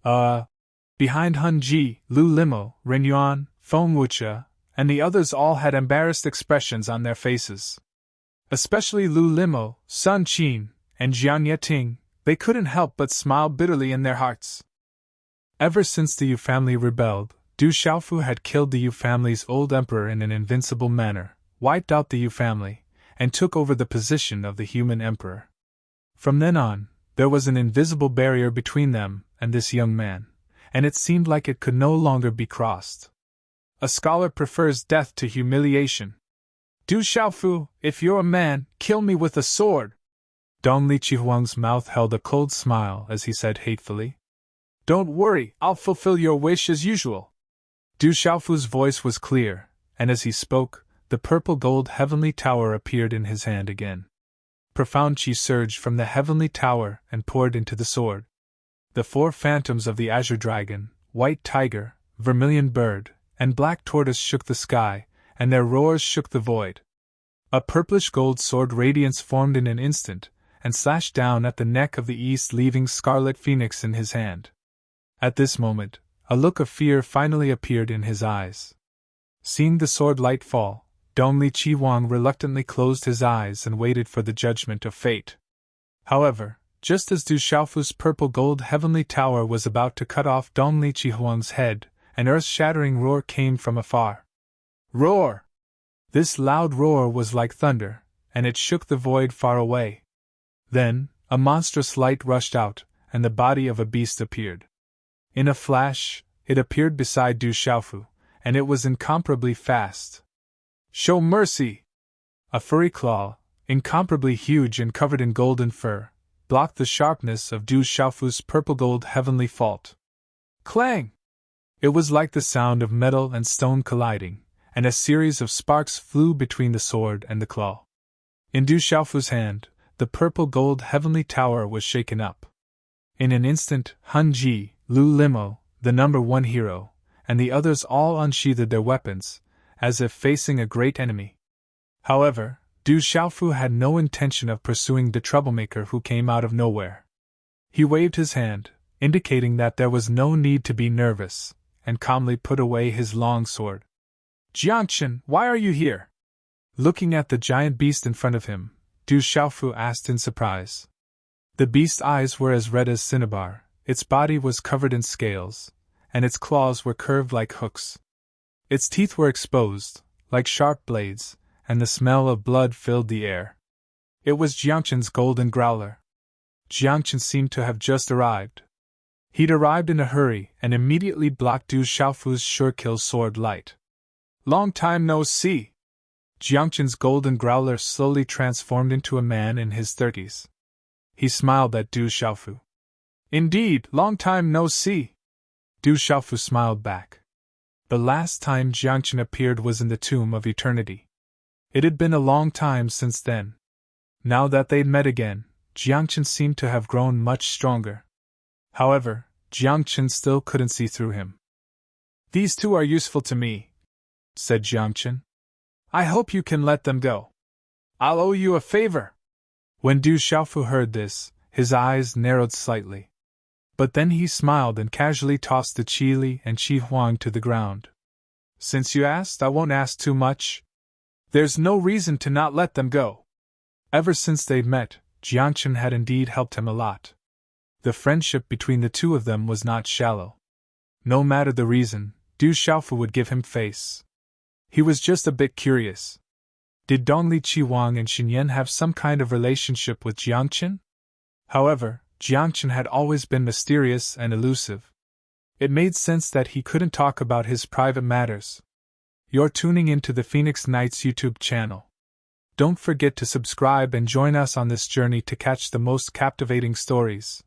Behind Han Ji, Lu Limo, Ren Yuan, Feng Wuche, and the others all had embarrassed expressions on their faces. Especially Lu Limo, Sun Qin, and Jian Yeting, they couldn't help but smile bitterly in their hearts. Ever since the Yu family rebelled, Du Xiaofu had killed the Yu family's old emperor in an invincible manner, wiped out the Yu family, and took over the position of the human emperor. From then on, there was an invisible barrier between them and this young man, and it seemed like it could no longer be crossed. A scholar prefers death to humiliation. Du Xiaofu, if you're a man, kill me with a sword. Dong Liqi Huang's mouth held a cold smile as he said hatefully. Don't worry, I'll fulfill your wish as usual. Du Xiaofu's voice was clear, and as he spoke, the purple-gold heavenly tower appeared in his hand again. profound chi surged from the heavenly tower and poured into the sword. The four phantoms of the azure dragon, white tiger, vermilion bird, and black tortoise shook the sky, and their roars shook the void. A purplish gold sword radiance formed in an instant, and slashed down at the neck of the east, leaving scarlet phoenix in his hand. At this moment, a look of fear finally appeared in his eyes. Seeing the sword light fall, Dong Li Chi Huang reluctantly closed his eyes and waited for the judgment of fate. However, just as Du Xiaofu's purple gold heavenly tower was about to cut off Dong Li Chi Huang's head, an earth-shattering roar came from afar. Roar! This loud roar was like thunder, and it shook the void far away. Then, a monstrous light rushed out, and the body of a beast appeared. In a flash, it appeared beside Du Xiaofu, and it was incomparably fast. Show mercy! A furry claw, incomparably huge and covered in golden fur, blocked the sharpness of Du Xiaofu's purple gold heavenly fault. Clang! It was like the sound of metal and stone colliding, and a series of sparks flew between the sword and the claw. In Du Xiaofu's hand, the purple gold heavenly tower was shaken up. In an instant, Han Ji, Lu Limo, the number one hero, and the others all unsheathed their weapons, as if facing a great enemy. However, Du Xiaofu had no intention of pursuing the troublemaker who came out of nowhere. He waved his hand, indicating that there was no need to be nervous, and calmly put away his long sword. Jiangchen, why are you here? Looking at the giant beast in front of him, Du Xiaofu asked in surprise. The beast's eyes were as red as cinnabar, its body was covered in scales, and its claws were curved like hooks. Its teeth were exposed, like sharp blades, and the smell of blood filled the air. It was Jiangchen's golden growler. Jiangchen seemed to have just arrived. He'd arrived in a hurry and immediately blocked Du Xiaofu's sure-kill sword light. Long time no see! Jiangchen's golden growler slowly transformed into a man in his 30s. He smiled at Du Xiaofu. Indeed, long time no see! Du Xiaofu smiled back. The last time Jiangchen appeared was in the Tomb of Eternity. It had been a long time since then. Now that they'd met again, Jiangchen seemed to have grown much stronger. However, Jiangchen still couldn't see through him. These two are useful to me, said Jiangchen. I hope you can let them go. I'll owe you a favor. When Du Xiaofu heard this, his eyes narrowed slightly. But then he smiled and casually tossed the Qi Li and Qi Huang to the ground. Since you asked, I won't ask too much. There's no reason to not let them go. Ever since they'd met, Jiangchen had indeed helped him a lot. The friendship between the two of them was not shallow. No matter the reason, Du Xiaofu would give him face. He was just a bit curious. Did Dong Li Chi Huang and Xin Yan have some kind of relationship with Jiangchen? However, Jiangchen had always been mysterious and elusive. It made sense that he couldn't talk about his private matters. You're tuning into the Phoenix Knights YouTube channel. Don't forget to subscribe and join us on this journey to catch the most captivating stories.